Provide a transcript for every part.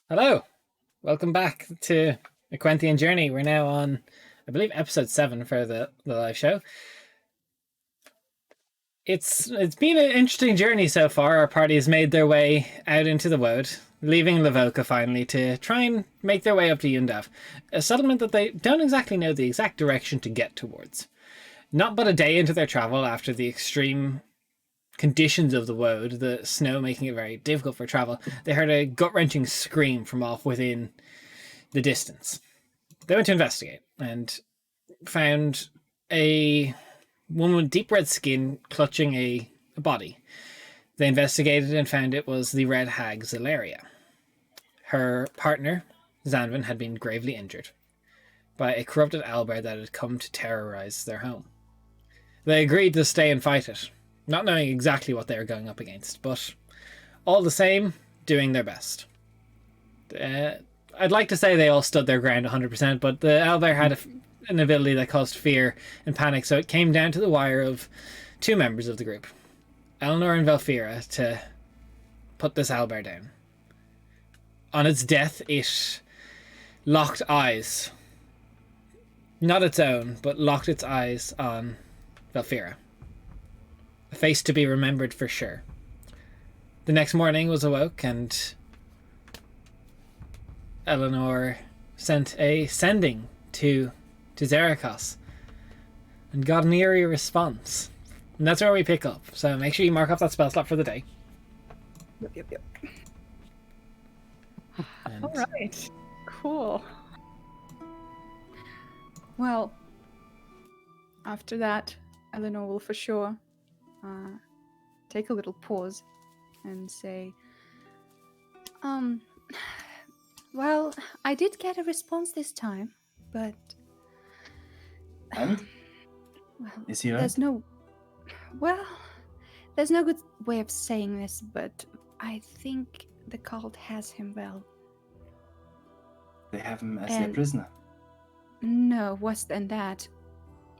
Hello, welcome back to a Quenthian journey. We're now on, I believe, episode 7 for the live show. It's been an interesting journey so far. Our party has made their way out into the woad, leaving Lavoka finally to try and make their way up to Yundav, a settlement that they don't exactly know the exact direction to get towards. Not but a day into their travel after the extreme conditions of the woad, the snow making it very difficult for travel, they heard a gut-wrenching scream from off within the distance. They went to investigate and found a woman with deep red skin clutching a body. They investigated and found it was the red hag Zalaria. Her partner, Zanvin, had been gravely injured by a corrupted owlbear that had come to terrorize their home. They agreed to stay and fight it, not knowing exactly what they were going up against, but all the same, doing their best. I'd like to say they all stood their ground 100%, but the owlbear had an ability that caused fear and panic, so it came down to the wire of two members of the group, Eleanor and Velfira, to put this owlbear down. On its death, it locked eyes. Not its own, but locked its eyes on Velfira. A face to be remembered for sure. The next morning was awoke, and Eleanor sent a sending to Zerikos and got an eerie response. And that's where we pick up. So make sure you mark off that spell slot for the day. Yep. And All right. Cool. Well, after that, Eleanor will for sure take a little pause and say, well, I did get a response this time, but... And? Well, Is he right? there's no good way of saying this, but I think the cult has him well. They have him as their prisoner. No, worse than that.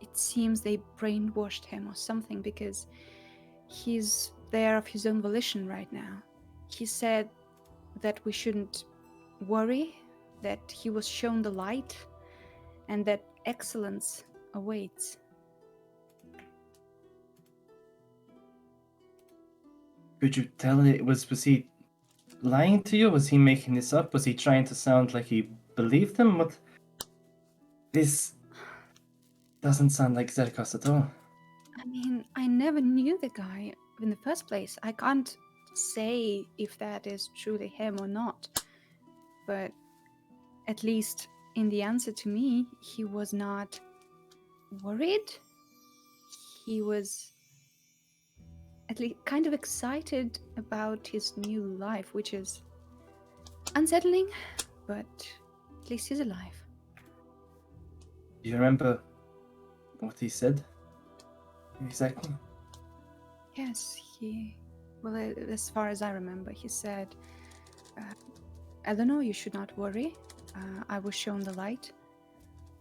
It seems they brainwashed him or something, because he's there of his own volition right now. He said that we shouldn't worry, that he was shown the light, and that excellence awaits. Could you tell it was he lying to you? Was he making this up? Was he trying to sound like he believed him? What? This doesn't sound like Zerkos at all. I mean, I never knew the guy in the first place. I can't say if that is truly him or not. But at least in the answer to me, he was not worried. He was at least kind of excited about his new life, which is unsettling, but at least he's alive. Do you remember what he said? Exactly. Yes, as far as I remember, he said, Eleanor, you should not worry. I was shown the light.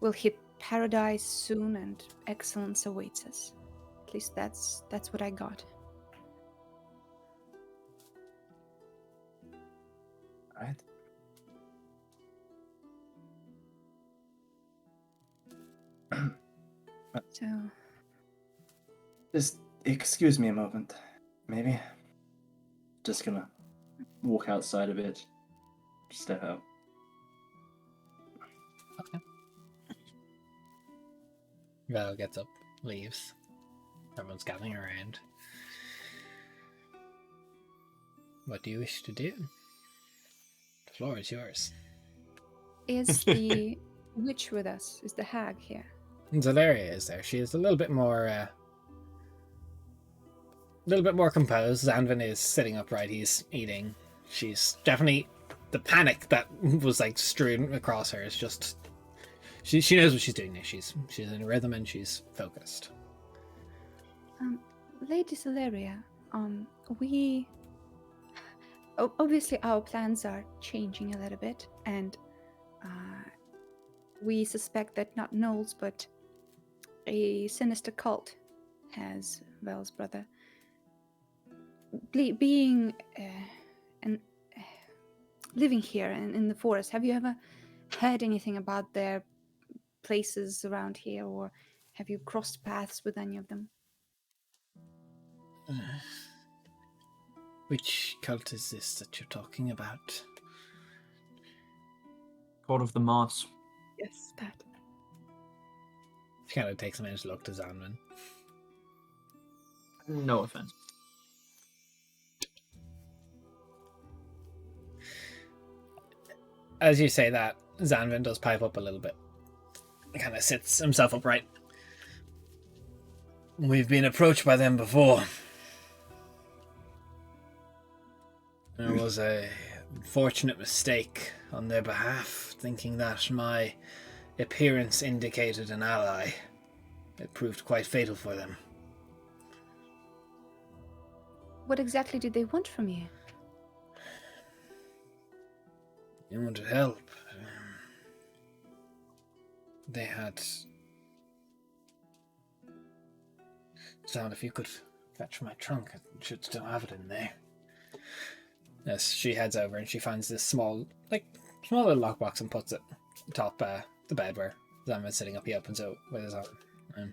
We'll hit paradise soon, and excellence awaits us. At least that's what I got. Right. So, Just excuse me a moment, maybe. Just gonna walk outside a bit. Step out. okay. Val gets up, leaves. Everyone's gathering around. What do you wish to do? The floor is yours. is the witch with us? Is the hag here? Zalaria is there. She is a little bit more composed. Zanvin is sitting upright. He's eating. She's definitely, the panic that was like strewn across her is just, she knows what she's doing now. She's in a rhythm and she's focused. Lady Zalaria, we obviously our plans are changing a little bit, and we suspect that not Knowles, but a sinister cult has Vel's brother. Being living here in the forest, have you ever heard anything about their places around here, or have you crossed paths with any of them? Which cult is this that you're talking about? Court of the Moss. Yes, that. She kind of takes a minute to look to Zanvin. No offense. As you say that, Zanvin does pipe up a little bit. He kind of sits himself upright. We've been approached by them before. There was a unfortunate mistake on their behalf, thinking that my appearance indicated an ally. It proved quite fatal for them. What exactly did they want from you? They wanted help. They had... Sound, if you could fetch my trunk, I should still have it in there. Yes, she heads over and she finds this small little lockbox and puts it atop the bed where Zanvin's sitting up. He opens it with his arm and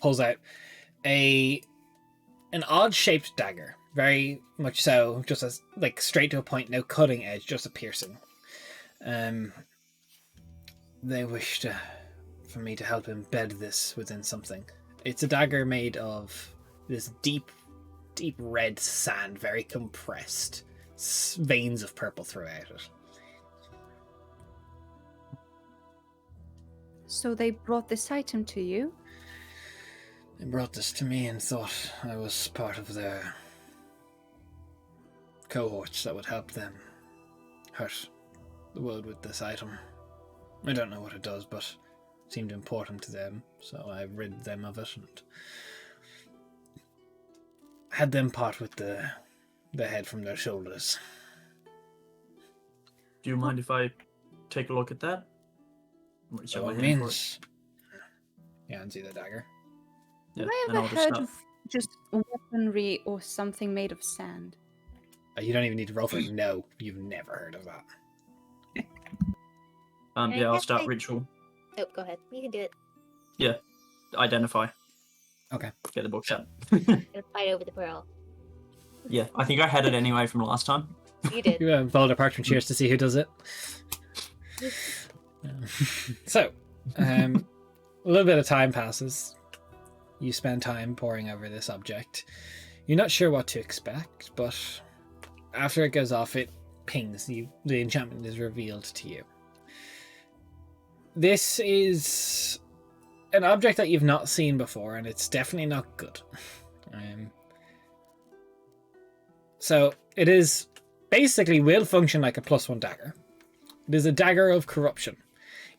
pulls out an odd-shaped dagger. Very much so, just as straight to a point, no cutting edge, just a piercing. They wished for me to help embed this within something. It's a dagger made of this deep red sand, very compressed, veins of purple throughout it. So they brought this item to you? They brought this to me and thought I was part of their cohorts that would help them hurt the world with this item. I don't know what it does, but it seemed important to them, so I rid them of it and had them part with the head from their shoulders. Do you mind if I take a look at that? By all means. Yeah, and see the dagger. Yeah, Have I and ever all the heard stuff. of just weaponry or something made of sand? You don't even need to roll for it. No, you've never heard of that. Yeah, I'll start ritual. Oh, go ahead. You can do it. Yeah, identify. Okay. Get the book shut. Gonna fight over the pearl. Yeah, I think I had it anyway from last time. You did. You followed a parchment cheers to see who does it. So, a little bit of time passes. You spend time poring over this object. You're not sure what to expect, but after it goes off, it pings. The enchantment is revealed to you. This is an object that you've not seen before, and it's definitely not good. So it is basically will function like a +1 dagger. It is a dagger of corruption.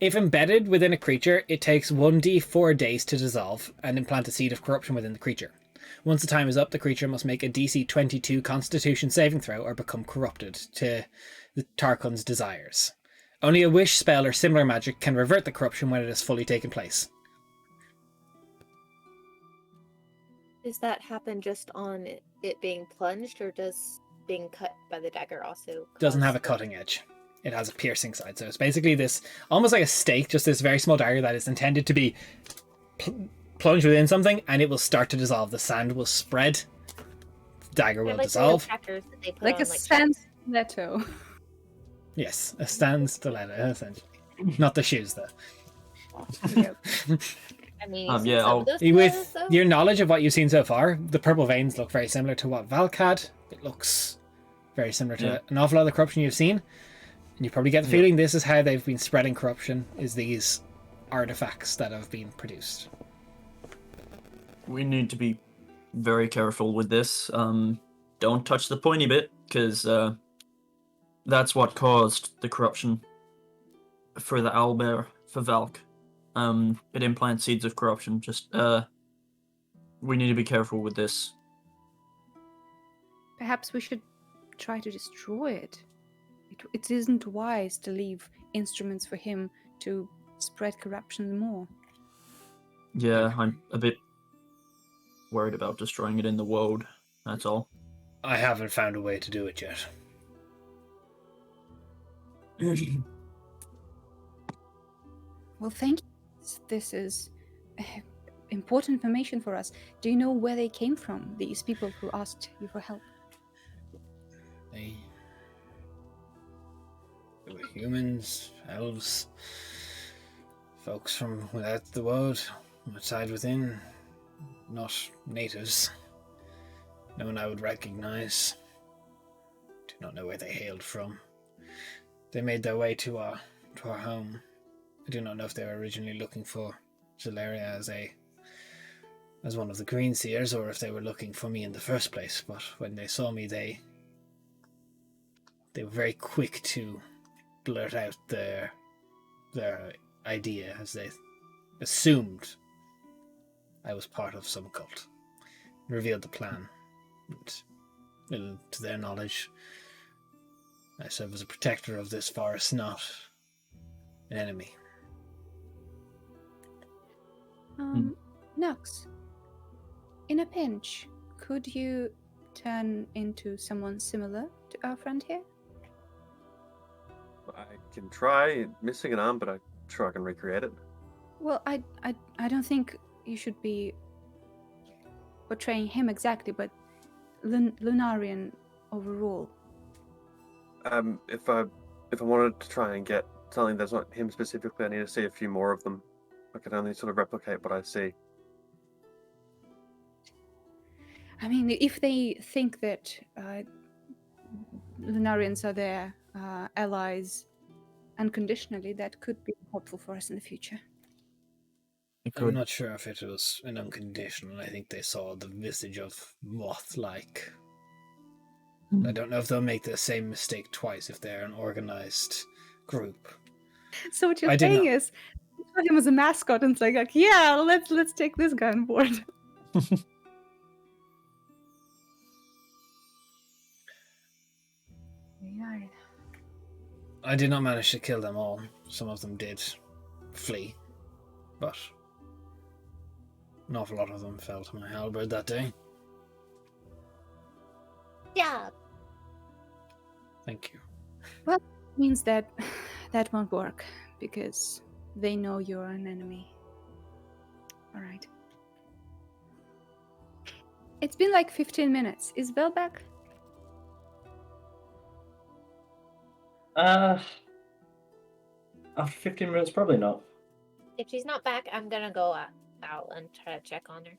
If embedded within a creature, it takes 1d4 days to dissolve and implant a seed of corruption within the creature. Once the time is up, the creature must make a DC 22 Constitution saving throw or become corrupted to the Tarkun's desires. Only a wish spell or similar magic can revert the corruption when it has fully taken place. Does that happen just on it being plunged, or does being cut by the dagger also? Doesn't have a cause cutting edge. It has a piercing side, so it's basically this, almost like a stake, just this very small dagger that is intended to be plunged within something, and it will start to dissolve. The sand will spread, the dagger will like dissolve. The trackers that they put Like on, a sand stiletto. Yes, a stand stiletto, essentially. Not the shoes, though. Yep. I mean, Yeah, some of I'll- those With clothes, though? your knowledge of what you've seen so far, the purple veins look very similar to what Valk had. It looks very similar to Yeah. an awful lot of the corruption you've seen. And you probably get the Yeah. feeling this is how they've been spreading corruption, is these artifacts that have been produced. We need to be very careful with this. Don't touch the pointy bit, because that's what caused the corruption for the owlbear, for Valk. It implants seeds of corruption. Just, we need to be careful with this. Perhaps we should try to destroy it. It isn't wise to leave instruments for him to spread corruption more. Yeah, I'm a bit worried about destroying it in the world, that's all. I haven't found a way to do it yet. Well, thank you. This is important information for us. Do you know where they came from, these people who asked you for help? They were humans, elves, folks from without the world, outside within, not natives. No one I would recognize. Do not know where they hailed from. They made their way to our home. I do not know if they were originally looking for Zelaria as one of the Green Seers, or if they were looking for me in the first place. But when they saw me, they were very quick to blurt out their idea, as they assumed I was part of some cult. Revealed the plan. And, to their knowledge, I serve as a protector of this forest, not an enemy. Nux, in a pinch, could you turn into someone similar to our friend here? I can try. Missing an arm, but I'm sure I can recreate it. Well, I don't think you should be portraying him exactly, but Lunarian overall. If I wanted to try and get something that's not him specifically, I need to see a few more of them. I can only sort of replicate what I see. I mean, if they think that Lunarians are their allies unconditionally, that could be helpful for us in the future. I'm not sure if it was an unconditional. I think they saw the visage of moth-like. I don't know if they'll make the same mistake twice if they're an organized group. So what you're saying is, you saw him as a mascot, and it's like, yeah, let's take this guy on board. Right. I did not manage to kill them all. Some of them did flee, but an awful lot of them fell to my halberd that day. Yeah. Thank you. Well, it means that that won't work, because they know you're an enemy. All right. It's been like 15 minutes. Is Vel back? After 15 minutes, probably not. If she's not back, I'm gonna go out and try to check on her.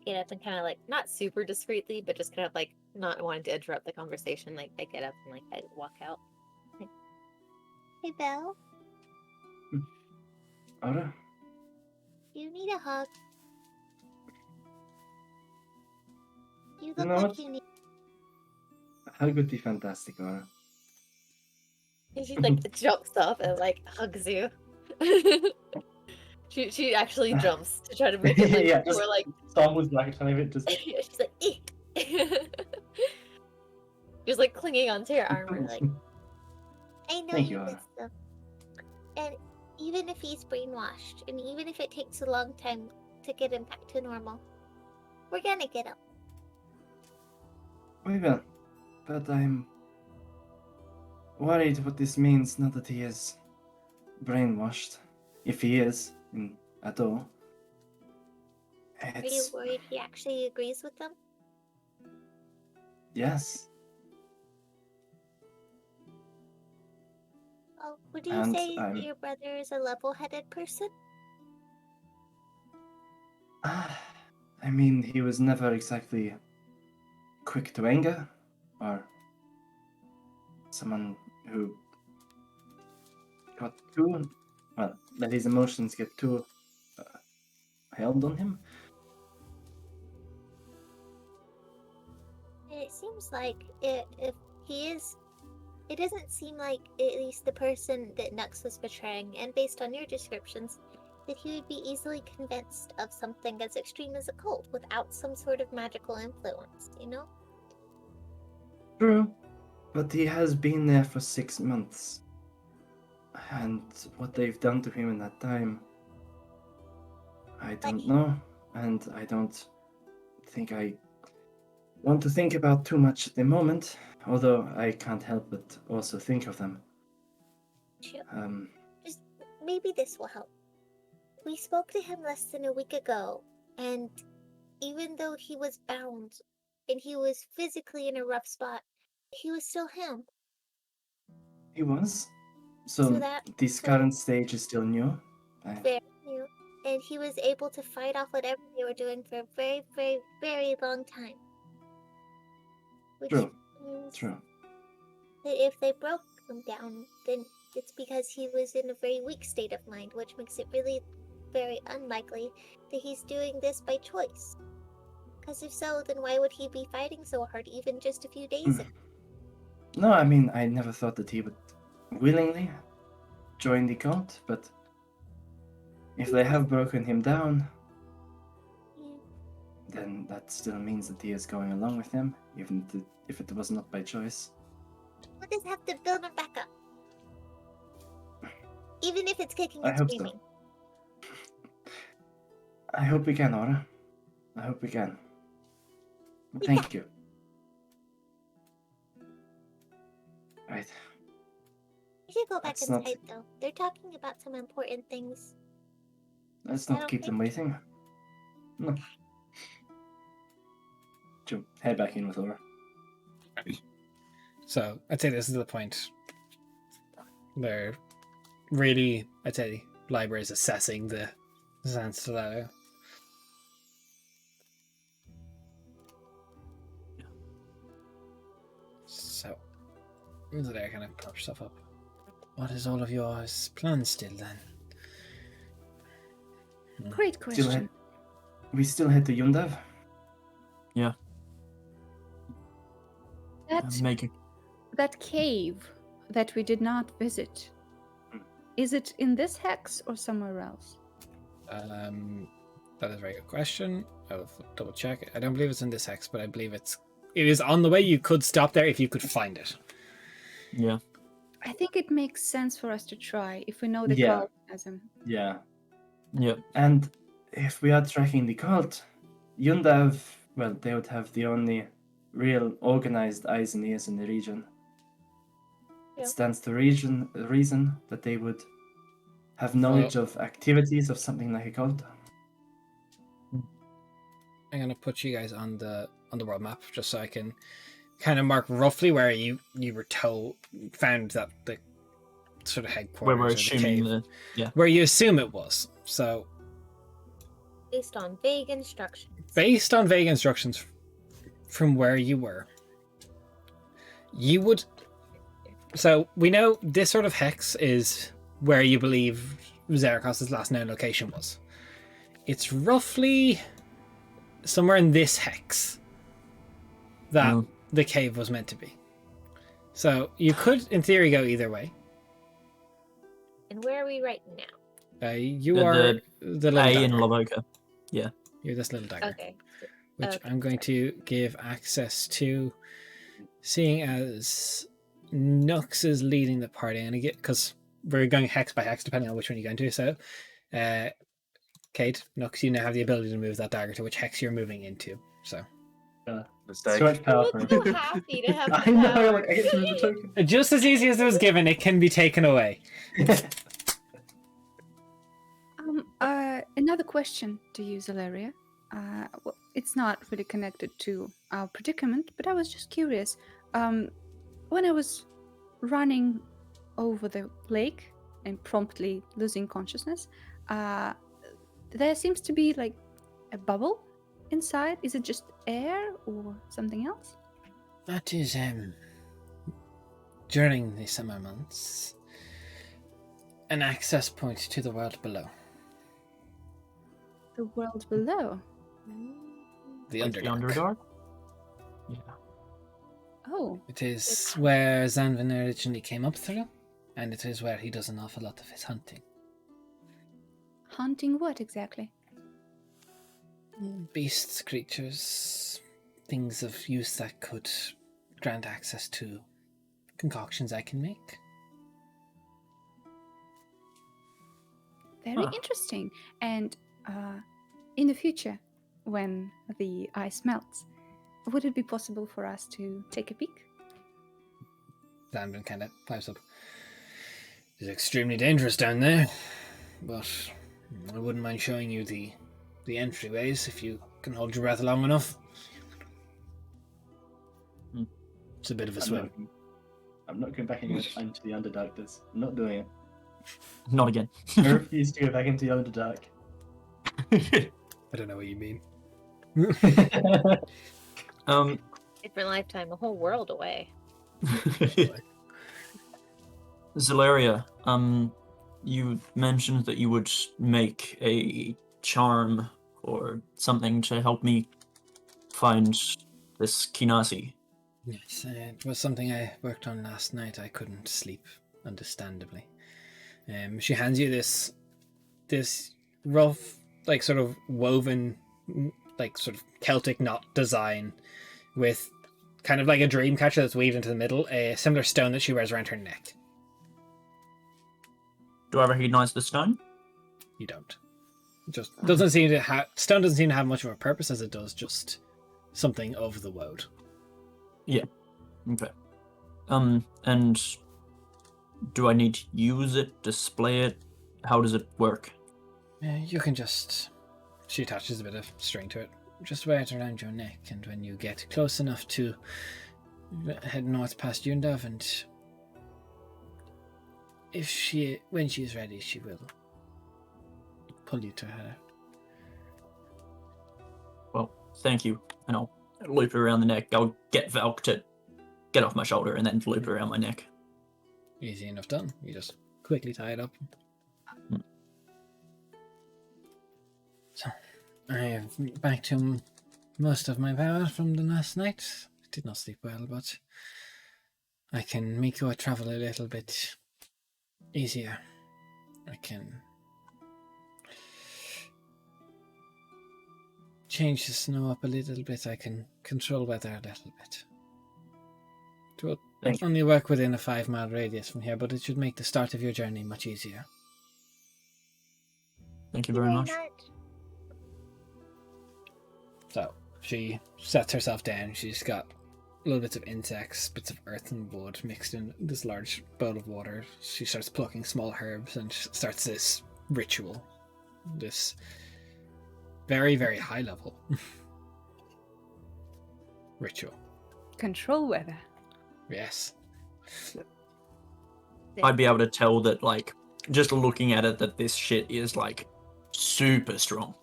Get up and kind of not super discreetly, but just kind of not wanting to interrupt the conversation. I get up and I walk out. Hey, Belle. Ara? You need a hug. You You look know like what? you need. A hug would be fantastic, Ara. She jumps up and hugs you. She actually jumps to try to make it Yeah, more stumbles back a tiny bit, just she's like eek. Just clinging onto your armor I know Thank you you, miss Anna. them. And even if he's brainwashed, and even if it takes a long time to get him back to normal, we're gonna get him. We will. But I'm worried what this means now that he is brainwashed. If he is, at all. Are you It's... worried he actually agrees with them? Yes. Oh, would you And say I'm... your brother is a level-headed person? I mean, he was never exactly quick to anger, or someone who got too... Well, let his emotions get too held on him. It seems like if he is, it doesn't seem like at least the person that Nux was betraying, and based on your descriptions, that he would be easily convinced of something as extreme as a cult without some sort of magical influence, you know? True, but he has been there for 6 months. And what they've done to him in that time, I don't know, and I don't think I want to think about too much at the moment, although I can't help but also think of them. Sure. Um, Just maybe this will help. We spoke to him less than a week ago, and even though he was bound and he was physically in a rough spot, he was still him. he was. So So that- this so- current stage is still new. Very new. And he was able to fight off whatever they were doing for a very, very, very long time. Which True. means True. that if they broke him down, then it's because he was in a very weak state of mind, which makes it really very unlikely that he's doing this by choice. Because if so, then why would he be fighting so hard even just a few days ago? No, I mean, I never thought that he would willingly join the cult, but if they have broken him down, Yeah. then that still means that he is going along with them, even if it was not by choice. We'll just have to build him back up. Even if it's kicking I and hope so. screaming. I hope we can, Aura. I hope we can. Well, thank you. Right. We should go back That's not- inside though. They're talking about some important things. Let's I not don't keep them think- waiting. No. Jump, head back in with Aura. So I'd say this is the point. They're really, I'd say, libraries assessing the San Stiletto. So, there kind of props stuff up. What is all of your plans still then? Great Still question. we still head to Yundav? That Make a that cave that we did not visit, is it in this hex or somewhere else? That is a very good question. I'll double check. I don't believe it's in this hex, but I believe it is on the way. You could stop there if you could find it. yeah. I think it makes sense for us to try if we know the Yeah. cult as him. Yeah. Yep. And if we are tracking the cult, Yundav, well, they would have the only real organized eyes and ears in the region. Yeah. It stands to reason that they would have knowledge of activities of something like a cult. I'm gonna put you guys on the world map just so I can kind of mark roughly where you were found that the sort of headquarters Where we're or the assuming cave, where you assume it was. So Based on vague instructions. based on vague instructions from where you were, you would. So we know this sort of hex is where you believe Zeracos' last known location was. It's roughly somewhere in this hex that the cave was meant to be. So you could, in theory, go either way. And where are we right now? You The- are the little A in dagger. Lavoka. You're this little dagger, Okay. which Okay, I'm going to give access to, seeing as Nux is leading the party, and again, because we're going hex by hex depending on which one you're going to. So, Kate, Nux, you now have the ability to move that dagger to which hex you're moving into. So, Mistake. So much power. I'm so happy to have I the know, power. like, I get to move the token. just as easy as it was given, it can be taken away. Another question to you, Zaleria. Well, it's not really connected to our predicament, but I was just curious. When I was running over the lake and promptly losing consciousness, there seems to be like a bubble inside. Is it just air or something else? That is, during the summer months, an access point to the world below. The world below. The Like the Underdark. Underdark? Yeah. Oh, It is where Zanvin originally came up through, and it is where he does an awful lot of his hunting. hunting what exactly? Beasts, creatures, things of use that could grant access to concoctions I can make. Very Huh. interesting. And in the future, when the ice melts, would it be possible for us to take a peek? Landon kind of pipes up. It's extremely dangerous down there, but I wouldn't mind showing you the entryways if you can hold your breath long enough. It's a bit of a swim. I'm not going back into the Underdark. I'm not doing it. Not again. I refuse to go back into the Underdark. I don't know what you mean. Different lifetime, a whole world away. Zelaria, you mentioned that you would make a charm or something to help me find this Kinasi. Yes, it was something I worked on last night. I couldn't sleep, understandably. She hands you this rough, like sort of woven, like sort of Celtic knot design with kind of like a dream catcher that's weaved into the middle, a similar stone that she wears around her neck. Do I recognize the stone? You don't. It just doesn't seem to have stone doesn't seem to have much of a purpose as it does just something of the woad. Yeah. Okay. And do I need to use it, display it? How does it work? You can just... She attaches a bit of string to it. Just wear it around your neck, and when you get close enough to head north past Yundav, and when she's ready, she will pull you to her. Well, thank you. And I'll loop it around the neck. I'll get Valk to get off my shoulder and then loop it around my neck. Easy enough done. You just quickly tie it up. So, I have back to most of my power from the last night. I did not sleep well, but I can make your travel a little bit easier. I can change the snow up a little bit. I can control weather a little bit. It will only work within a 5-mile radius from here, but it should make the start of your journey much easier. Thank you very much. So she sets herself down. She's got little bits of insects, bits of earth and wood mixed in this large bowl of water. She starts plucking small herbs and starts this ritual. This very, very high level ritual. Control weather. Yes. I'd be able to tell that, like, just looking at it, that this shit is, like, super strong.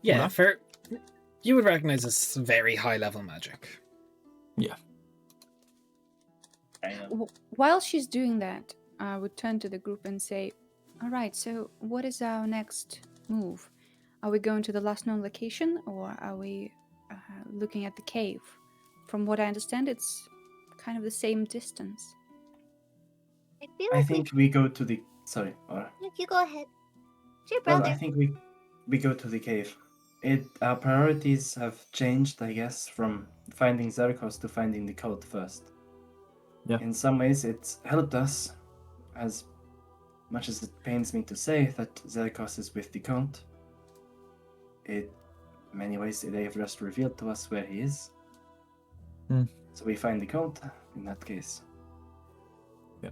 Yeah, you would recognize this very high level magic. Yeah. While she's doing that, I would turn to the group and say, all right, so what is our next move? Are we going to the last known location, or are we looking at the cave? From what I understand, it's kind of the same distance. I think we go to the... Sorry. You go ahead. It's your Well, brother. I think we go to the cave. Our priorities have changed, I guess, from finding Zerkos to finding the code first. Yeah. In some ways, it's helped us, as much as it pains me to say that Zerkos is with the Count. In many ways, they have just revealed to us where he is. So we find the Count in that case. Yeah.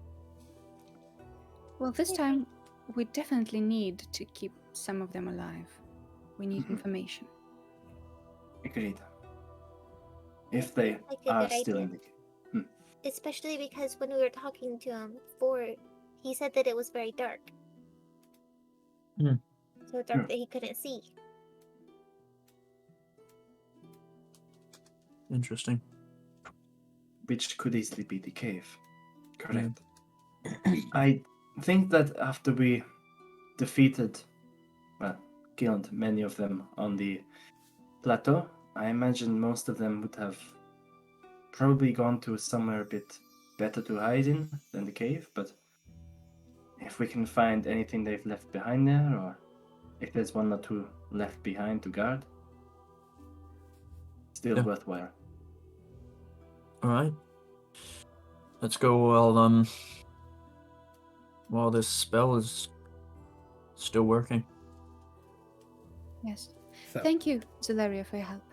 Well, this time, we definitely need to keep some of them alive. We need information. Agreed. If they Like a are good still idea. in the cave. Especially because when we were talking to him before, he said that it was very dark. So dark that he couldn't see. Interesting. Which could easily be the cave. Correct. I think that after we killed many of them on the plateau, I imagine most of them would have probably gone to somewhere a bit better to hide in than the cave, but if we can find anything they've left behind there, or if there's one or two left behind to guard, still worthwhile. Alright. Let's go while this spell is still working. Yes. So, Thank you, Zelaria, for your help.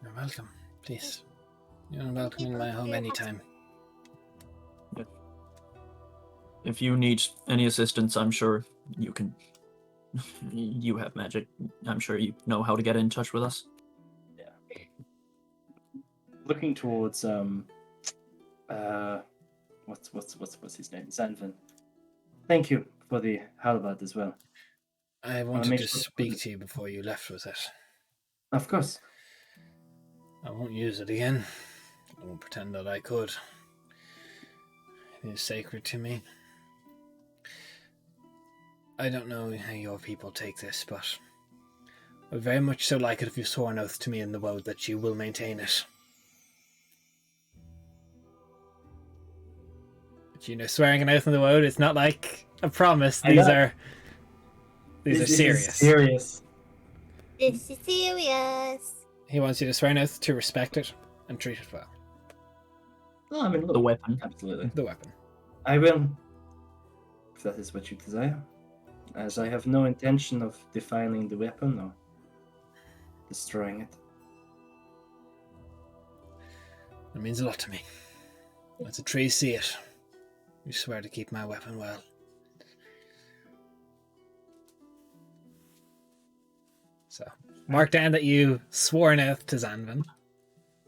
You're welcome. Please. You're welcome in my home anytime. If you need any assistance, I'm sure you can. You have magic. I'm sure you know how to get in touch with us. Looking towards what's his name? Zanvin. Thank you for the halberd as well. I wanted make to sure- speak to you before you left with it. Of course. I won't use it again. I won't pretend that I could. It is sacred to me. I don't know how your people take this, but I would very much so like it if you swore an oath to me in the woad that you will maintain it. But you know, swearing an oath in the woad, it's not like a promise. These are serious. Serious. This is serious. He wants you to swear an oath to respect it and treat it well. Oh, I mean, look, The weapon. absolutely. The weapon. I will, if that is what you desire, as I have no intention of defiling the weapon or destroying it. It means a lot to me. Let the trees see it. You swear to keep my weapon well. So, mark down that you swore an oath to Zanvin.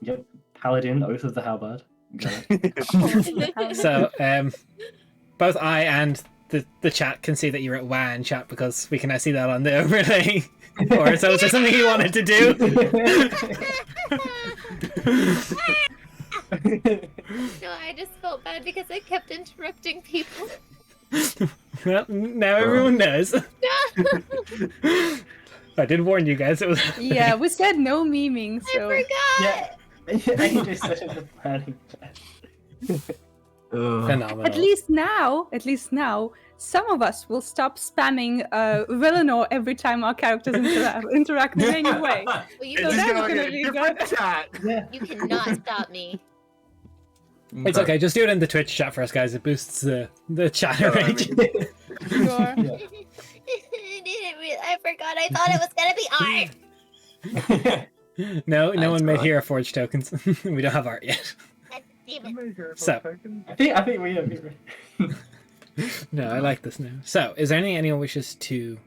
Yep, paladin, oath of the halberd. Got it. So, both I and the chat can see that you're at WA in chat because we can now see that on the overlay. Or so is there something you wanted to do? No, I just felt bad because I kept interrupting people. Well, now everyone knows. I did warn you guys. It was Yeah, we said no memeing, so I forgot. Yeah, I just started the planning. phenomenal. at least now, some of us will stop spamming Villanor every time our characters interact in any way. Well, you, So It's that's going gonna in a be different good. chat. Yeah. you cannot stop me. It's okay. Just do it in the Twitch chat for us, guys. It boosts the chatter No, I rate. Sure. Yeah. I didn't I forgot. I thought it was gonna be art. No That's one made right. Hero Forge tokens. We don't have art yet. Damn it. So- I think we are. No, I like this now. So, is there anything anyone wishes to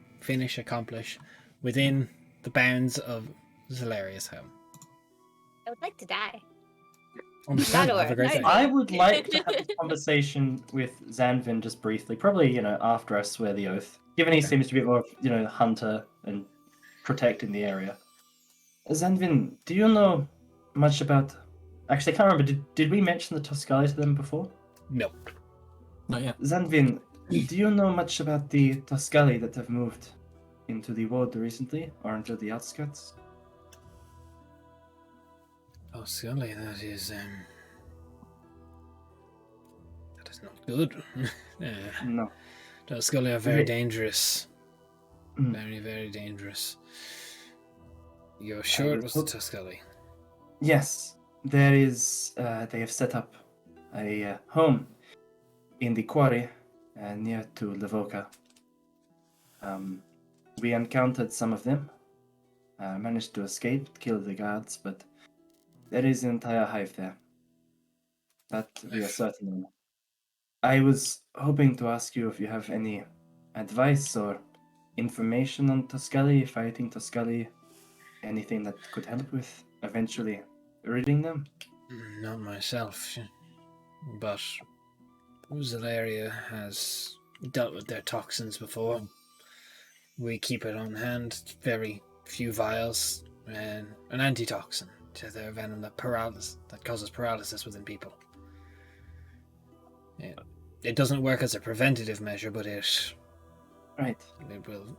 accomplish within the bounds of Zalaria's home? I would like to die. Understandable. Have a great Nice. day. I would like to have a conversation with Zanvin just briefly, probably, after I swear the oath. Given he seems to be more of, hunter and protecting the area. Zanvin, do you know much about... Actually, I can't remember, did we mention the Tuscali to them before? No. Not yet. Zanvin, do you know much about the Tuscali that have moved into the wood recently, or into the outskirts? Oh, Scully, that is not good. No. Tuscali are very Okay. dangerous. Mm. Very, very dangerous. You're sure it was the Tuscali? Yes, there is. They have set up a home in the quarry near to Levoka. We encountered some of them. Managed to escape, kill the guards, but there is an entire hive there. That we are certain of. I was hoping to ask you if you have any advice or information on Tuscali, fighting Tuscali, anything that could help with eventually ridding them. Not myself, but Zalaria has dealt with their toxins before. We keep it on hand, very few vials, and an antitoxin to their venom that causes paralysis within people. It doesn't work as a preventative measure, but it Right. will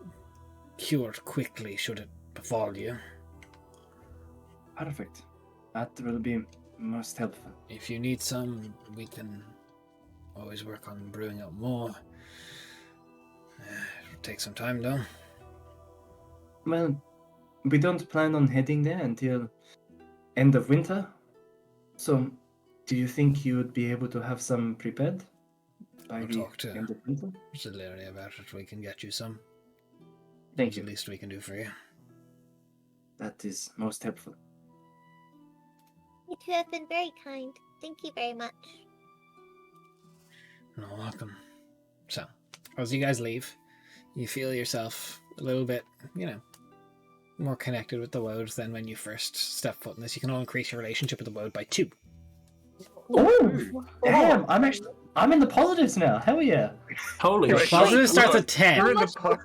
cure quickly should it befall you. Perfect. That will be most helpful. If you need some, we can always work on brewing up more. It'll take some time though. Well, we don't plan on heading there until end of winter. So, do you think you would be able to have some prepared by I'll the talk to end of winter? Zalaria about it. We can get you some. Thank It's you. the least we can do for you. That is most helpful. two have been very kind. Thank you very much. You're welcome. So, as you guys leave, you feel yourself a little bit, more connected with the woad than when you first step foot in this. You can all increase your relationship with the woad by 2. Oh, damn! I'm in the positives now. Hell yeah! Holy Your shit. positive starts look, at 10. You're in the much po-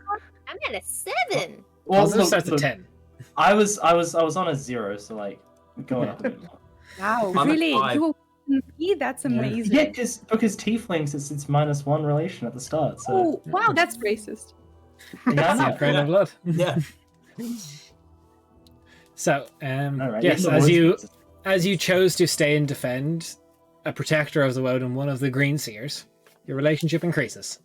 I'm at a 7. Well, Positive look, starts at look, 10. I was on a 0, so like going up a bit more. Wow, I'm at really? 5. You were me? That's amazing. Yeah, because tieflings it's -1 relation at the start. So Oh, wow, that's racist. yeah, I know. Friend of blood. Yeah. So, Alright, yes, yeah, as you chose to stay and defend a protector of the woad and one of the green seers, your relationship increases.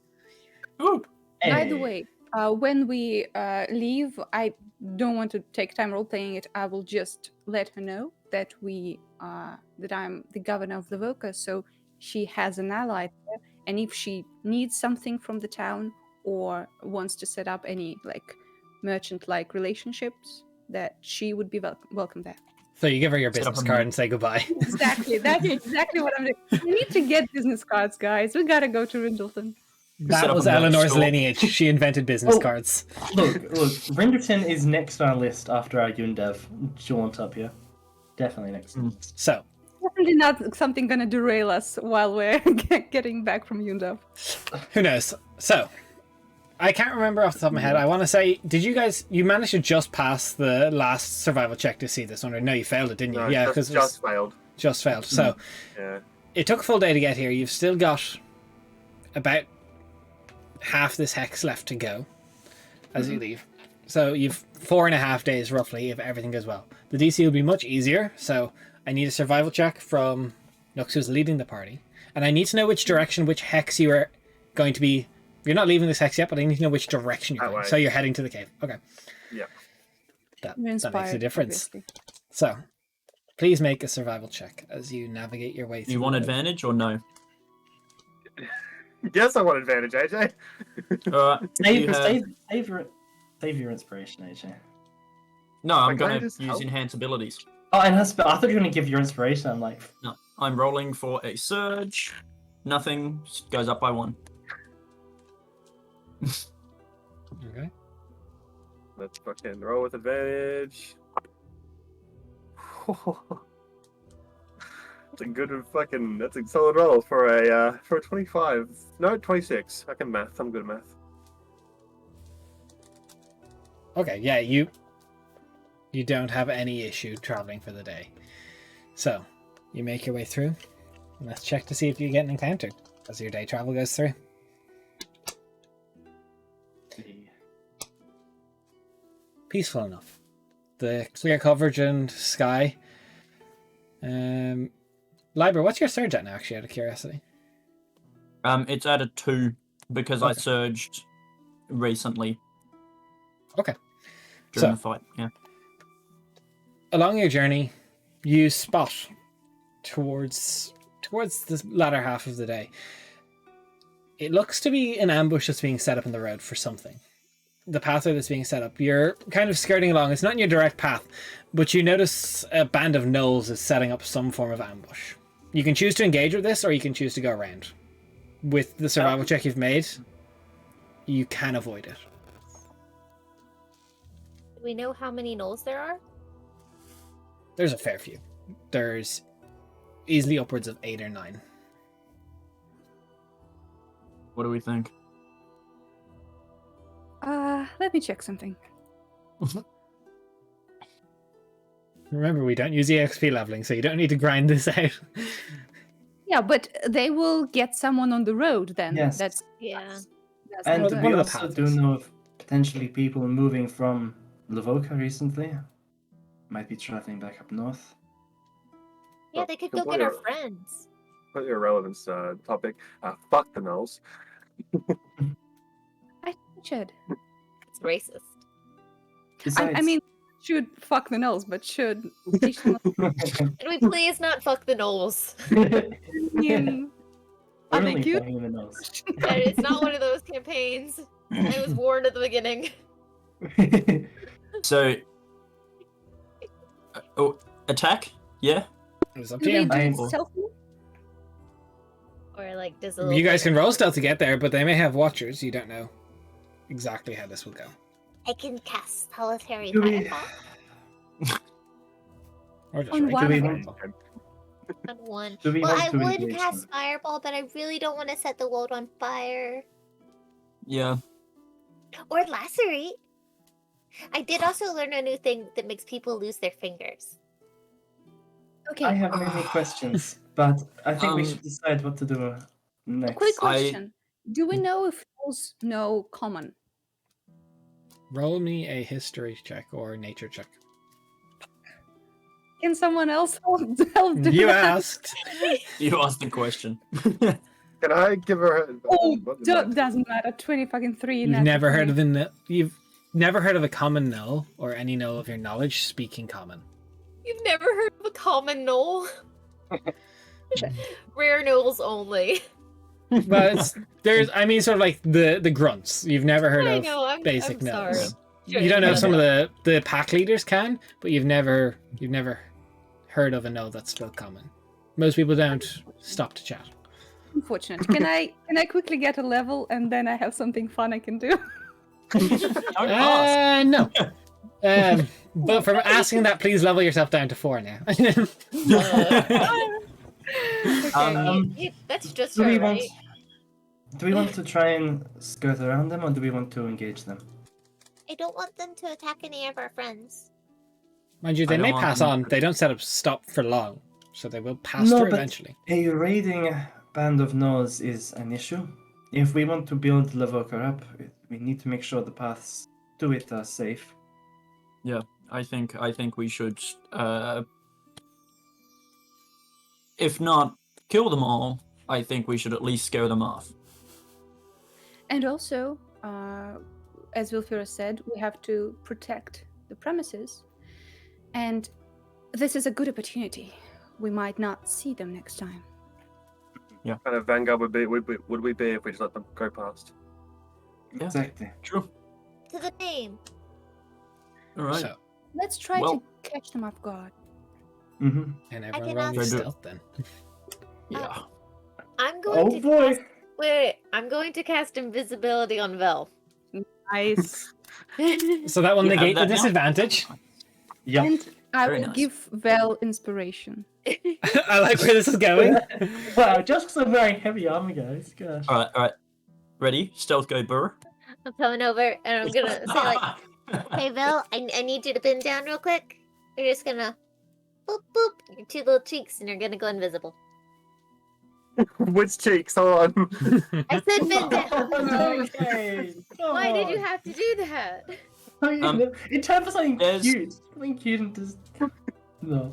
Ooh. By the Hey. way, when we leave, I don't want to take time role playing it. I will just let her know that that I'm the governor of Livoka, so she has an ally there. And if she needs something from the town or wants to set up any merchant-like relationships, that she would be welcome there. So you give her your Set up business a card meet. and say goodbye. Exactly. That's exactly what I'm doing. We need to get business cards, guys. We gotta go to Rindleton. Set That up was a merch Eleanor's store. lineage. She invented business Oh. cards. Look, Rinderton is next on our list after our Yundav jaunt up here. Definitely next. So, Definitely not something gonna derail us while we're getting back from Yundav. who knows? So, I can't remember off the top of my head. I want to say, did you manage to just pass the last survival check to see this one? Or no, you failed it, didn't you? No, Yeah, because just failed. just failed. So, Yeah. it took a full day to get here. You've still got about half this hex left to go as you leave. So you've 4.5 days roughly if everything goes well. The DC will be much easier, so I need a survival check from Nux, who's leading the party. And I need to know which direction, which hex you are going to be. You're not leaving this hex yet, but I need to know which direction you're That going. way. So you're heading to the cave. Okay. Yeah. That We're makes a inspired, difference. obviously. So please make a survival check as you navigate your way Do through. you want the- advantage or no? Yes, I want advantage, AJ. Alright. Save your inspiration, AJ. No, I'm Like, going I to just use help. enhance abilities. Oh, and I thought you were gonna give your inspiration. I'm like, No, I'm rolling for a surge. Nothing goes up by 1. Okay. Let's fucking roll with advantage. That's a good fucking. That's a solid roll for a 25. No, 26. I can math. I'm good at math. Okay, yeah, you don't have any issue traveling for the day. So, you make your way through. Let's check to see if you get an encounter as your day travel goes through. Peaceful enough. The clear coverage and sky. Liber, what's your surge at now, actually, out of curiosity? It's at a 2 because I Okay. surged recently Okay. during So- the fight. Yeah. Along your journey, you spot towards the latter half of the day. It looks to be an ambush that's being set up in the road for something. The pathway that's being set up, you're kind of skirting along. It's not in your direct path, but you notice a band of gnolls is setting up some form of ambush. You can choose to engage with this, or you can choose to go around. With the survival check you've made, you can avoid it. Do we know how many gnolls there are? There's a fair few. There's easily upwards of 8 or 9. What do we think? Let me check something. Remember, we don't use EXP leveling, so you don't need to grind this out. Yeah, but they will get someone on the road then. Yes. That's Yeah. And One not of we the also do paths. know of potentially people moving from Livoka recently. Might be traveling back up north. Yeah, Oh, they could good go get our point. friends. Completely irrelevant topic. Fuck the gnolls. I should. It's racist. I Besides, mean, should fuck the nose, but should teach them. Can we please not fuck the gnolls? mean, are they Only cute? fucking the nose. It's not one of those campaigns. I was warned at the beginning. So, attack? Yeah. It's up Do to we you. do it I- stealthily? Or like does You guys can roll stealth to get there, but they may have watchers. You don't know exactly how this will go. I can cast solitary Do we- fireball Or just On regular one of fireball. on one. Do we Well, want I to would engage cast them? fireball, but I really don't want to set the world on fire Yeah. or lacerate. I did also learn a new thing that makes people lose their fingers. Okay. I have many questions, but I think we Um, should decide what to do A next. quick question. Do we know if those know common? Roll me a history check or nature check. Can someone else help do You that? asked. You asked the question. Can I give her? Oh, doesn't matter. 20 fucking 3. You've never heard of you've never heard of a common null or any null of your knowledge speaking common. You've never heard of a common knoll? Rare knolls only. But there's, I mean, sort of like the grunts. You've never heard I of know, I'm basic sorry. knolls. Sure, You don't know you if some of the pack leaders can, but you've never heard of a null that spoke common. Most people don't stop to chat. Unfortunate. Can I quickly get a level and then I have something fun I can do? Don't ask. No. But from asking that, please level yourself down to 4 now. Okay. That's just Do her, we right? want? Do we want to try and skirt around them, or do we want to engage them? I don't want them to attack any of our friends. Mind you, I they don't may want pass them- on. They don't set up stop for long, so they will pass No, through but- eventually. A raiding band of gnolls is an issue. If we want to build Lavoker up, we need to make sure the paths to it are safe. I think we should, if not kill them all, I think we should at least scare them off. And also, as Wilfira said, we have to protect the premises. And this is a good opportunity. We might not see them next time. Kind of vanguard would we be if we just let them go past? Yeah. Exactly. True. To the name. All right. So, Let's try Well- to catch them off guard. Mm-hmm. and I everyone can roll me ask- stealth then. Yeah. I'm going Oh to boy! cast... Wait, I'm going to cast invisibility on Vel. Nice. So that will You have negate the that now? disadvantage. Yeah. And I Very will nice. give Vel inspiration. I like where this is going. Wow, just because I'm wearing heavy armor, guys. Gosh. All right. Ready? Stealth go, burr. I'm coming over and I'm gonna say like, hey Vel, I need you to bend down real quick. You're just gonna boop boop your 2 little cheeks and you're gonna go invisible. Which cheeks? Hold on. I said bend down. Okay. Why did you have to do that? In time for something there's- cute. Something cute and just. No.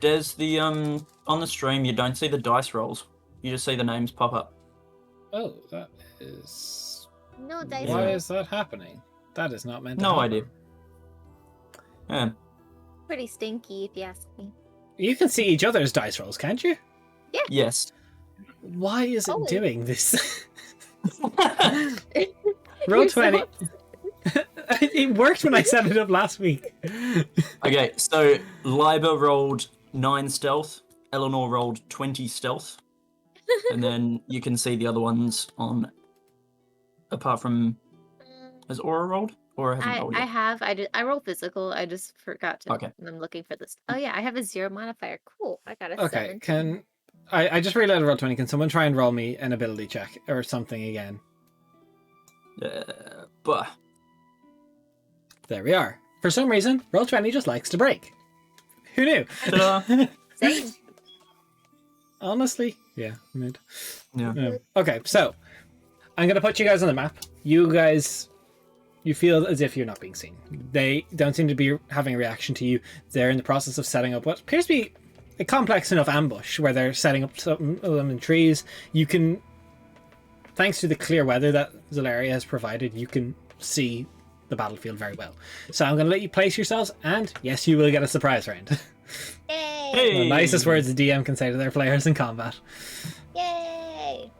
There's the on the stream you don't see the dice rolls. You just see the names pop up. Oh, that is. No dice. Why roll. is that happening? That is not meant to No happen. idea. Yeah. Pretty stinky if you ask me. You can see each other's dice rolls, can't you? Yes. Why is it Oh. doing this? Roll You're so 20. It worked when I set it up last week. Okay, so Liber rolled 9 stealth, Eleanor rolled 20 stealth, and then you can see the other ones on. Apart from, has Aura rolled? Aura hasn't rolled I yet. have. I roll physical. I just forgot to. Okay. I'm looking for this. Oh yeah, I have a 0 modifier. Cool. I got a Okay, 7. can I just realized roll 20. Can someone try and roll me an ability check or something again? But There we are. For some reason, roll 20 just likes to break. Who knew? Ta-da. Same. Honestly, yeah. Mid. Yeah. Okay, so I'm gonna put you guys on the map. You guys, you feel as if you're not being seen. They don't seem to be having a reaction to you. They're in the process of setting up what appears to be a complex enough ambush where they're setting up some of them in trees. You can, thanks to the clear weather that Zolaria has provided, you can see the battlefield very well. So I'm gonna let you place yourselves, and yes, you will get a surprise round. Yay! Hey. The nicest words a DM can say to their players in combat. Yay!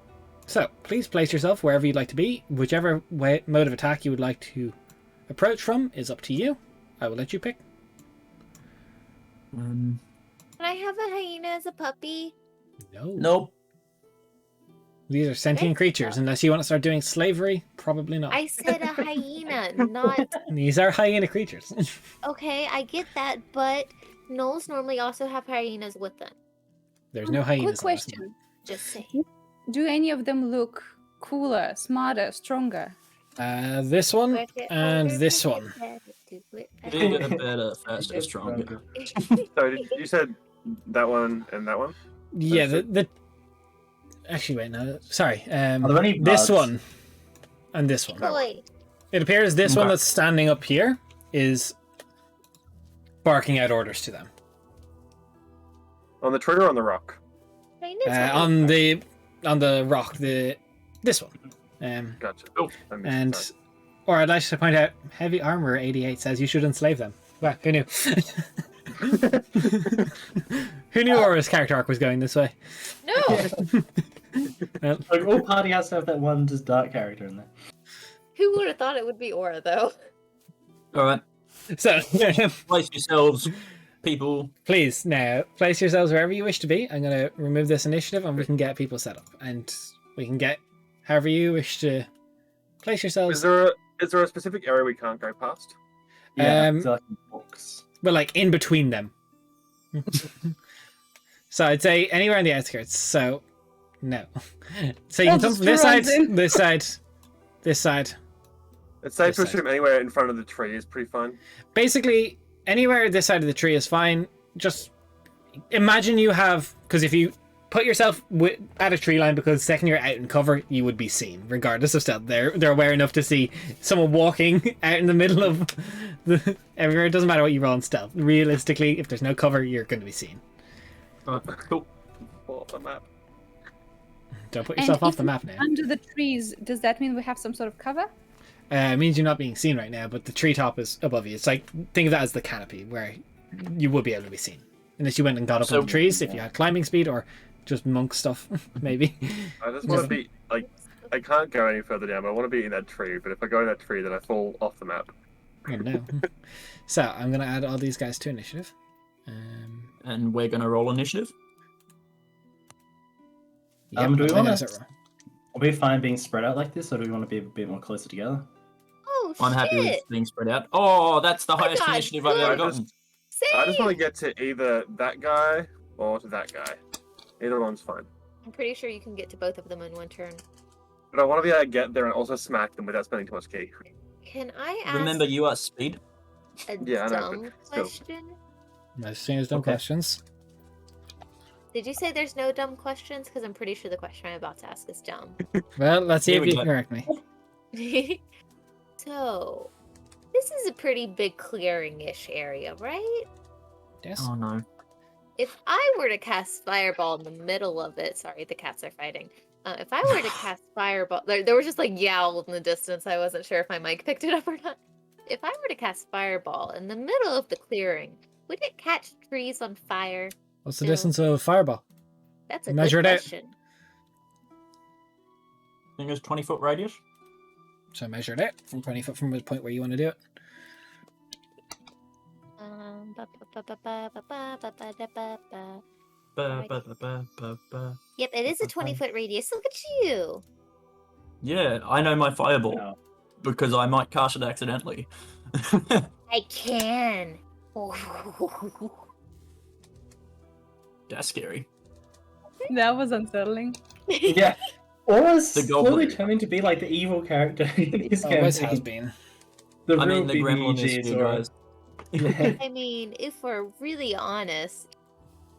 So, please place yourself wherever you'd like to be. Whichever mode of attack you would like to approach from is up to you. I will let you pick. Can I have a hyena as a puppy? No. Nope. These are sentient creatures. Unless you want to start doing slavery, probably not. I said a hyena, not. These are hyena creatures. Okay, I get that, but gnolls normally also have hyenas with them. There's no hyenas. Quick on this map. question. Just saying. Do any of them look cooler, smarter, stronger? This one and this one. Bigger, better, faster, stronger. Sorry, you said that one and that one? Yeah, the actually wait no, sorry. Are there any This bugs? one and this one. Boy, It appears this one Okay. that's standing up here is barking out orders to them. On the tree or on the rock? On the rock, this one. Gotcha. Oh, That makes And sense. or I'd like to point out, heavy armor 88 says you should enslave them. Well, who knew? Who knew Aura's character arc was going this way? no! Well, Like, all party has to have that one just dark character in there. Who would have thought it would be Aura, though? All right. so Place yourselves, people. please now place yourselves wherever you wish to be. I'm going to remove this initiative and we can get people set up, and we can get however you wish to place yourselves. Is there a specific area we can't go past? Yeah, Um, so like books. But like in between them. So I'd say anywhere on the outskirts. So no. So you I'll can come just from this run side, in. this side, this side. It's safe to This side. assume anywhere in front of the tree is pretty fine. Basically, anywhere this side of the tree is fine. Just imagine you have, because if you put yourself at a tree line, because the second you're out in cover, you would be seen, regardless of stealth. They're aware enough to see someone walking out in the middle of the everywhere. It doesn't matter what you roll in stealth. Realistically, if there's no cover, you're going to be seen. All right, cool. Pull up the map. Don't put And yourself off if the map now. Under the trees, does that mean we have some sort of cover? It means you're not being seen right now, but the treetop is above you. It's like, think of that as the canopy, where you would be able to be seen. Unless you went and got up So- on the trees, if you had climbing speed, or just monk stuff, maybe. I just want to be like, I can't go any further down, but I want to be in that tree. But if I go in that tree, then I fall off the map. Oh no. So, I'm going to add all these guys to initiative. And we're gonna roll initiative. Yep, Do we I want know, to? so- Are we fine being spread out like this, or do we want to be a bit more closer together? Oh, I'm happy with shit! being spread out. Oh, that's the my highest God, initiative I've ever good. gotten. I just want to Same! get to either that guy or to that guy. Either one's fine. I'm pretty sure you can get to both of them in one turn. But I want to be able to get there and also smack them without spending too much key. Can I ask Remember, you are speed. a Yeah, I know, dumb but still. question? As soon as dumb Okay. questions. Did you say there's no dumb questions? Because I'm pretty sure the question I'm about to ask is dumb. Well, let's see Here if we you go. can correct me. So, this is a pretty big clearing-ish area, right? Yes. Oh no. If I were to cast Fireball in the middle of it, sorry, the cats are fighting. If I were to cast Fireball, there was just like yowls in the distance. I wasn't sure if my mic picked it up or not. If I were to cast Fireball in the middle of the clearing, would it catch trees on fire? What's the No. distance of fireball? That's a Measure good it out. question. I think it's 20-foot radius. So measure it out from 20 foot from the point where you want to do it. Ba, ba, ba, ba, ba, ba, ba, ba, da, ba, ba. Ba, ba, ba, ba, ba, ba. Yep, it is a 20-foot radius. Look at you. Yeah, I know my fireball No. because I might cast it accidentally. I can. That's scary. That was unsettling. Yeah. Aura's The slowly goblin. turning to be like the evil character in this Always campaign. has been. The I real mean, the big gremlin EG is is here, Aura. guys. Yeah. I mean, if we're really honest,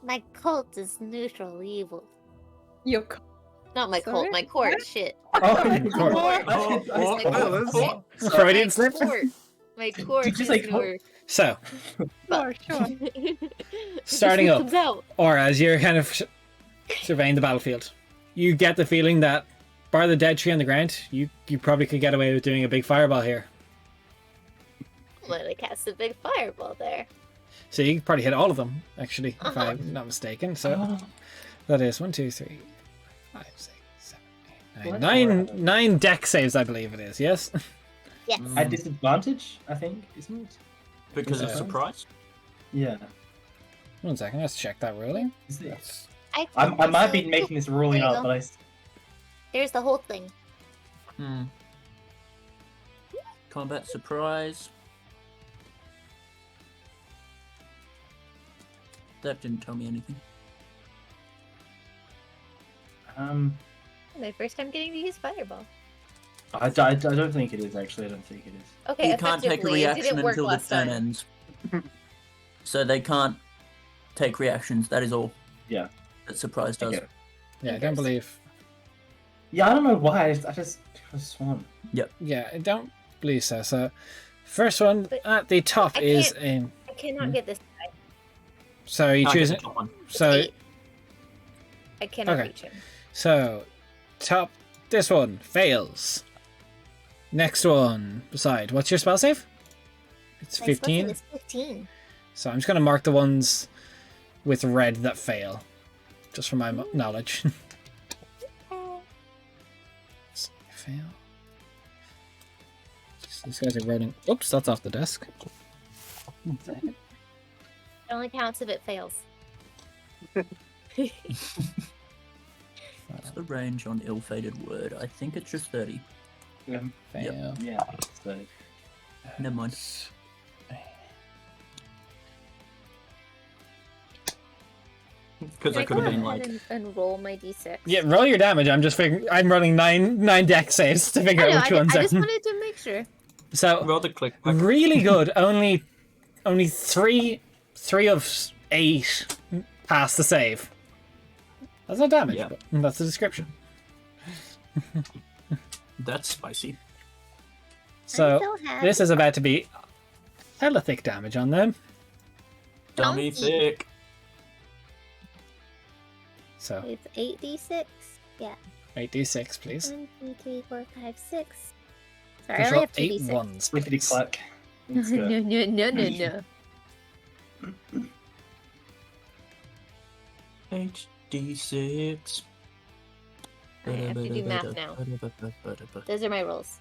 my cult is neutral evil. Your Not my Sorry? cult, my court. Shit. Oh, Court. Oh, Freudian my slip. court. My court Did you is say cult? newer. So, Sure, sure. starting This up, comes out. or as you're kind of surveying the battlefield, you get the feeling that, bar the dead tree on the ground, you probably could get away with doing a big fireball here. I'm gonna cast a big fireball there. So you could probably hit all of them, actually, if I'm not mistaken. So that is 1, 2, 3, 5, 6, 7, 8, 9. Nine deck saves, I believe it is. Yes. Yes. At disadvantage, I think, isn't it? Because of Yeah. surprise. Yeah. 1 second, let's check that ruling. Is it- That's... I might be making this ruling There you up, go. but There's the whole thing. Combat surprise. That didn't tell me anything. My first time getting to use Fireball. I don't think it is, actually. I don't think it is. Okay, You can't take a effectively, it reaction didn't work until the last turn time. ends. So they can't take reactions, that is all. Yeah. That surprise does. Okay. Yeah, I don't believe... Yeah, I don't know why. I just could have sworn. Yeah, I don't believe so. So, first one But at the top I is can't- in... I cannot get this guy. So you Ah, choose get it. the top one. So, 8. I cannot Okay. reach him. so top. This one fails. Next one beside. What's your spell save? It's My spell save 15. is 15. So I'm just gonna mark the ones with red that fail, just for my knowledge. Fail. These guys are running. Oops, that's off the desk. It only counts if it fails. What's the range on ill-fated word? I think it's just 30. Fail. Yeah. So, Never mind. Because I Can could have go been ahead like, and roll my d6? Yeah, roll your damage. I'm just figuring. I'm running nine deck saves to figure I know, out which ones. I just are- wanted to make sure. So rather click. really good. Only three of 8 pass the save. That's not damage, Yeah. but that's the description. That's spicy. So so happy. this is about to be hella thick damage on them. Dummy Donkey. thick. So It's 8d6. Yeah. 8d6, please. 1, 2, 3, 4, 5, 6. Sorry, I Control only have 8 2d6. ones, Rickety please. clack. No, Let's go. no. 8d6. I have to do math now. Those are my rolls.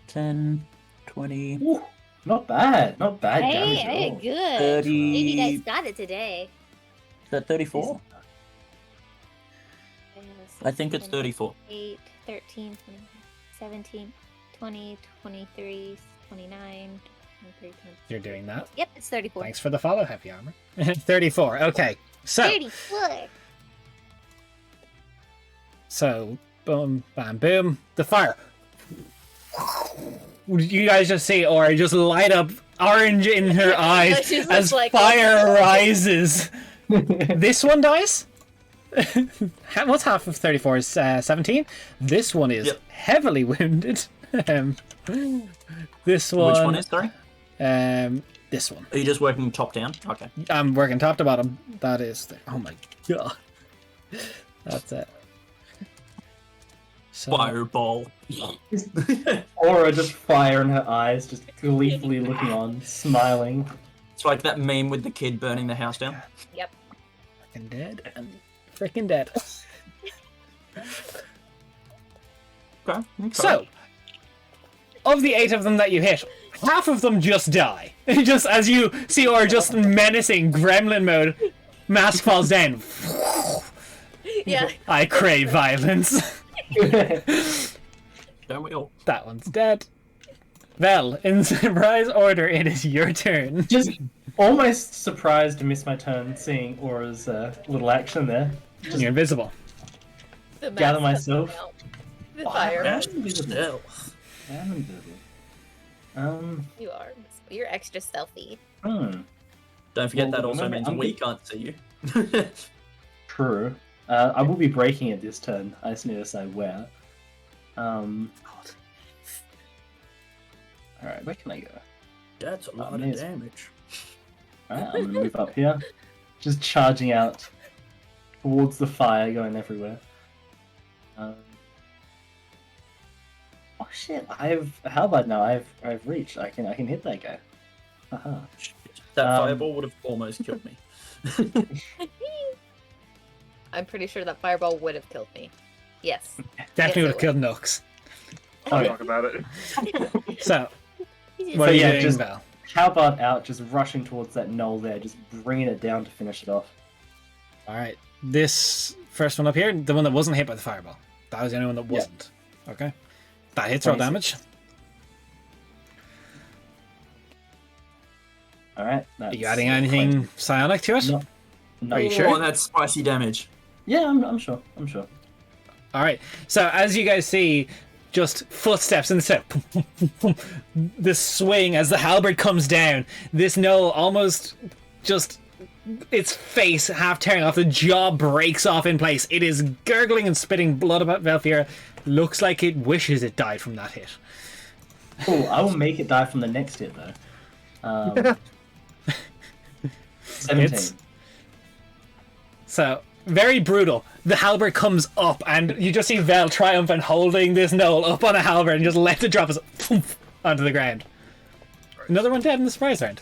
10, 20, Ooh, not bad. Not bad damage at Hey, all. good. 30. Maybe you guys got it today. Is that 34? I think it's 34. 8, 13, 20, 17, 20, 23, 29, 23, 24. You're doing that. Yep, it's 34. Thanks for the follow, Heavy Armor. 34. Okay. So 34. boom, bam, boom. The fire. You guys just see Aura just light up orange in her eyes She looks as like- fire rises. This one dies. What's half of 34 is 17. This one is Yep. heavily wounded. This one. Which one is, sorry? This one. Are you just working top down? Okay. I'm working top to bottom. That is. Oh my god. That's it. So, Fireball. Aura just fire in her eyes, just gleefully looking on, smiling. It's like that meme with the kid burning the house down. Freaking dead and freaking dead. Okay. So, of the 8 of them that you hit, half of them just die. Just as you see, or just menacing gremlin mode, mask falls down. Yeah. I crave violence. Don't we all? That one's dead. Vel, in surprise order, it is your turn. Just almost surprised to miss my turn seeing Aura's little action there. You're invisible. The Gather mask myself. comes out. The Oh, fire. gosh. Stealth. I'm invisible. You are. You're extra stealthy. Don't forget Well, that also remember, means I'm we good. can't see you. True. I will be breaking it this turn. I just need to say where. Alright, where can I go? That's a lot of Amazing. damage. Alright, I'm gonna move up here. Just charging out towards the fire, going everywhere. Oh shit! How about now? I've reached. I can hit that guy. Haha. That Um, fireball would have almost killed me. I'm pretty sure that fireball would have killed me. Yes. Definitely would Yes, have killed Nux. Okay. Talk about it. So, He's what are you yeah, doing, just- Val? halberd out, just rushing towards that knoll there, just bringing it down to finish it off. All right, this first one up here, the one that wasn't hit by the fireball. That was the only one that wasn't. Okay, that hits roll 26. damage. All right. Are you adding anything psionic to it? No. Are you Oh, sure? that's spicy damage. Yeah, I'm sure. All right. So as you guys see, just footsteps in the step. This swing as the halberd comes down. This knoll almost just its face half tearing off. The jaw breaks off in place. It is gurgling and spitting blood about Velfira. Looks like it wishes it died from that hit. Cool. I will make it die from the next hit though. 17. Hits. So very brutal. The halberd comes up, and you just see Vel triumphant holding this knoll up on a halberd and just lets it drop as onto the ground. Another one dead in the surprise round.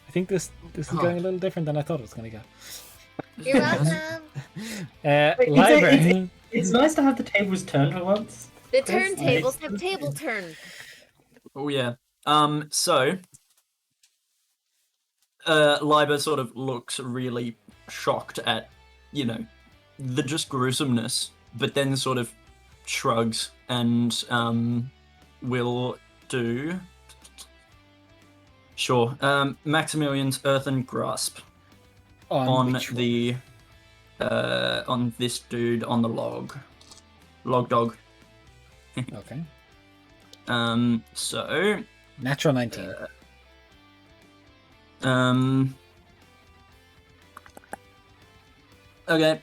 I think this is going a little different than I thought it was going to go. You're welcome. Library. It's nice to have the tables turned for once. The That's turntables nice. have table turn. Oh yeah. So Liber sort of looks really shocked at, the just gruesomeness, but then sort of shrugs and will do. Sure. Maximilian's Earthen Grasp on which one? the on this dude on the log dog. Okay. So Natural 19. Okay,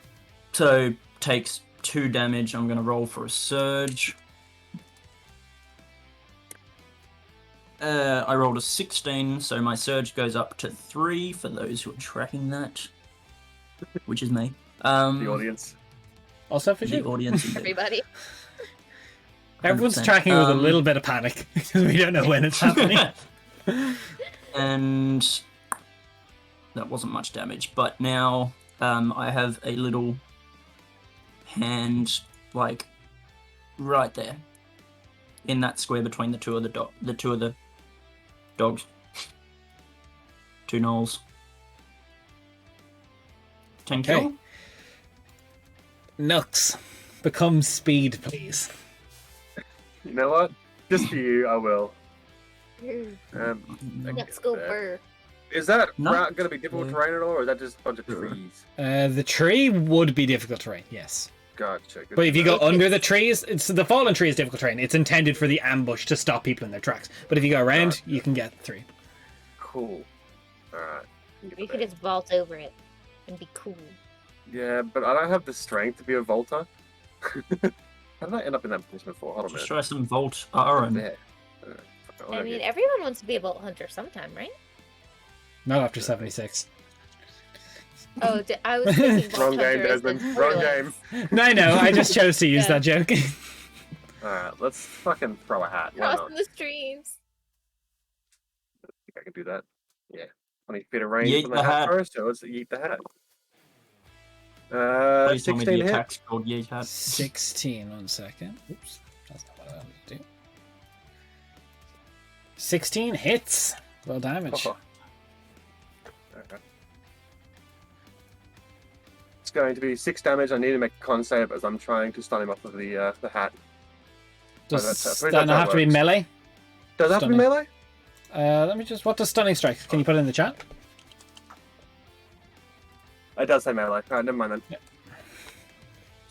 so takes 2 damage. I'm gonna roll for a surge. I rolled a 16, so my surge goes up to 3 for those who are tracking that, which is me. The audience. Also for The you. audience. indeed. Everybody. Everyone's 100%. tracking with a little bit of panic because we don't know when it's happening. And that wasn't much damage, but now I have a little hand, like right there, in that square between the two of the dogs, 2 gnolls. 10 Okay. kill. Nux, become speed, please. You know what? Just for you, I will. Let's go burr. Is that No. route going to be difficult terrain at all, or is that just a bunch of trees? The tree would be difficult terrain, yes. Gotcha. Good But if to you know. go under the trees, the fallen tree is difficult terrain. It's intended for the ambush to stop people in their tracks. But if you go around, Gotcha. you can get through. Cool. Alright. We could just vault over it and be cool. Yeah, but I don't have the strength to be a Volta. How did I end up in that position before? Hold on a Just minute. try some Volt Iron. There. I mean, everyone wants to be a vault hunter sometime, right? Not after 76. Oh, I was thinking vault Wrong game, hunter as the Desmond. Wrong toilets. game. No, I know. I just chose to use Yeah. that joke. Alright, let's fucking throw a hat. Why not? Crossing the streams. I think I can do that. Yeah. 20 feet of range Yeet from the the hat hat. first, so let's eat the hat. Please tell me 16 the hit. attack's called Yeet Hat. 16, 1 second. Oops, that's not what I wanted to do. 16 hits. Roll damage. Oh. Okay. It's going to be 6 damage. I need to make a con save as I'm trying to stun him off of the hat. Does that's stun how it have to be works. melee? Does it have to be Stunning. melee? Let me just. What does stunning strike? Can you put it in the chat? It does say melee. Alright, never mind then. Yeah.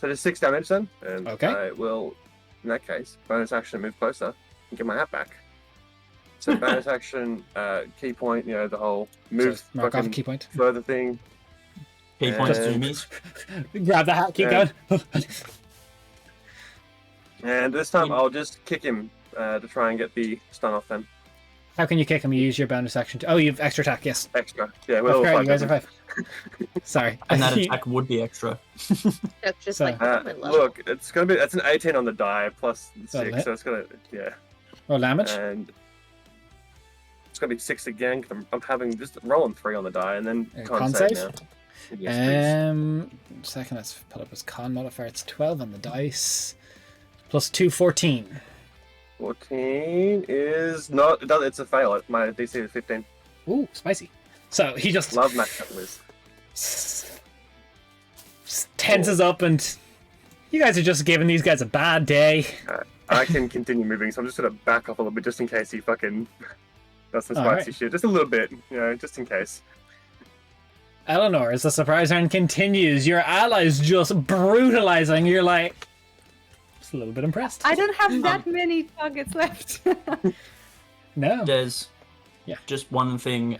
So there's 6 damage then. And Okay. I will, in that case, bonus action move closer and get my hat back. So bonus action, key point, the whole move So mark off a fucking key point. further thing. Key points to And- me. Grab the hat, keep Yeah. going. And this time I'll just kick him to try and get the stun off then. How can you kick him? You use your bonus action. Oh, you have extra attack, yes. Extra. Yeah, Oh, we're all great, you five. guys are 5. Sorry. And that attack would be extra. That's just So- like common level. Look, that's an 18 on the die plus That'll 6, hit. so it's gonna, yeah. Roll damage. And it's gonna be 6 again, because I'm having just rolling 3 on the die, and then Con con save? save now. Yes, Second, let's pull up his con modifier. It's 12 on the dice. Plus 2, 14. please. 14 is not. It's a fail. My DC is 15. Ooh, spicy. So he just Love match that whiz. tenses up, and you guys are just giving these guys a bad day. I can continue moving, so I'm just gonna back up a little bit just in case he fucking does some All spicy right. shit. Just a little bit, just in case. Eleanor, as the surprise round continues, your allies just brutalizing. You're like, just a little bit impressed. I don't have that many targets left. No. There's Yeah. just one thing.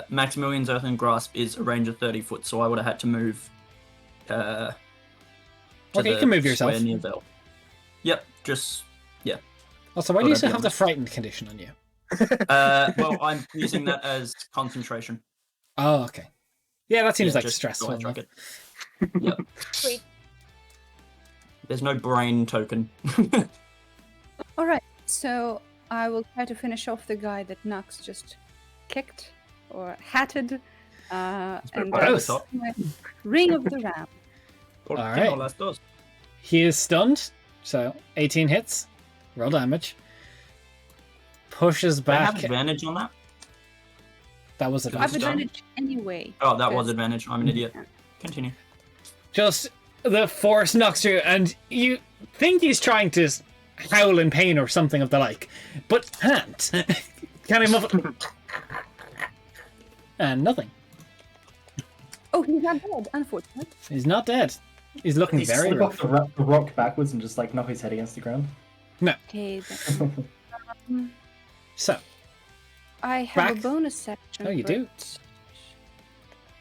Maximilian's Earthen Grasp is a range of 30 foot, so I would have had to move. To Okay, you the can move yourself. square near Vel. Yep, just Also, why do you Gotta still be have the honest. frightened condition on you? well, I'm using that as concentration. Oh, okay. Yeah, that seems Yeah, like just stressful. go and enough. drink it. Yep. Sweet. There's no brain token. Alright, so I will try to finish off the guy that Nux just kicked or hatted. And gross. that's my Ring of the Ram. Por All qué no right. las dos? He is stunned, so 18 hits. Roll damage. Pushes Do I have back. advantage on that? That was I have advantage. advantage anyway. Oh, that was because- advantage. I'm an idiot. Continue. Just the force knocks you, and you think he's trying to howl in pain or something of the like, but can't. Can't even muffle. And nothing. Oh, he's not dead, unfortunately. He's not dead. He's looking He very slip off rough. the rock backwards and just like knock his head against the ground. Okay, then. So, I have Back. a bonus action. Oh, you for do? it.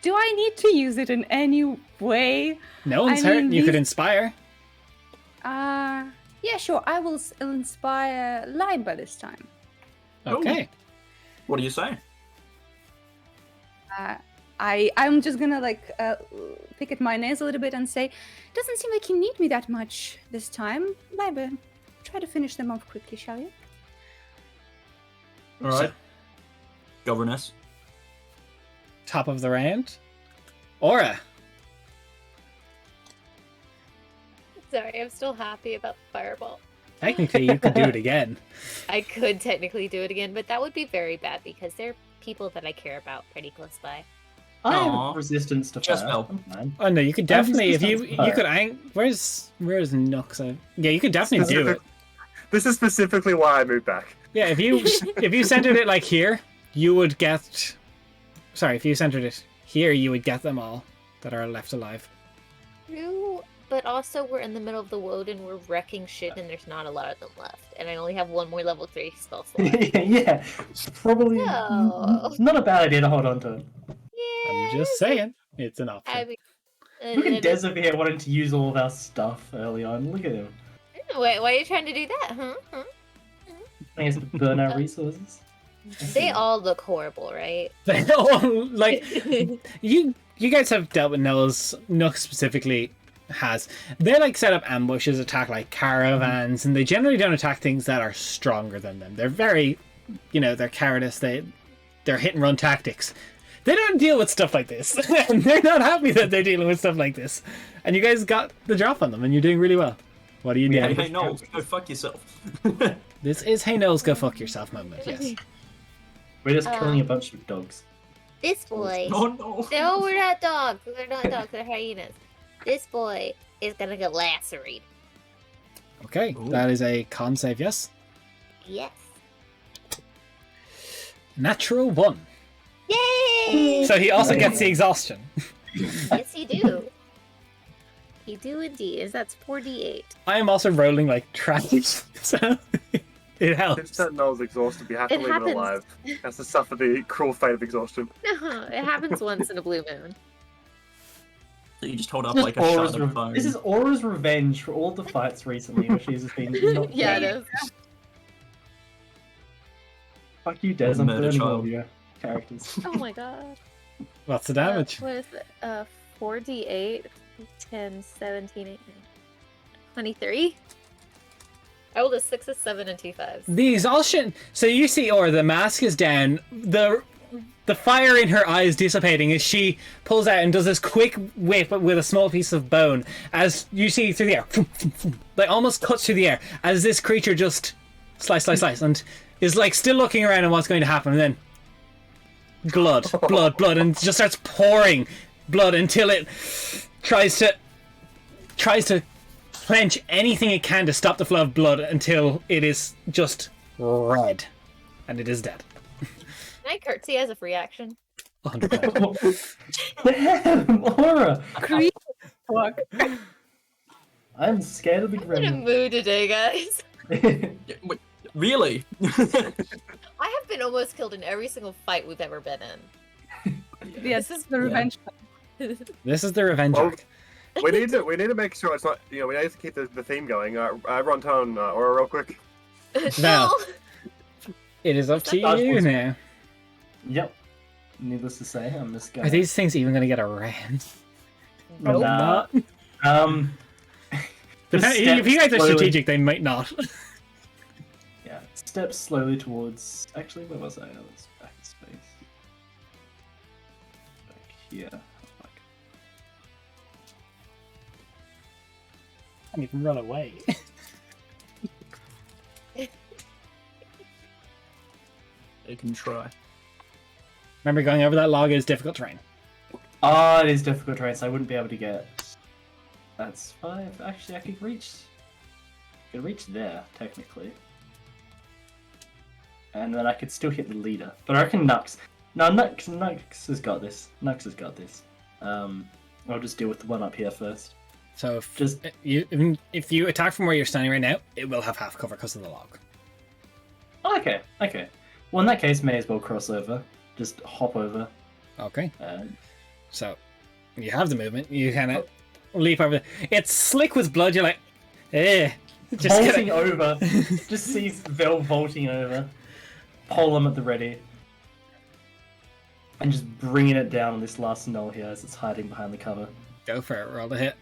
Do I need to use it in any way? no one's I hurt. mean, You could these- inspire. Yeah, sure. I will inspire Liba this time. Okay. What do you say? I'm just gonna pick at my nails a little bit and say, doesn't seem like you need me that much this time. Liba, try to finish them off quickly, shall you? All right. Governess. Top of the round. Aura. Sorry, I'm still happy about the fireball. Technically, you could do it again. I could technically do it again, but that would be very bad because they're people that I care about pretty close by. I Aw. have resistance to Just fire. fell. I'm fine. Oh no, you could I'm just definitely if you listening to you could where's Nux? Yeah, you could definitely do it. This is specifically why I moved back. Yeah, if you centered it like here, you would get. Sorry, if you centered it here, you would get them all that are left alive. True, but also we're in the middle of the woad and we're wrecking shit and there's not a lot of them left. And I only have one more level 3 spell slot. Yeah, probably No. not a bad idea to hold on to. Yeah. I'm just saying, it's an option. I mean, Look at Des over here wanting to use all of our stuff early on. Look at him. why are you trying to do that, huh? I guess to burn our resources. They all look horrible, right? They all, like you guys have dealt with Nux specifically has. They like set up ambushes, attack like caravans, and they generally don't attack things that are stronger than them. They're very, they're cowardice. They're hit and run tactics. They don't deal with stuff like this. And they're not happy that they're dealing with stuff like this. And you guys got the drop on them, and you're doing really well. What do you Yeah. do? Hey, no, go fuck yourself. This is Hey Knowles, go fuck yourself moment. Yes. We're just killing a bunch of dogs. This boy. Oh no. No, we're not dogs. We're not dogs. We're hyenas. This boy is gonna get lacerated. Okay, Ooh. that is a con save. Yes. Yes. Natural 1. Yay! So he also gets the exhaustion. Yes, you do. You do indeed. Is that's 4d8. I am also rolling like trash, so it If helps. that Null's exhausted, we have to It leave happens. it alive. It has to suffer the cruel fate of exhaustion. No, it happens once in a blue moon. So you just hold up This like is a Aura's shard of bone. this is Aura's revenge for all the fights recently where she's been not Yeah, it dead. is. Fuck you, Des. I'm Murder burning all child. of your characters. Oh my god. What's the damage? What is it? 4d8, 10, 17, 18, 23. I rolled a 6, a 7, and 2 5s. The exhaustion. So you see, or the mask is down. The fire in her eyes dissipating as she pulls out and does this quick whip with a small piece of bone. As you see through the air, like almost cuts through the air as this creature just slice, and is like still looking around at what's going to happen, and then blood, and it just starts pouring blood until it tries to clench anything it can to stop the flow of blood until it is just red, and it is dead. Can I curtsy as a free action? 100%. Damn, Aura! Creep. Fuck. I'm scared of the I'm in a gremlin. mood today, guys. Wait, really? I have been almost killed in every single fight we've ever been in. Yes, this is the revenge. This is the revenge Well, arc. we need to make sure it's not. We need to keep the theme going. I run down Aura real quick. Now, it is up to you now. Yep. Needless to say, I'm just Are gonna. these things even going to get around? Nope. Nah. Um. just If you step guys are slowly- strategic, they might not. Yeah. Step slowly towards. Actually, where was I? I was back in space. Back here. Like, And you can run away. They can try. Remember, going over that log is difficult terrain. oh, it is difficult terrain, so I wouldn't be able to get. That's 5. Actually, I could reach. There technically, and then I could still hit the leader. But I reckon Nux. No, Nux has got this. Nux has got this. I'll just deal with the one up here first. So if Just- if you attack from where you're standing right now, it will have half cover because of the log. Oh, okay. Well, in that case, may as well cross over. Just hop over. Okay. And So you have the movement. You kind of leap over. It's slick with blood. You're like, eh. Just vaulting kinda- over. Just sees Vel vaulting over. Pole him at the ready. And just bringing it down on this last null here as it's hiding behind the cover. Go for it. Roll the hit.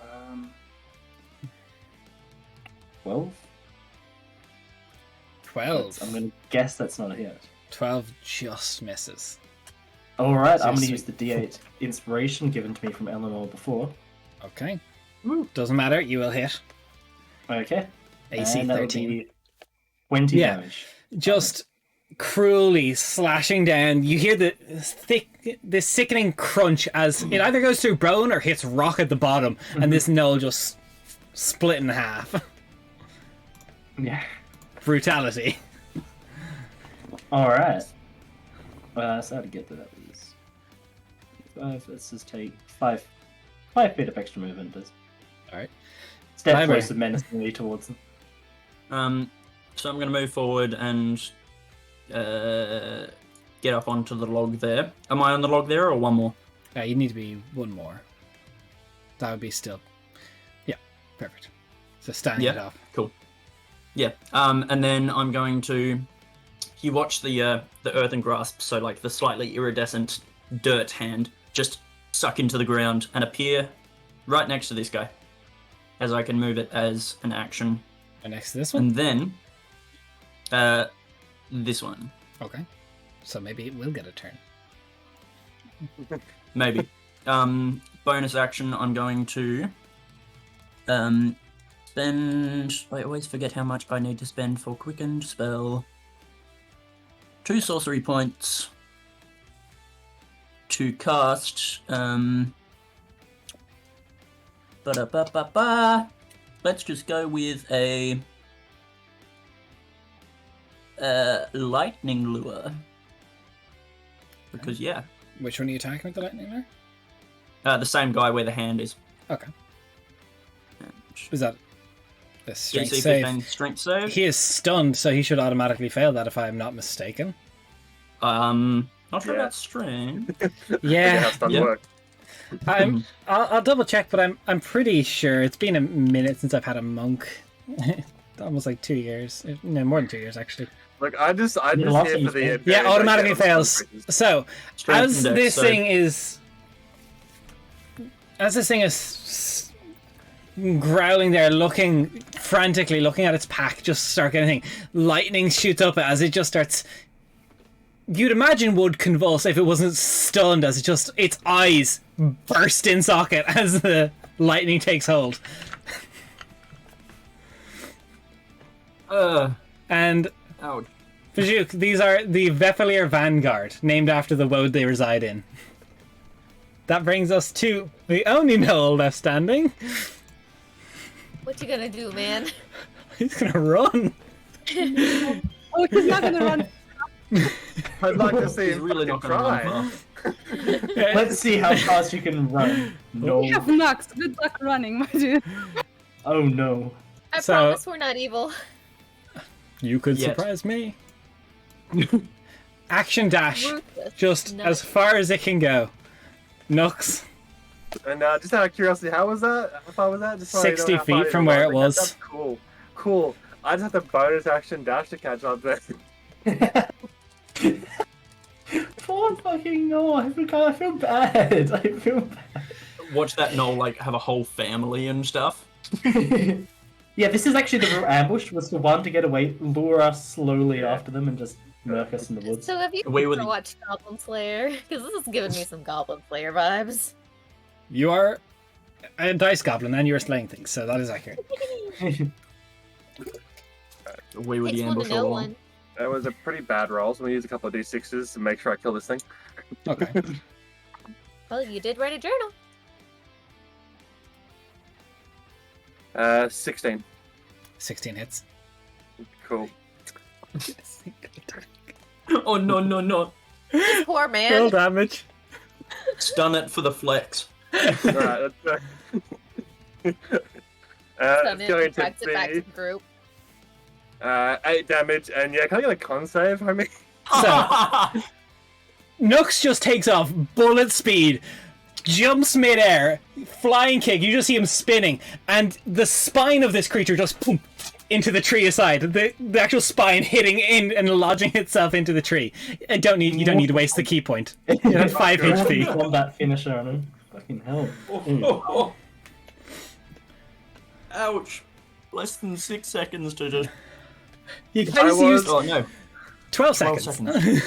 Um, 12? 12. I'm going to guess that's not a hit. 12 just misses. Alright, So I'm going to sweet. use the D8 inspiration given to me from Eleanor before. Okay. Doesn't matter. You will hit. Okay. AC and that would 13. be 20 Yeah. damage. Just cruelly slashing down. You hear this sickening crunch as it either goes through bone or hits rock at the bottom, and this knoll just split in half. Yeah. Brutality. Alright. So how to get to that was 5. Let's just take 5 feet of extra movement. Just Alright. step Bye-bye. closer menacingly towards them. So I'm going to move forward and get up onto the log there. Am I on the log there or one more? You need to be one more. That would be still. Yeah, perfect. So standing it Yeah. up. Cool. Yeah. And then I'm going to. You watch the earthen grasp, so like the slightly iridescent dirt hand, just suck into the ground and appear right next to this guy, as I can move it as an action. And next to this one. And then, this one, Okay. So maybe it will get a turn. maybe. Bonus action, I'm going to spend. I always forget how much I need to spend for quickened spell. 2 sorcery points to cast. Let's just go with a lightning lure. Because yeah, Which one are you attacking with the lightning lure? the same guy where the hand is. Okay. And Is that a strength DC save? 15 strength save. He is stunned, so he should automatically fail that if I am not mistaken. Not sure Yeah. about strength. Yeah. That's done Yeah. work. I'll double check, but I'm pretty sure it's been a minute since I've had a monk. Almost like 2 years. No, more than 2 years actually. Look, I just lots here of for you the fail. advantage Yeah, I automatically get on fails. some So Strength as index, this so- thing is growling there, looking frantically, looking at its pack, just start getting lightning shoots up as it just starts. You'd imagine would convulse if it wasn't stunned, as it just its eyes burst in socket as the lightning takes hold. And Ouch. Fajuk, these are the Vepalier Vanguard, named after the woad they reside in. That brings us to the only Noel left standing. What you gonna do, man? He's gonna run. Oh, he's not gonna run. I'd like to see He's him really not going to run try. far. Let's see how fast you can run. No. We have Nux. Good luck running, my dude. Oh no. I So- promise we're not evil. You could Yet. surprise me. Action dash, Ruthless. just No. as far as it can go. Nux, And just out of curiosity, how was that? How far was that? Just so I know 60 how far feet you from were where it running. was. That's cool. Cool. I just have to bonus action dash to catch up there. Poor fucking no, I feel bad. I feel bad. Watch that Noel like have a whole family and stuff. Yeah, this is actually the real ambush, was the one to get away, lure us slowly after them and just murk us in the woods. So have you Away with ever the- watched Goblin Slayer? Because this is giving me some Goblin Slayer vibes. you are a dice goblin and you're slaying things, so that is accurate. Away with Takes the one to ambush know all along. one. That was a pretty bad roll, so I'm gonna use a couple of d6s to make sure I kill this thing. Okay. Well, you did write a journal. 16. 16 hits. Cool. Oh no no no! This poor Roll man. damage. Stun it for the flex. Alright, that's Done it's it, going to drags it back to be the group. 8 damage, and yeah, can I get a con save? I mean, So, Nux just takes off, bullet speed, jumps midair, flying kick, you just see him spinning, and the spine of this creature just boom, into the tree aside. The actual spine hitting in and lodging itself into the tree. You don't need to waste the key point. You have 5 HP. Combat finisher on him. Fucking hell. Ouch! Less than 6 seconds to just. You I guys was- used Oh no! 12 12 seconds. seconds.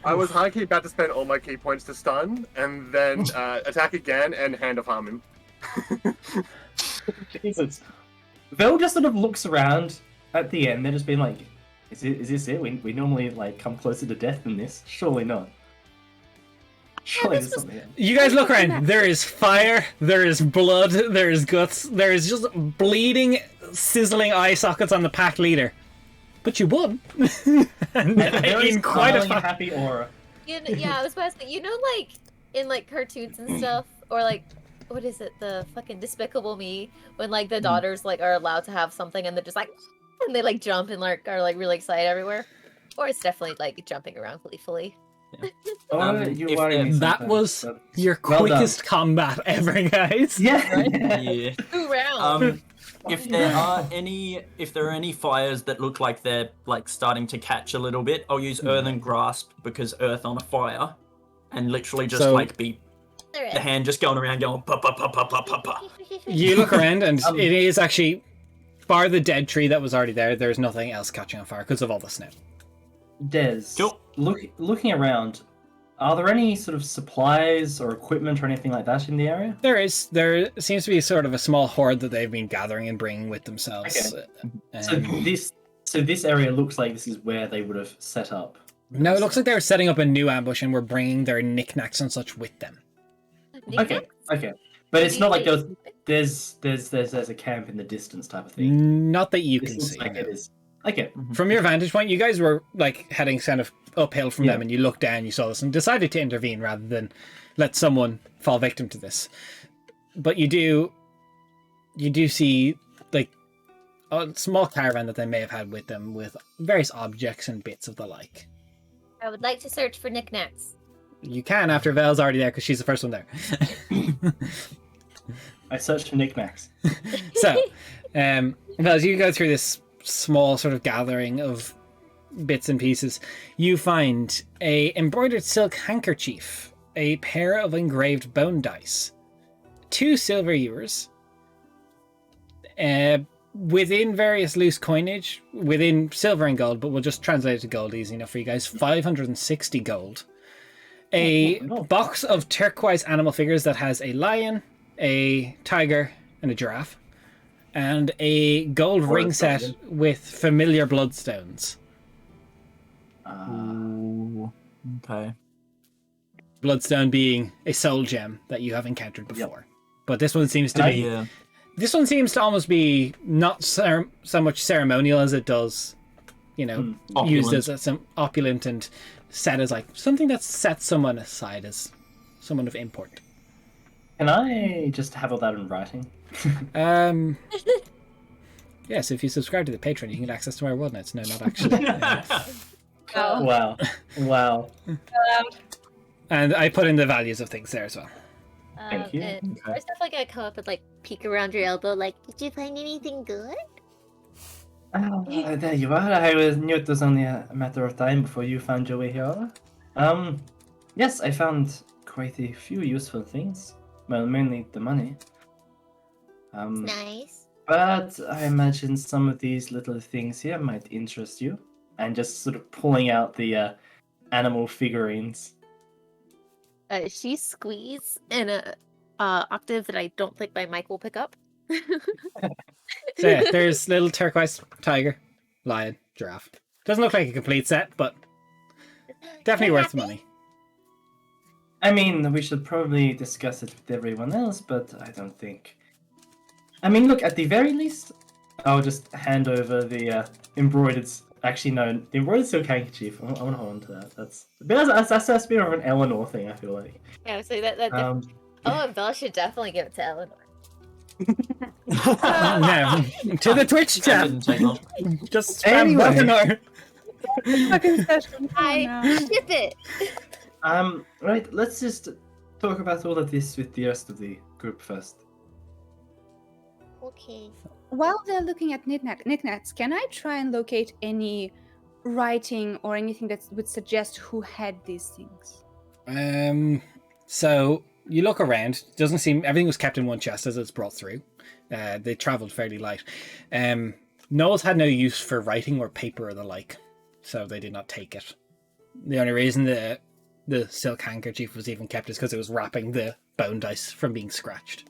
I was high key about to spend all my key points to stun, and then attack again and hand of harm him. Jesus. Vel just sort of looks around at the end. They're just being like, "Is this it? We normally like come closer to death than this. Surely not. Surely this there's was- something." Else. You guys look around. There is fire, there is blood, there is guts, there is just bleeding, sizzling eye sockets on the pack leader. But you won. And Very in quite a smiling, fa- happy aura. You know, yeah, I was about to say, you know, like in like cartoons and stuff, or like what is it, the fucking Despicable Me, when like the daughters like are allowed to have something and they're just like, and they like jump and like are like really excited everywhere, or it's definitely like jumping around gleefully. Oh, if you worry me that sometimes, was but- your Well done. quickest combat ever, guys. Yeah. Yeah. 2 rounds. If there are any fires that look like they're like starting to catch a little bit, I'll use Earthen Grasp because earth on a fire, and literally just So- like be There the is. hand just going around going pa pa pa pa pa pa pa. You look around, and Um, it is actually, bar the dead tree that was already there, there's nothing else catching on fire because of all the snow. Des, Cool. looking around, are there any sort of supplies or equipment or anything like that in the area? There seems to be sort of a small hoard that they've been gathering and bringing with themselves. So this area looks like this is where they would have set up. No, it looks like they were setting up a new ambush and were bringing their knickknacks and such with them. Okay, but it's not like there's a camp in the distance type of thing. Not that you This can looks see. like no. it is. Okay, From your vantage point, you guys were like heading kind of uphill from Yeah. them, and you looked down, you saw this, and decided to intervene rather than let someone fall victim to this. But you do see like a small caravan that they may have had with them, with various objects and bits of the like. I would like to search for knickknacks. You can after Vel's already there because she's the first one there. I searched for knickknacks. So, Vel, as you go through this small sort of gathering of bits and pieces, you find a embroidered silk handkerchief, a pair of engraved bone dice, 2 silver ewers, within various loose coinage, within silver and gold, but we'll just translate it to gold easy enough for you guys, 560 gold. A Oh, no. box of turquoise animal figures that has a lion, a tiger and a giraffe, and a gold Or a ring set dragon. with familiar bloodstones. Ooh, okay. Bloodstone being a soul gem that you have encountered before. But this one seems to Can I- be... Yeah. This one seems to almost be not so much ceremonial as it does, you know, used Opulent. as some opulent and set as like something that sets someone aside as someone of import. Can I just have all that in writing? Yes, if you subscribe to the Patreon, you can get access to my world notes. No, not actually. Oh. Wow. Wow. And I put in the values of things there as well. Thank you. And Okay. we're definitely gonna come up and like peek around your elbow, like, did you find anything good? There you are. Knew it was only a matter of time before you found your way here. Yes, I found quite a few useful things. Well, mainly the money. Nice. But I imagine some of these little things here might interest you. And just sort of pulling out the animal figurines. She squeeze in a octave that I don't think my mic will pick up. So yeah, there's little turquoise tiger, lion, giraffe. Doesn't look like a complete set, but definitely You're worth the happy? money. I mean, we should probably discuss it with everyone else, but I don't think. I mean, look, at the very least, I'll just hand over the embroidered. Actually, no, the embroidered silk handkerchief. I want to hold on to that. That's been more of an Eleanor thing. I feel like. Yeah, so that Um, oh, and Bella should definitely give it to Eleanor. No, to the Twitch That chat. didn't take long. Just spam Anyway. Eleanor. Fucking session. Oh, I no. ship it. right. Let's just talk about all of this with the rest of the group first. Okay. While they're looking at knickknacks, can I try and locate any writing or anything that would suggest who had these things? So you look around. Doesn't seem everything was kept in one chest as it's brought through. They travelled fairly light. Knowles had no use for writing or paper or the like, so they did not take it. The only reason the silk handkerchief was even kept is because it was wrapping the bone dice from being scratched.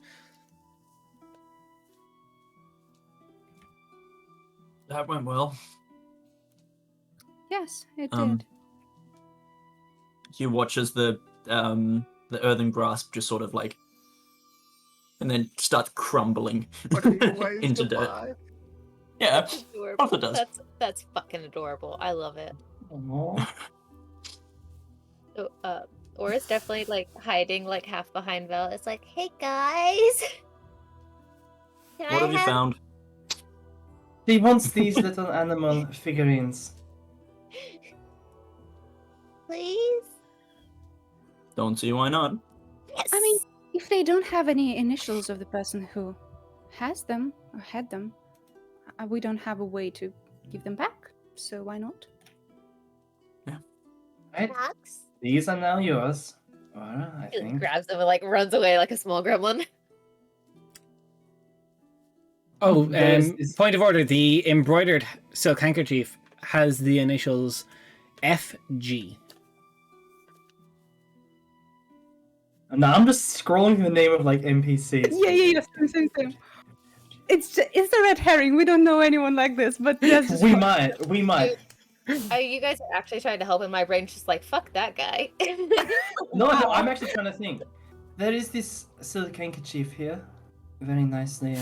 That went well. Yes, it Um, did. You watch as the earthen grasp just sort of like, and then starts crumbling into dirt. Yeah, Adorable. of course it does. That's fucking adorable. I love it. Aww. So, Aura's definitely like hiding like half behind Vel. It's like, hey guys, can What I have you found? He wants these little animal figurines. Please? Don't see why not. Yes. I mean, if they don't have any initials of the person who has them or had them, we don't have a way to give them back. So why not? Right? Max? These are now yours. Aura, I He like, think. grabs them and like runs away like a small gremlin. Oh, There's- point of order. The embroidered silk handkerchief has the initials FG. No, I'm just scrolling the name of like NPCs. Yeah. Same. It's a red herring. We don't know anyone like this, but that's just We might. You guys are actually trying to help, and my brain's just like, fuck that guy. No, I'm actually trying to think. There is this silk handkerchief here. Very nicely.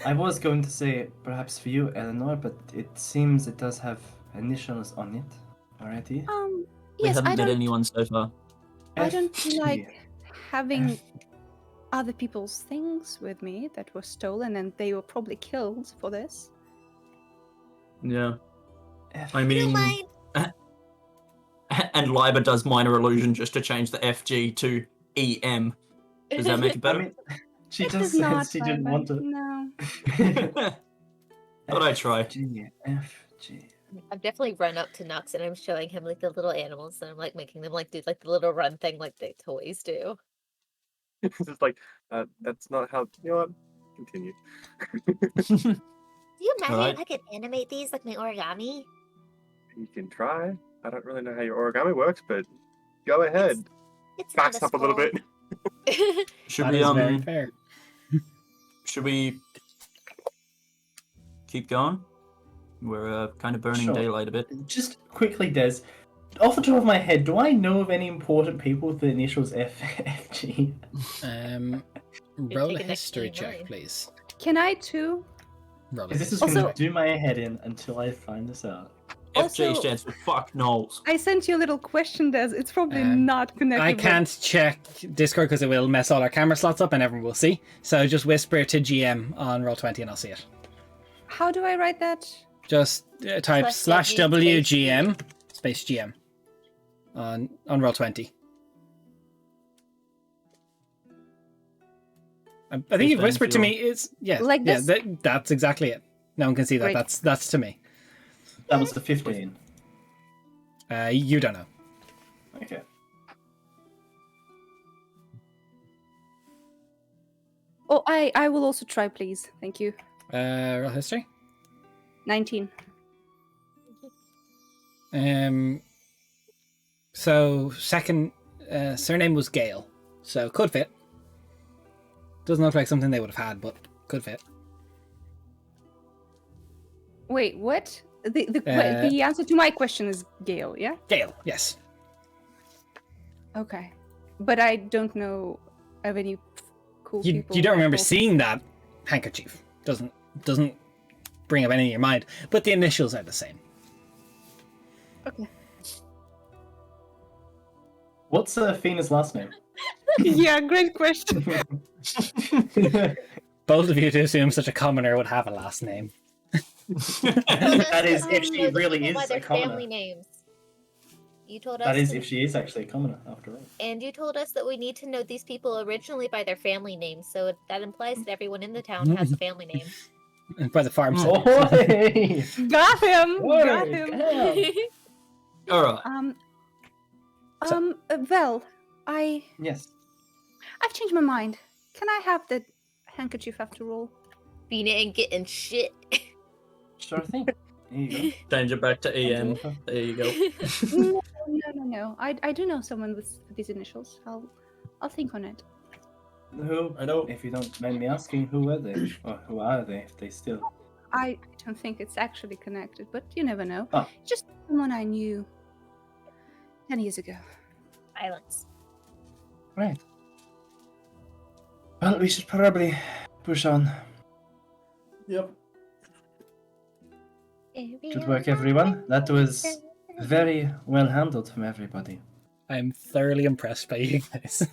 I was going to say perhaps for you, Eleanor, but it seems it does have initials on it already. We yes, haven't I met don't. anyone so far. I don't FG. like having F- other people's things with me that were stolen, and they were probably killed for this. Yeah. F- I You mean, mind? and Liber does minor illusion just to change the FG to EM. Does that make it I better? mean, she It just does said not, she didn't Simon. want to. No. Thought I'd try. FG. I've definitely run up to Nux and I'm showing him like the little animals and I'm like making them like do like the little run thing like the toys do. It's just like, that's not how. You know what? Continue. Do you imagine Alright. if I could animate these like my origami? You can try. I don't really know how your origami works, but go ahead. It's Backs not up a little bit. Should That we is very fair. should we keep going? We're kind of burning Sure. daylight a bit. Just quickly, Des. Off the top of my head, do I know of any important people with the initials FG? Roll a taking that history key check, line. please. Can I too? Roll a This is history going Also- to do my head in until I find this out. FJ Also- stands for fuck knows. I sent you a little question, Des. It's probably not connected. I but- can't check Discord because it will mess all our camera slots up and everyone will see. So just whisper to GM on Roll20 and I'll see it. How do I write that? Just type /W /WGM space GM on Roll20. I think you've Just whispered to then me. It's yeah, Like yeah. this? That's exactly it. No one can see that. Great. That's to me. That was the 15. You don't know. Okay. Oh, I will also try, please. Thank you. Roll history. 19. So second surname was Gale, so could fit. Doesn't look like something they would have had, but could fit. Wait, what? The Uh, the answer to my question is Gale, yeah? Gale, yes. Okay. But I don't know of any cool You people. don't remember called- seeing that handkerchief. Doesn't bring up any in your mind. But the initials are the same. Okay. What's Fina's last name? Yeah, great question. Both of you to assume such a commoner would have a last name. That is if she Know the really people by is their a commoner. family names. You told us That is to- if she is actually a commoner, after all. and you told us that we need to know these people originally by their family names, so that implies that everyone in the town has a family name. And by the farm Oh, settlers. hey! Got him! Got Word, him! damn. All right. Well, Yes. I've changed my mind. Can I have the handkerchief after all? Fina ain't getting shit. Sure thing. There you Change it back to go. EM. There you go. No. I do know someone with these initials. I'll think on it. Who? I know. If you don't mind me asking, who were they? Or who are they, if they still... I don't think it's actually connected, but you never know. Oh. Just someone I knew 10 years ago. Violence. Right. Well, we should probably push on. Yep. Good work, everyone. That was very well handled from everybody. I'm thoroughly impressed by you guys.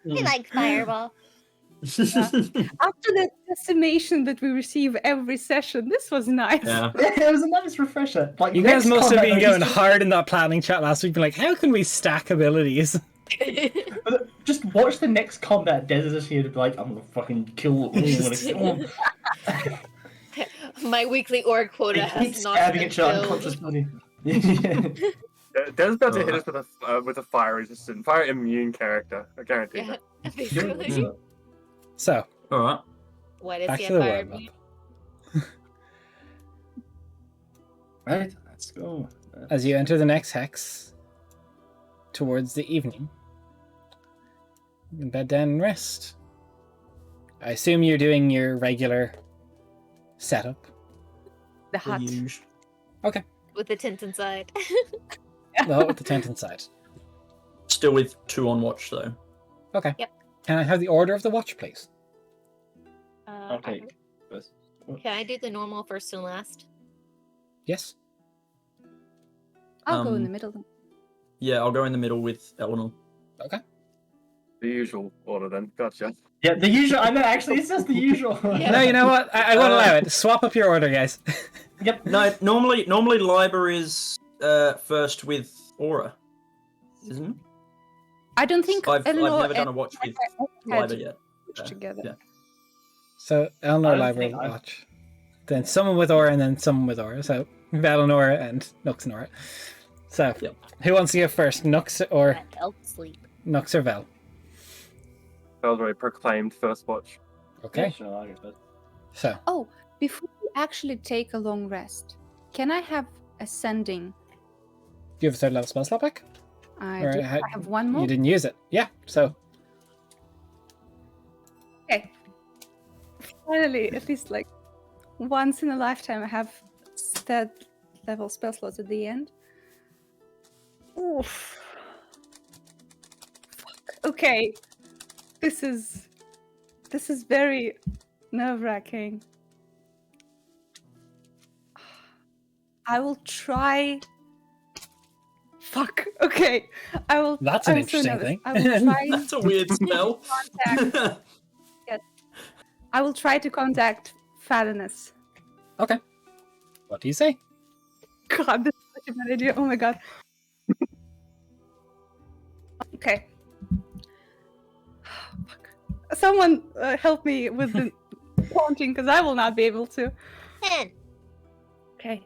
We like Fireball. After the decimation that we receive every session, this was nice. Yeah. It was a nice refresher. Like, You guys next must have combat, been I going just- hard in that planning chat last week, being like, how can we stack abilities? Just watch the next combat. Des is here to be like, I'm gonna fucking kill all. My weekly org quota It has keeps not stabbing been at your filled. unconscious body. Dan's about to hit us with a fire resistant, fire immune character. I guarantee Yeah, that. basically. So, All right. What is back he to the fire warm-up. immune? Right, let's go. As you enter the next hex, towards the evening, you can bed down and rest. I assume you're doing your regular setup. The hut. Huge. With the tent inside. Well, with the tent inside. Still with 2 on watch though. Okay. Yep. Can I have the order of the watch, please? Okay. First. Can I do the normal first and last? Yes. I'll go in the Um, middle then. Yeah, I'll go in the middle with Eleanor. Okay. The usual order then. Gotcha. Yeah, the usual. I know, actually, it's just the usual. Yeah. No, you know what? I won't allow it. Swap up your order, guys. Yep. No, normally Liber is first with Aura, isn't it? I don't think I've Eleanor never done a and watch with had Liber yet. put together. yeah. So, Eleanor I don't Library think I've- watch. Then someone with Aura, and then someone with Aura. So, Eleanor and Nux and Aura. So, Yep. who wants to go first? Nux or Let elf sleep. Nux or Vel? That was already proclaimed first watch. Okay. Yeah, sure, I'll go first. So, Oh, before we actually take a long rest, can I have ascending? do you have a third level spell slot back? I Or do. how- I have one more. You didn't use it. Yeah. So, Okay. Finally, at least like once in a lifetime, I have third level spell slots at the end. Oof. Fuck. Okay. This is very nerve-wracking. I will try. Fuck. Okay. I will. That's an I'm so interesting nervous. thing. I will try. That's a weird spell. Contact. I will try to contact Falinus. Okay. What do you say? God, this is such a bad idea. Oh my god. Okay. Fuck. Someone help me with the taunting, because I will not be able to. 10. Okay.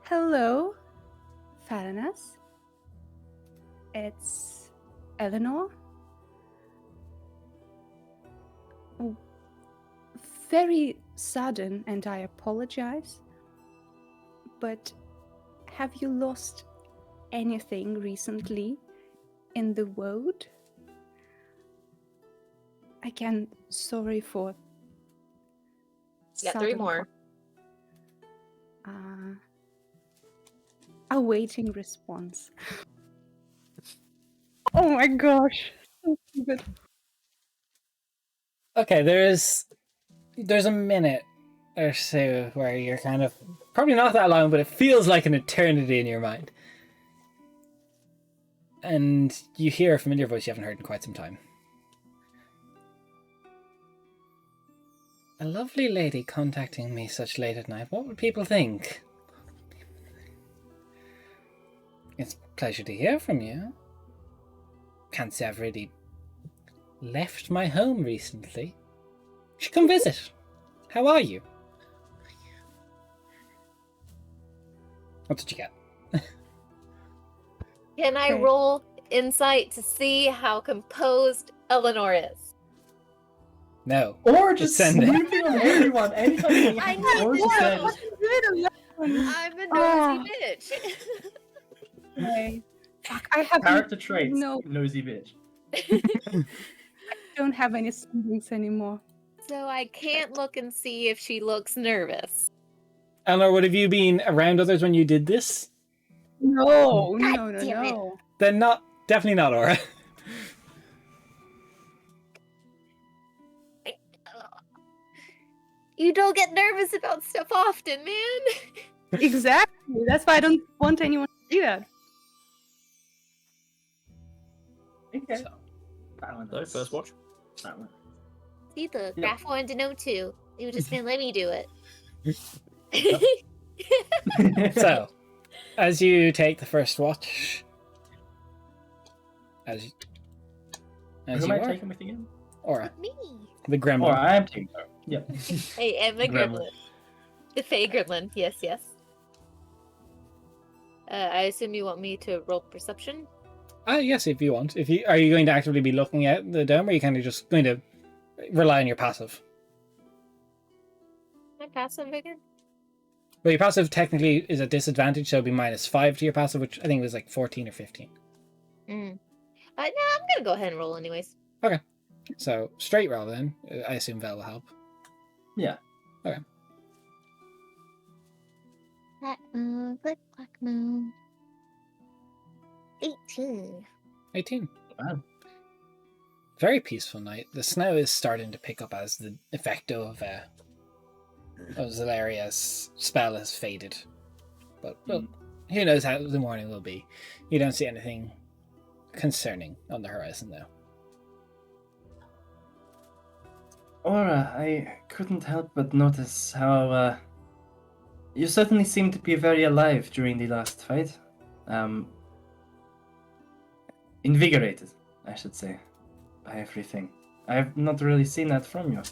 Hello, Falinus. It's Eleanor. Oh, very sudden, and I apologize. But have you lost anything recently in the woad? Again, sorry for. Got 3 sudden more. Awaiting response. Oh my gosh. So stupid. Okay, there's a minute or so where you're kind of probably not that long, but it feels like an eternity in your mind. And you hear a familiar voice you haven't heard in quite some time. A lovely lady contacting me such late at night. What would people think? It's a pleasure to hear from you. Can't say I've really left my home recently. You should come visit. How are you? What did you get? Can I Okay. roll insight to see how composed Eleanor is? No. Or just send it. snooping on everyone anytime you I or need just to send know. it. I'm a Ah. nosy bitch. Okay. Fuck, I have Character traits. No, Nosy bitch. don't have any siblings anymore. So I can't look and see if she looks nervous. Eleanor, would have you been around others when you did this? No, God no, no, damn it. no. Then definitely not Aura. You don't get nervous about stuff often, man. Exactly. That's why I don't want anyone to do that. Okay. So, So, first watch. That one. See, the Yeah. graph wanted to know too. You just didn't let me do it. so, as you take the first watch, as Who you am I are, taking with again? Aura, Me. the gremlin. Or I am taking her. Yep. I am a Gremlin. gremlin. The Fey gremlin. Yes, yes. I assume you want me to roll perception? Yes, if you want. Are you going to actively be looking at the dome, or are you kind of just going to rely on your passive? My passive again? Well, your passive technically is a disadvantage, so it'll be -5 to your passive, which I think was like 14 or 15. No, I'm gonna go ahead and roll anyways. So straight roll then. I assume Vel will help. Yeah. Black moon, black moon. 18. 18. Wow. Very peaceful night. The snow is starting to pick up as the effect of Zalaria's spell has faded. But well, who knows how the morning will be. You don't see anything concerning on the horizon though. Aura, I couldn't help but notice how you certainly seemed to be very alive during the last fight. Invigorated, I should say, by everything. I've not really seen that from you.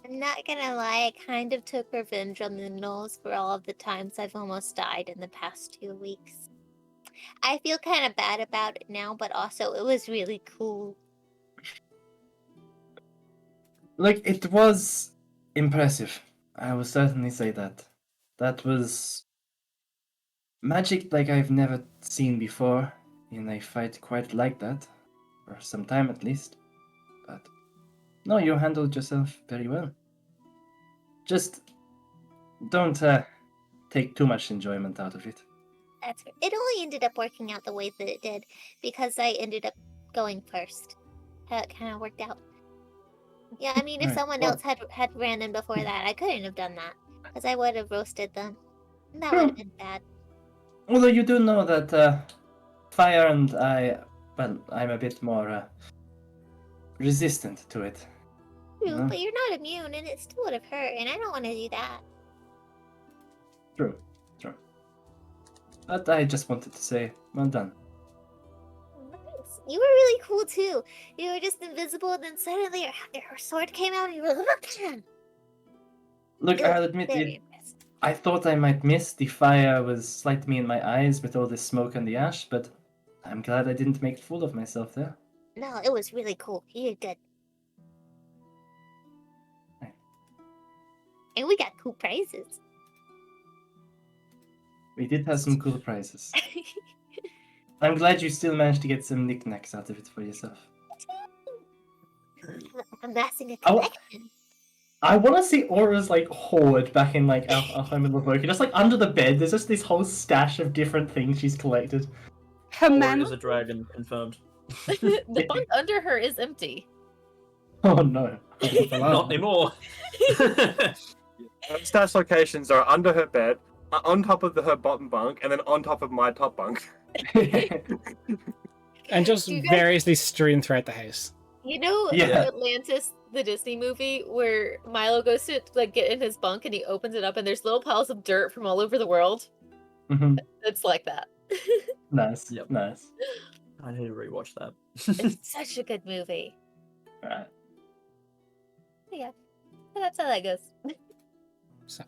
I'm not gonna lie, I kind of took revenge on the gnolls for all of the times I've almost died in the past 2 weeks. I feel kind of bad about it now, but also it was really cool. Like, it was impressive. I will certainly say that. That was magic like I've never seen before in a fight quite like that. for some time at least. But no, you handled yourself very well. Just don't take too much enjoyment out of it. That's it. It only ended up working out the way that it did because I ended up going first. How it kind of worked out. Yeah, I mean, if Right, someone well- else had ran in before that, I couldn't have done that because I would have roasted them. And that True. would have been bad. Although you do know that fire and I, well, I'm a bit more resistant to it. True, Mhm. but you're not immune, and it still would have hurt, and I don't want to do that. True. But I just wanted to say, well done. Thanks. You were really cool too. You were just invisible, and then suddenly your sword came out, and you were like, Look, It was I'll admit very it. impressive. I thought I might miss. The fire was lighting me in my eyes with all this smoke and the ash, but I'm glad I didn't make a fool of myself there. No, it was really cool. You did good. Right. And we got cool prizes. We did have some cool prizes. I'm glad you still managed to get some knickknacks out of it for yourself. I'm amassing a Oh. collection. I want to see Aura's like hoard back in like our home in Lavoka. Just like under the bed, there's just this whole stash of different things she's collected. Her Or man. is a dragon confirmed? The bunk under her is empty. Oh no. Not anymore. Her stash locations are under her bed, on top of her bottom bunk, and then on top of my top bunk. And just You guys- variously strewn throughout the house. You know Yeah. Atlantis, the Disney movie, where Milo goes to like get in his bunk and he opens it up and there's little piles of dirt from all over the world? Mhm. It's like that. Nice. Yep. Nice. I need to rewatch that. It's such a good movie. Alright. Yeah. So that's how that goes. So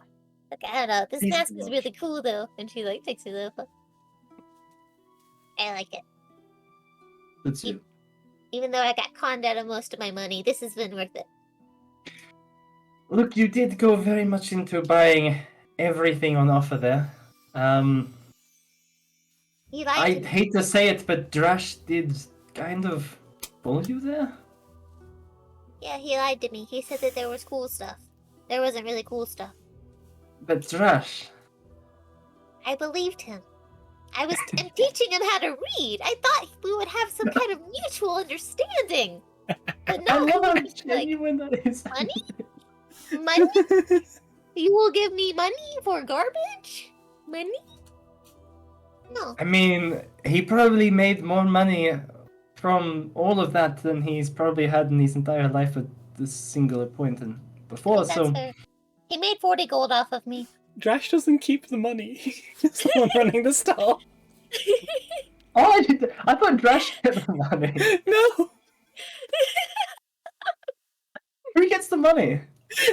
Look, I don't know. This Easy mask to is watch. really cool though. And she like takes it off. I like it. That's you. Even though I got conned out of most of my money, this has been worth it. Look, you did go very much into buying everything on offer there. You I lied to me. hate to say it, but Drash did kind of fool you there. Yeah, he lied to me. He said that there was cool stuff. There wasn't really cool stuff. But Drash, I believed him. I'm teaching him how to read. I thought we would have some kind of mutual understanding. But I no, love how he was like, genuine that is. money? Money? You will give me money for garbage? Money? No. I mean, he probably made more money from all of that than he's probably had in his entire life at this singular point and before, That's so... fair. He made 40 gold off of me. Drash doesn't keep the money. He's the one running the stall. Oh, I thought Drash had the money. No. Who gets the money?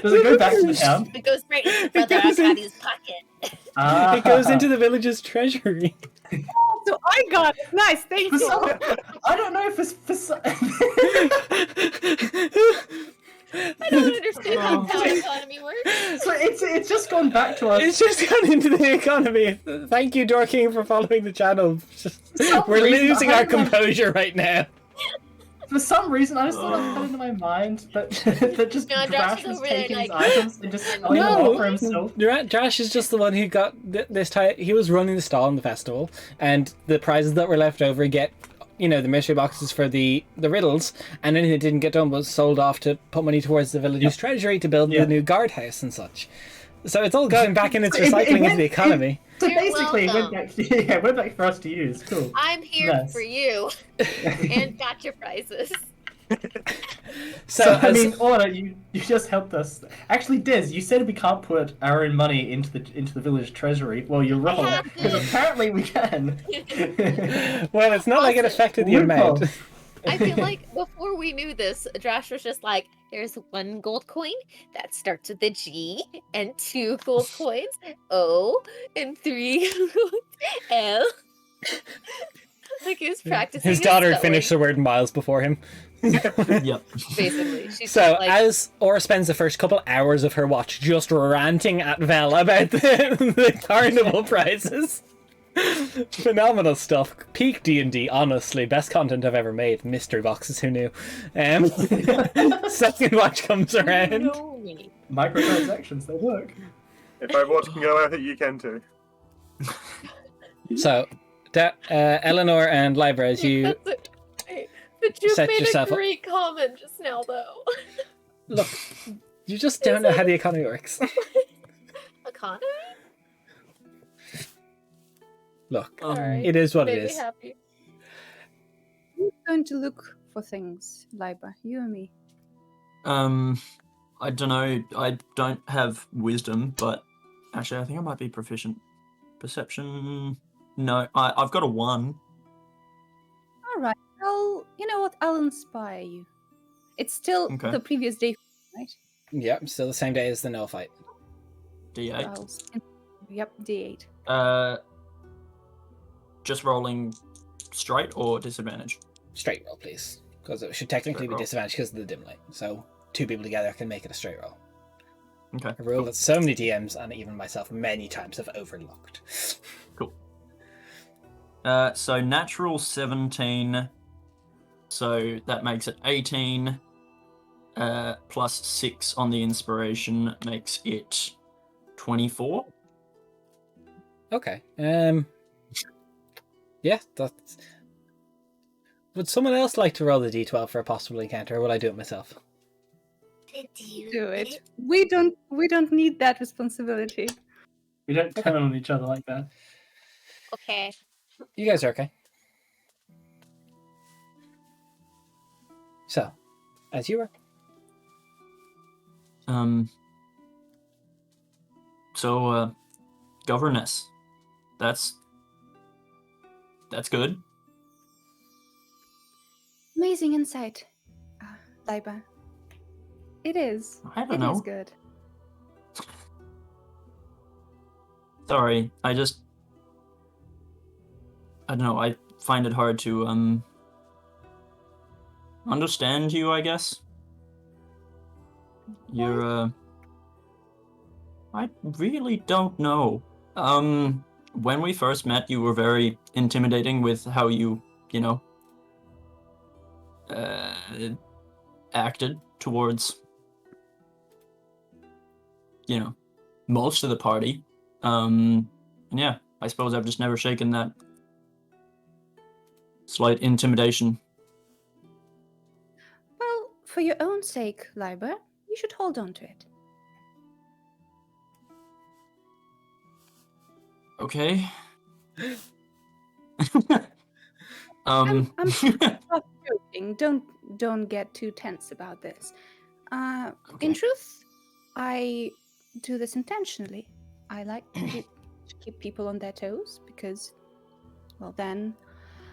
Does it go back to the town? It goes right into It Brother goes in- Arkadi's pocket. Ah. It goes into the village's treasury. So I got it. Nice, thank For you. some- I don't know if it's for some... I don't understand how town economy works. So it's just gone back to us. It's just gone into the economy. Thank you, Dorking, for following the channel. some We're reason losing I our had that- composure right now. For some reason, I just thought I had into my mind that that just No, Josh Drash is was over there, taking his like- items and just selling them No. off for himself. Drash is just the one who got this time. He was running the stall in the festival, and the prizes that were left over get, you know, the mystery boxes for the riddles, and anything that didn't get done was sold off to put money towards the village's treasury to build Yeah. the new guardhouse and such. So it's all going back in its So it recycling into went- the economy. So You're basically, it went welcome. back. Yeah, it went back for us to use. Cool. I'm here Nice. for you and got your prizes. So, I as- mean, Orna, you just helped us. Actually, Des, you said we can't put our own money into the village treasury. Well, you're wrong, have because to. apparently we can. well, it's not like it affected the amount. Loophole. I feel like before we knew this, Drash was just like, there's 1 gold coin that starts with a G, and 2 gold coins, O, and 3 L. Like he was practicing. His daughter had spelling, finished the word miles before him. Yep. Basically, she's So like, as Aura spends the first couple hours of her watch just ranting at Vel about the carnival prizes, Phenomenal stuff. Peak D&D, honestly. Best content I've ever made. Mystery boxes, who knew? Second watch comes around. know me. Microtransactions, they work. If Overwatch can go, I think you can too. So, Eleanor and Libra, as you But you set made yourself a up. great comment just now, though. Look, you just don't know how the economy works. Economy? Look, Alright. it is what it Made me is. happy. Who's going to look for things, Liba? You or me? I don't know. I don't have wisdom, but actually, I think I might be proficient. Perception. No, I've got a 1. All right. You know what? I'll inspire you. It's still Okay. the previous day, right? Yep, still the same day as the no fight. D8. Yep, D8. Just rolling straight or disadvantage? Straight roll, please. Because it should technically Straight be roll. disadvantaged because of the dim light. So 2 people together can make it a straight roll. Okay. A rule that so many DMs and even myself many times have overlooked. Cool. So natural 17. So that makes it 18. Plus 6 on the inspiration makes it 24. Okay. Yeah, that's... Would someone else like to roll the d12 for a possible encounter, or will I do it myself? Do it. We don't need that responsibility. We don't turn on each other like that. Okay. You guys are okay. So, as you were. So, governess. That's good. Amazing insight, Liba. It is. I don't It know. is good. Sorry, I don't know, I find it hard to, understand you, I guess. You're, I really don't know. When we first met, you were very intimidating with how you know, acted towards, most of the party. And yeah, I suppose I've just never shaken that slight intimidation. Well, for your own sake, Liba, you should hold on to it. Okay. I'm not joking. Don't get too tense about this. In Okay. truth, I do this intentionally. I like to keep people on their toes because, well, then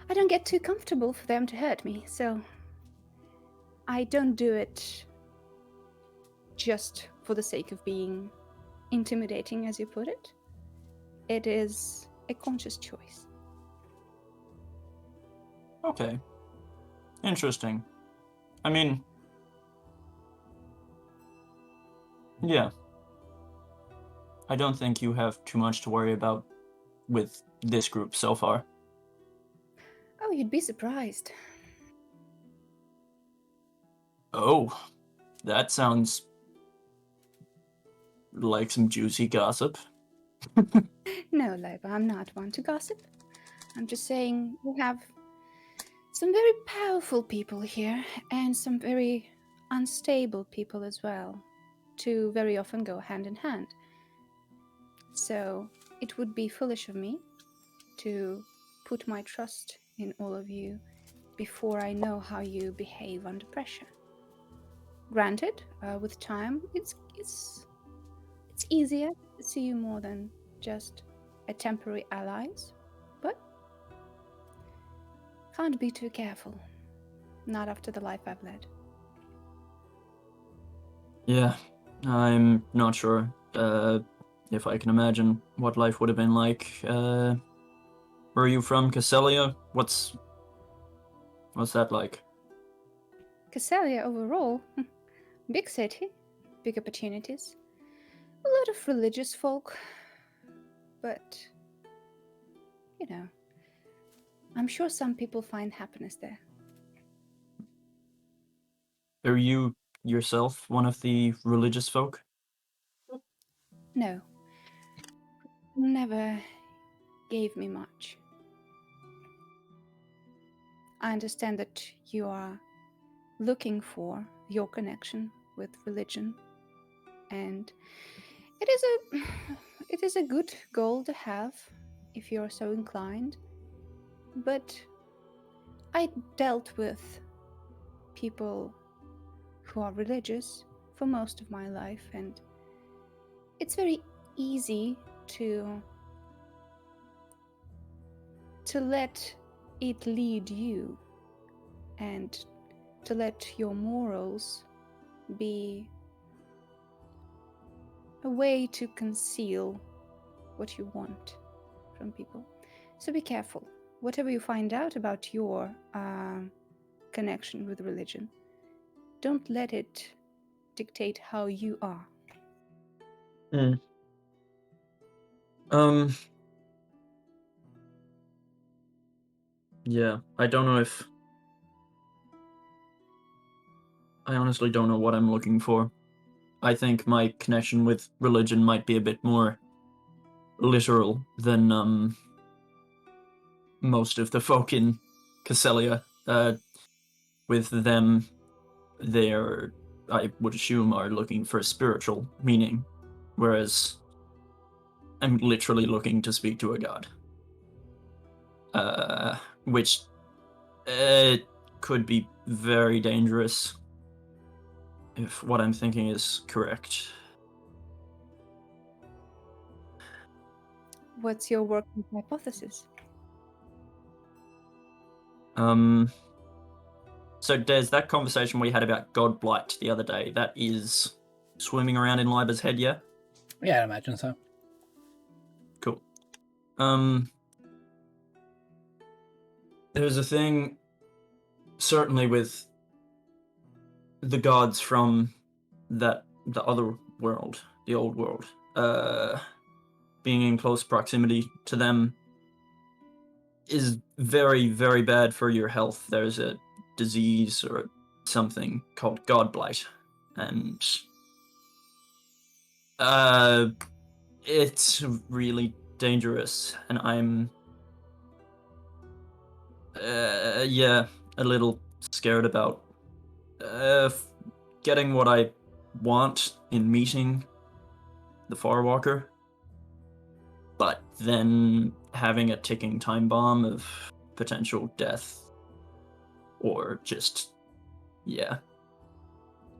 I don't get too comfortable for them to hurt me. So I don't do it just for the sake of being intimidating, as you put it. It is a conscious choice. Okay. Interesting. I mean, yeah. I don't think you have too much to worry about with this group so far. Oh, you'd be surprised. Oh, that sounds like some juicy gossip. No, Liba, I'm not one to gossip. I'm just saying we have some very powerful people here and some very unstable people as well. Two very often go hand in hand. So it would be foolish of me to put my trust in all of you before I know how you behave under pressure. Granted, with time, it's easier to see you more than just a temporary allies, but can't be too careful. Not after the life I've led. Yeah, I'm not sure if I can imagine what life would have been like. Where are you from, Casselia? What's that like? Casselia overall, big city, big opportunities, a lot of religious folk, but you know, I'm sure some people find happiness there. Are you yourself one of the religious folk? No, never gave me much. I understand that you are looking for your connection with religion, and it is a good goal to have if you're so inclined. But I dealt with people who are religious for most of my life, and it's very easy to let it lead you and to let your morals be a way to conceal what you want from people. So be careful. Whatever you find out about your connection with religion, don't let it dictate how you are. Yeah, I don't know if... I honestly don't know what I'm looking for. I think my connection with religion might be a bit more literal than, most of the folk in Casselia. With them, they're, I would assume, are looking for spiritual meaning, whereas I'm literally looking to speak to a god. Which could be very dangerous if what I'm thinking is correct. What's your working hypothesis? So Des, that conversation we had about God Blight the other day, that is swimming around in Liba's head, yeah? Yeah, I imagine so. Cool. There's a thing, certainly with the gods from the other world, the old world, being in close proximity to them is very, very bad for your health. There's a disease or something called God Blight, and it's really dangerous, and I'm a little scared about getting what I want in meeting the Farwalker, but then having a ticking time bomb of potential death, or just,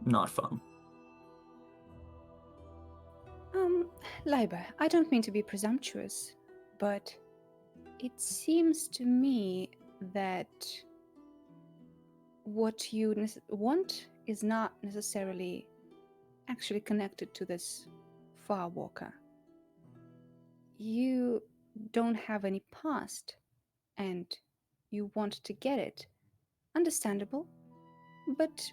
not fun. Liber, I don't mean to be presumptuous, but it seems to me that what you want is not necessarily actually connected to this Farwalker. You don't have any past, and you want to get it. Understandable, but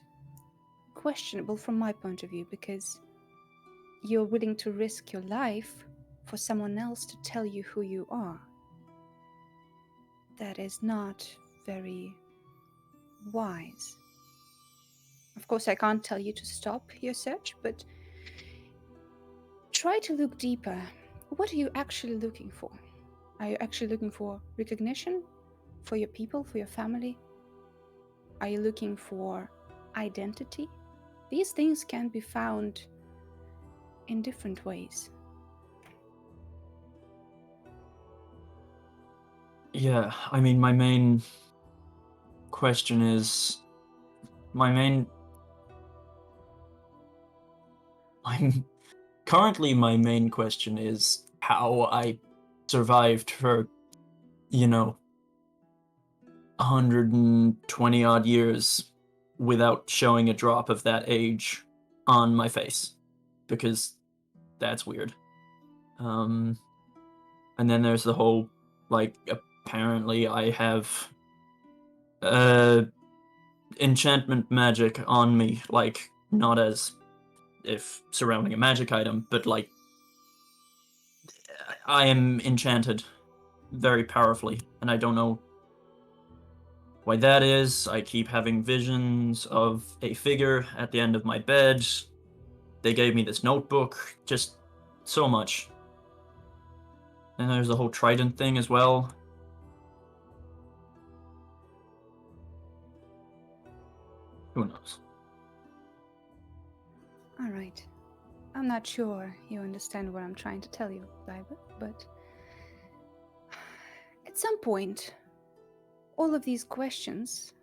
questionable from my point of view, because you're willing to risk your life for someone else to tell you who you are. That is not very wise. Of course, I can't tell you to stop your search, but try to look deeper. What are you actually looking for? Are you actually looking for recognition for your people, for your family? Are you looking for identity? These things can be found in different ways. Yeah, I mean, my main question is... Currently, my main question is how I survived for, 120 odd years without showing a drop of that age on my face, because that's weird. And then there's the whole, apparently I have enchantment magic on me, not as if surrounding a magic item, but I am enchanted very powerfully, and I don't know why that is. I keep having visions of a figure at the end of my bed. They gave me this notebook, just so much. And there's the whole trident thing as well. Who knows? All right. I'm not sure you understand what I'm trying to tell you, Diver, but at some point, all of these questions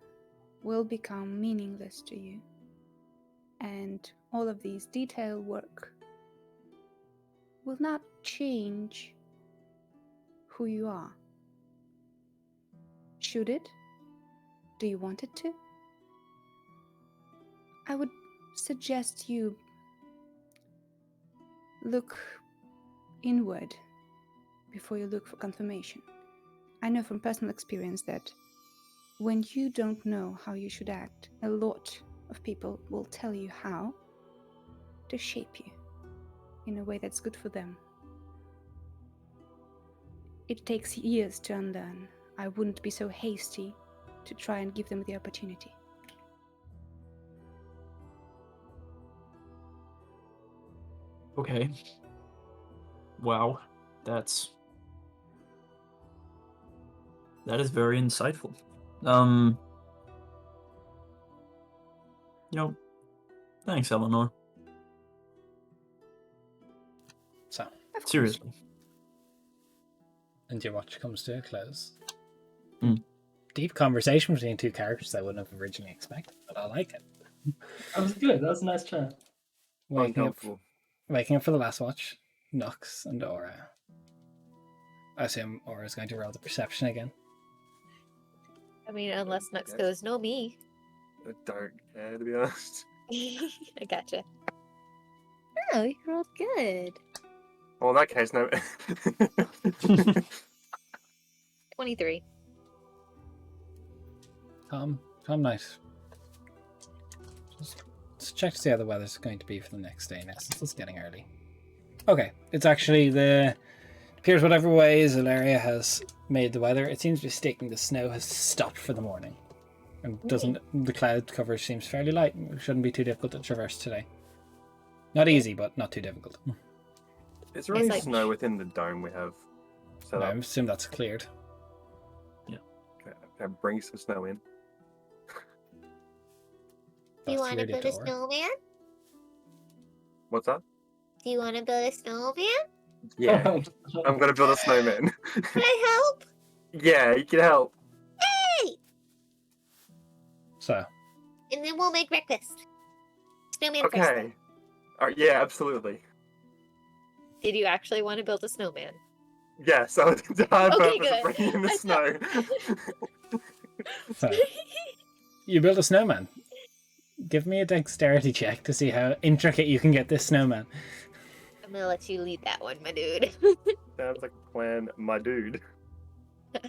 will become meaningless to you. And all of these detail work will not change who you are. Should it? Do you want it to? I would suggest you look inward before you look for confirmation. I know from personal experience that when you don't know how you should act, a lot of people will tell you how to shape you in a way that's good for them. It takes years to unlearn. I wouldn't be so hasty to try and give them the opportunity. Okay. Wow. That is very insightful. Thanks, Eleanor. So, Of course. Seriously. and your watch comes to a close. Mm. Deep conversation between two characters I wouldn't have originally expected, but I like it. That was good. That was a nice chat. Uncomfortable. Waking up for the last watch, Nux and Aura. I assume Aura's going to roll the perception again. I mean, unless Nux Yes. goes, no me. I don't care, to be honest. I gotcha. Oh, you rolled good. Well, in that case, no. 23. Calm night. Just check to see how the weather's going to be for the next day now, since it's getting early. Okay, it's actually appears whatever way Zalaria has made the weather, it seems to be sticking. The snow has stopped for the morning. And the cloud cover seems fairly light. It shouldn't be too difficult to traverse today. Not easy, but not too difficult. Is there It's any like- snow within the dome we have set I up? assume that's cleared. Okay, bring some snow in. Do you That's want to really build a door. snowman? What's that? Do you want to build a snowman? Yeah, I'm gonna build a snowman. Can I help? Yeah, you can help. Hey! So, And then we'll make breakfast. Snowman first. Okay. Yeah, absolutely. Did you actually want to build a snowman? Yes, I was the hard Okay, purpose of good. bringing in the I snow. so you build a snowman. Give me a dexterity check to see how intricate you can get this snowman. I'm gonna let you lead that one, my dude. Sounds like a plan, my dude.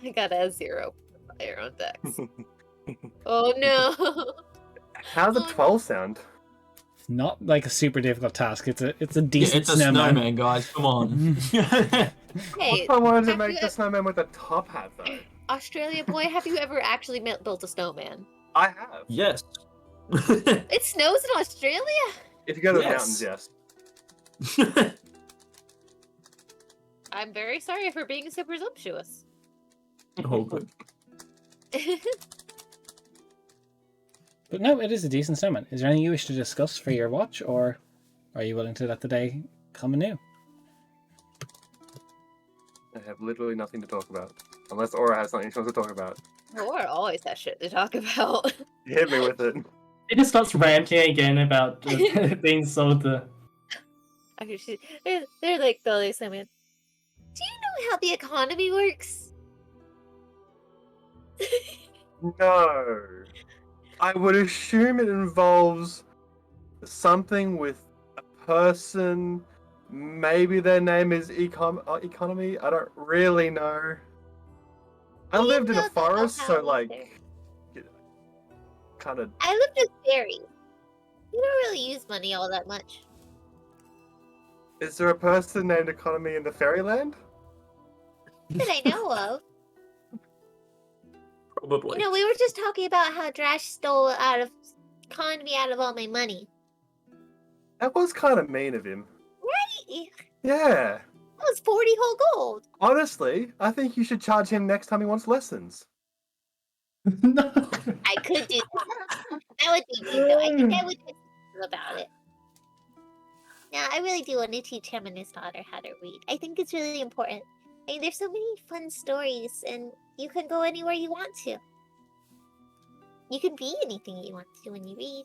I got a 0 fire on dex. Oh no! How's a 12 sound? It's not like a super difficult task. It's a Yeah, decent it's a snowman. snowman, guys. Come on. What Hey, if I wanted to have make you the ev- snowman with a top hat, though? Australia boy, have you ever actually built a snowman? I have. Yes. It snows in Australia? If you go to the Yes. mountains, yes. I'm very sorry for being so presumptuous. Oh, good. But no, it is a decent snowman. Is there anything you wish to discuss for your watch, or are you willing to let the day come anew? I have literally nothing to talk about. Unless Aura has something she wants to talk about. Laura always has shit to talk about. Hit me with it. He just starts ranting again about being sold the. Actually, they're like the snowman. Do you know how the economy works? No. I would assume it involves something with a person. Maybe their name is economy. I don't really know. I You lived in know a the forest, so know-how like, there. kind of. I lived in fairies. You don't really use money all that much. Is there a person named Economy in the fairyland? That I know of. Probably. You know, we were just talking about how Drash conned me out of all my money. That was kind of mean of him. Right? Yeah. That was 40 whole gold. Honestly, I think you should charge him next time he wants lessons. No. I could do that. That would be good, though. I think I would do something about it. Yeah, I really do want to teach him and his daughter how to read. I think it's really important. I mean, there's so many fun stories, and you can go anywhere you want to. You can be anything you want to when you read.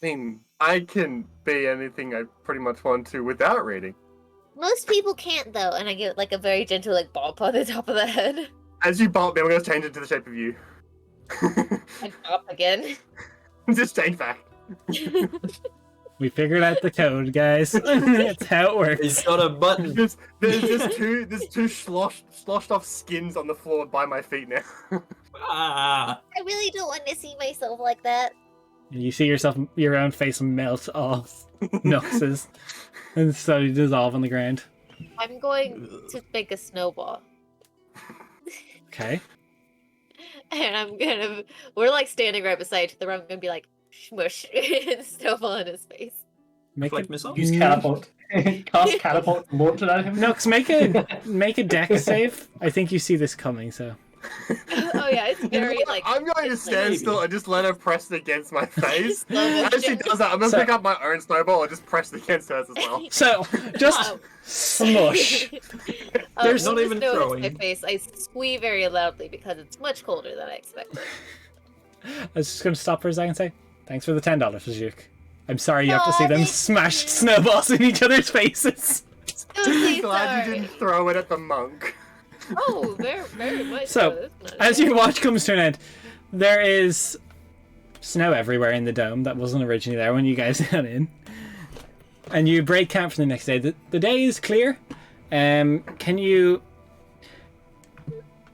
I mean, I can be anything I pretty much want to without reading. Most people can't, though. And I give it like a very gentle like bump on the top of the head. As you bump me, I'm going to change it to the shape of you. And pop again. Just change back. We figured out the code, guys. That's how it works. He's got a button. There's two sloshed off skins on the floor by my feet now. Ah. I really don't want to see myself like that. And you see your own face melt off Nux's and slowly dissolve on the ground. I'm going to make a snowball. Okay. And we're like standing right beside each other. I'm gonna be like, smush, and snowball in his face. Make Flick it, missile? Use catapult. Cast catapult and launch it at him. Nux, make a deck save. I think you see this coming, so. Oh yeah, it's very like. I'm going to stand still and just let her press it against my face. Slow As she motion. does that, I'm going to So- pick up my own snowball and just press it against hers as well. So, just smush. There's not even snow throwing. hits my face. I squee very loudly because it's much colder than I expected. I was just going to stop for a second and say, thanks for the $10, Fajouk. I'm sorry you have to see Aw, them thank smashed you. snowballs in each other's faces. Don't say Glad you sorry. didn't throw it at the monk. Oh, very, very much. So, That's not as it. your watch comes to an end, there is snow everywhere in the dome that wasn't originally there when you guys got in. And you break camp for the next day. The day is clear. Can you...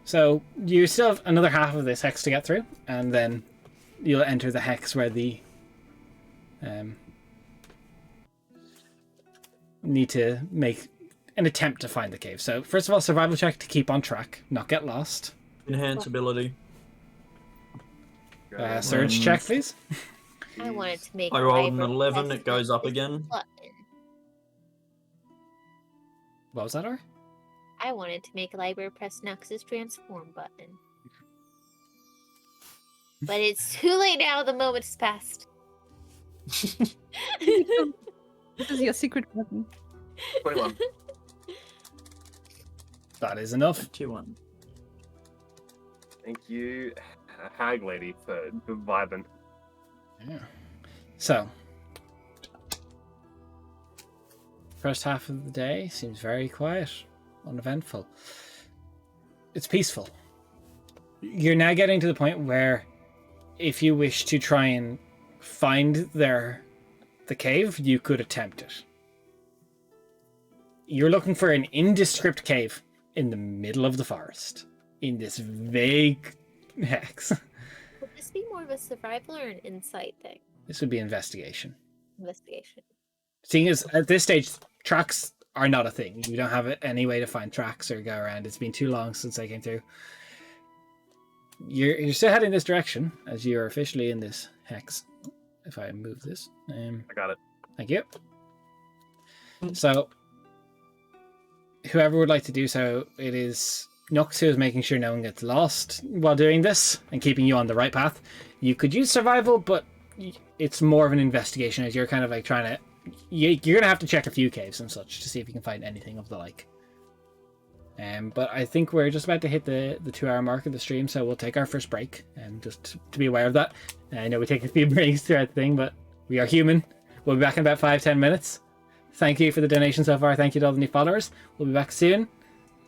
So, you still have another half of this hex to get through, and then you'll enter the hex where the... need to make an attempt to find the cave. So, first of all, survival check to keep on track, not get lost. Enhance ability. Surge check, please. I wanted to make. I rolled an Liber 11, press it goes up this again. button. What was that, Or? I wanted to make Liber press Nux's transform button. But it's too late now, the moment has passed. This is your secret button. 21. That is enough. 21. Thank you, Hag Lady, for vibing. Yeah. So, first half of the day seems very quiet, uneventful. It's peaceful. You're now getting to the point where, if you wish to try and find the cave, you could attempt it. You're looking for an indescript cave in the middle of the forest, in this vague hex. Would this be more of a survival or an insight thing? This would be investigation. Investigation. Seeing as at this stage, tracks are not a thing. You don't have any way to find tracks or go around. It's been too long since I came through. You're still heading this direction as you're officially in this hex. If I move this, I got it. thank you. So, whoever would like to do so, it is Nux who is making sure no one gets lost while doing this and keeping you on the right path. You could use survival, but it's more of an investigation as you're kind of like trying to... You're going to have to check a few caves and such to see if you can find anything of the like. But I think we're just about to hit the 2-hour mark of the stream, so we'll take our first break, and just to be aware of that. I know we take a few breaks throughout the thing, but we are human. We'll be back in about 5-10 minutes. Thank you for the donation so far. Thank you to all the new followers. We'll be back soon.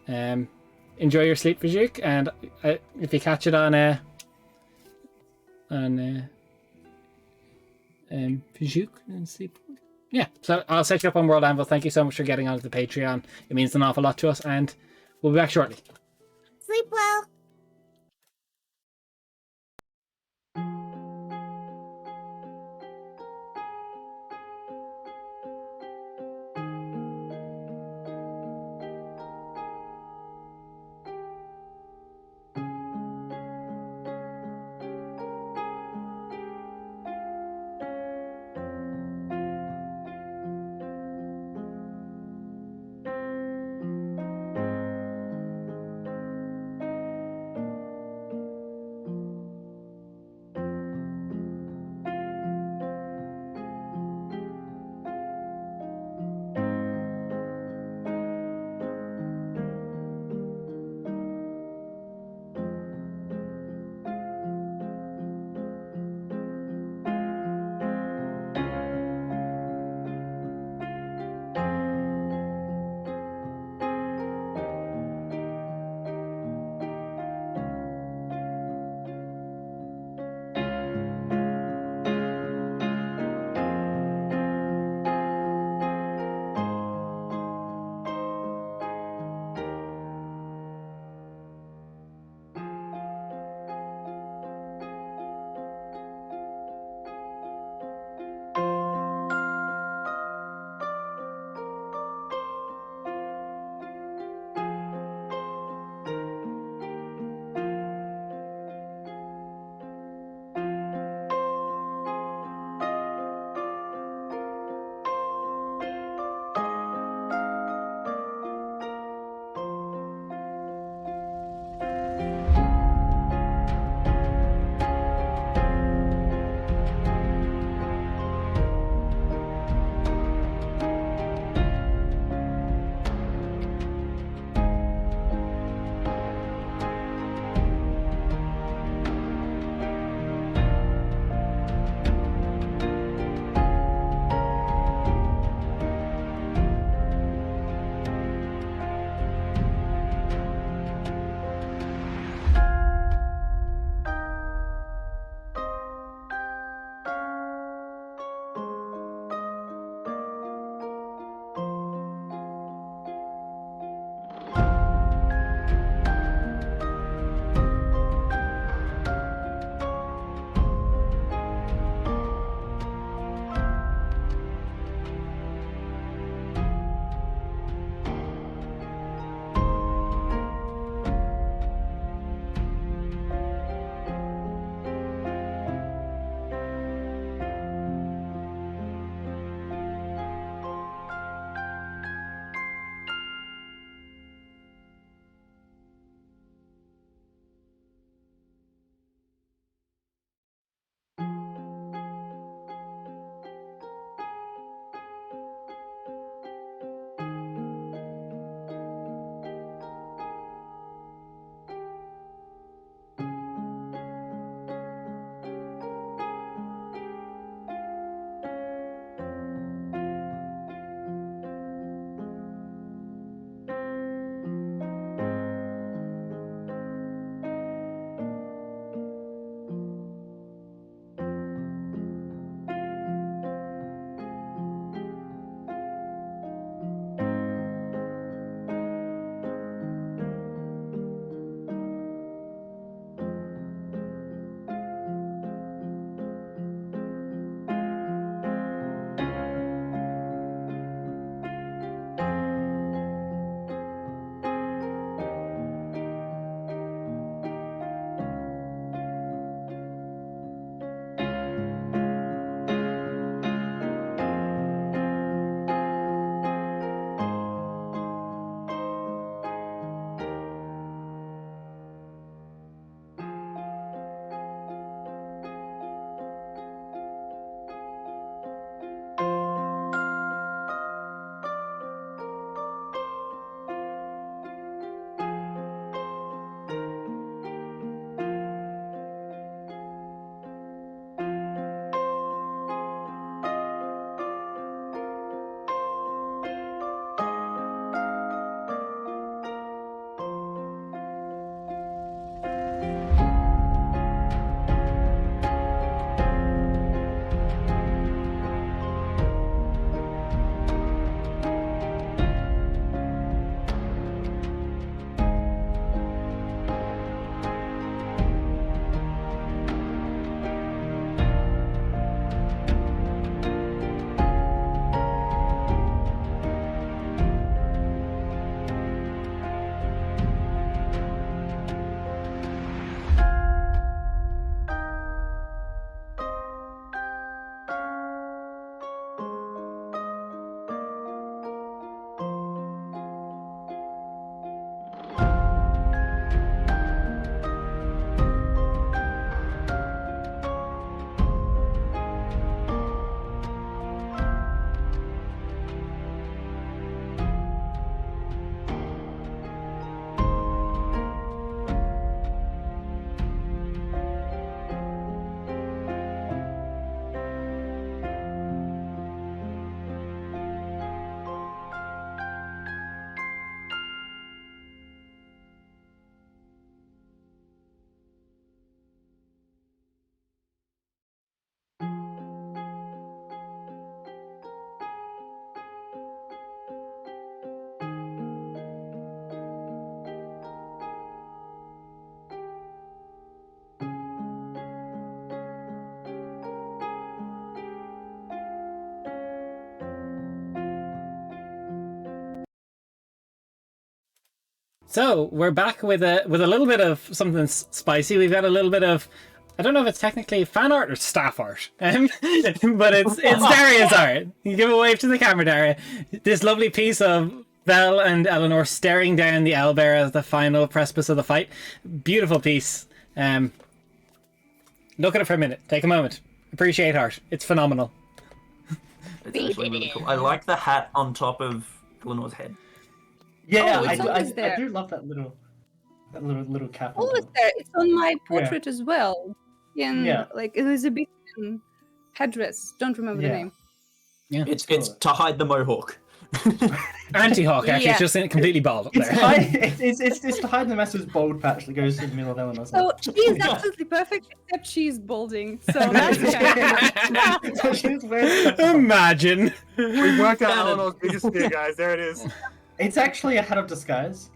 Enjoy your sleep, Fajouk, and if you catch it on Fajouk and sleep. Yeah, so I'll set you up on World Anvil. Thank you so much for getting onto the Patreon. It means an awful lot to us, and we'll be back shortly. Sleep well. So we're back with a little bit of something spicy. We've got a little bit of, I don't know if it's technically fan art or staff art, but it's Daria's art. You give a wave to the camera, Daria. This lovely piece of Vel and Eleanor staring down the owlbear as the final precipice of the fight. Beautiful piece. Look at it for a minute. Take a moment. Appreciate art. It's phenomenal. It's actually really cool. I like the hat on top of Eleanor's head. Yeah, Oh, it's I always there. do love that little cap. on Oh, it's top. there. It's on my portrait as well. Yeah. Like Elizabethan headdress. Don't remember the Yeah. name. Yeah. It's to hide the mohawk. Anti-Hawk, actually, Yeah. it's just completely bald up It's there. it's to hide the massive bald patch that goes through the middle of Eleanor's So she's absolutely perfect, except she's balding. So that's kind So she's wearing- Imagine. We worked out Cannon. Eleanor's biggest fear, guys. There it is. It's actually a hat of disguise.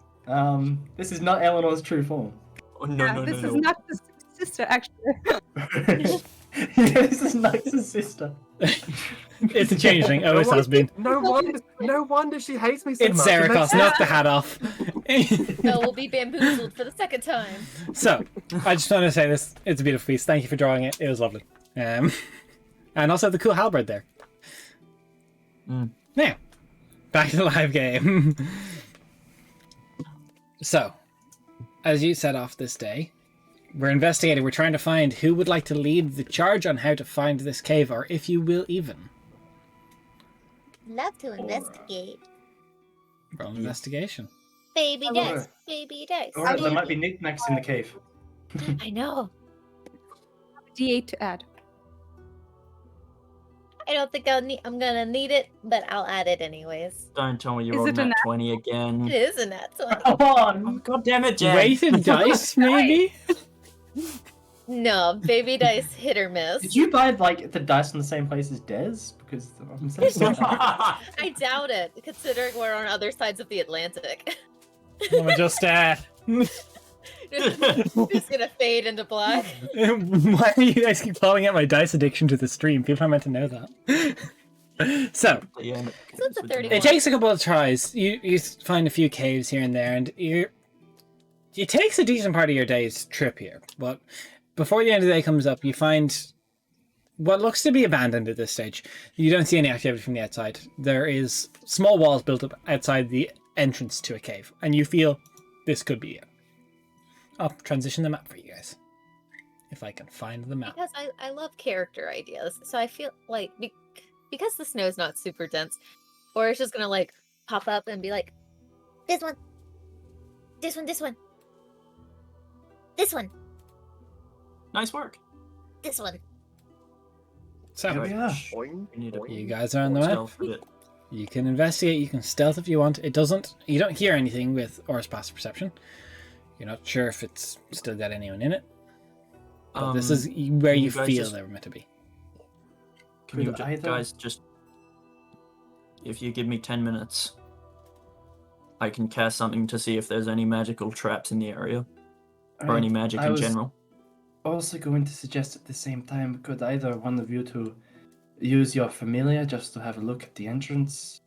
This is not Eleanor's true form. Oh, no. this is not the sister, actually. Yeah, this is Nyx's sister. It's a changeling. Always has been. No wonder she hates me so It's much. It makes Zerikos. Knock the hat off. No, we'll be bamboozled for the second time. So, I just want to say this. It's a beautiful piece. Thank you for drawing it. It was lovely. And also the cool halberd there. Now, back to the live game. So, as you set off this day, we're investigating. We're trying to find who would like to lead the charge on how to find this cave, or if you will even. Love to investigate. Roll an investigation. Baby I dice. love Baby dice. Or there might be knickknacks in the cave. I know. D8 to add. I don't think I'm gonna need it, but I'll add it anyways. Don't tell me Is you're on it a that nat- 20 again. It is a nat 20. Come on! God damn it, Jen. Weighted dice, maybe? No, baby dice hit or miss. Did you buy like the dice in the same place as Des? Because I'm so sorry. I doubt it, considering we're on other sides of the Atlantic. We're just, Just gonna fade into black. why are you guys keep following out my dice addiction to the stream? People are meant to know that. So, Yeah, So it's a 31. it takes a couple of tries. You find a few caves here and there, and it takes a decent part of your day's trip here. But before the end of the day comes up, you find what looks to be abandoned at this stage. You don't see any activity from the outside. There is small walls built up outside the entrance to a cave, and you feel this could be it. I'll transition the map for you guys, if I can find the map. Because I love character ideas, so I feel like because the snow's not super dense, or it's just gonna like pop up and be like, This one. This one. This one. This one. nice work. This one. So, Here we are. Boing, You need a- boing. you guys are on the map. Stealth a bit. You can investigate, you can stealth if you want. You don't hear anything with Aura's passive perception. You're not sure if it's still got anyone in it. But this is where can you you guys feel just- they were meant to be. Can you Could either- guys just... If you give me 10 minutes, I can cast something to see if there's any magical traps in the area. Or any magic I in was general. also going to suggest at the same time, could either one of you to use your familiar just to have a look at the entrance?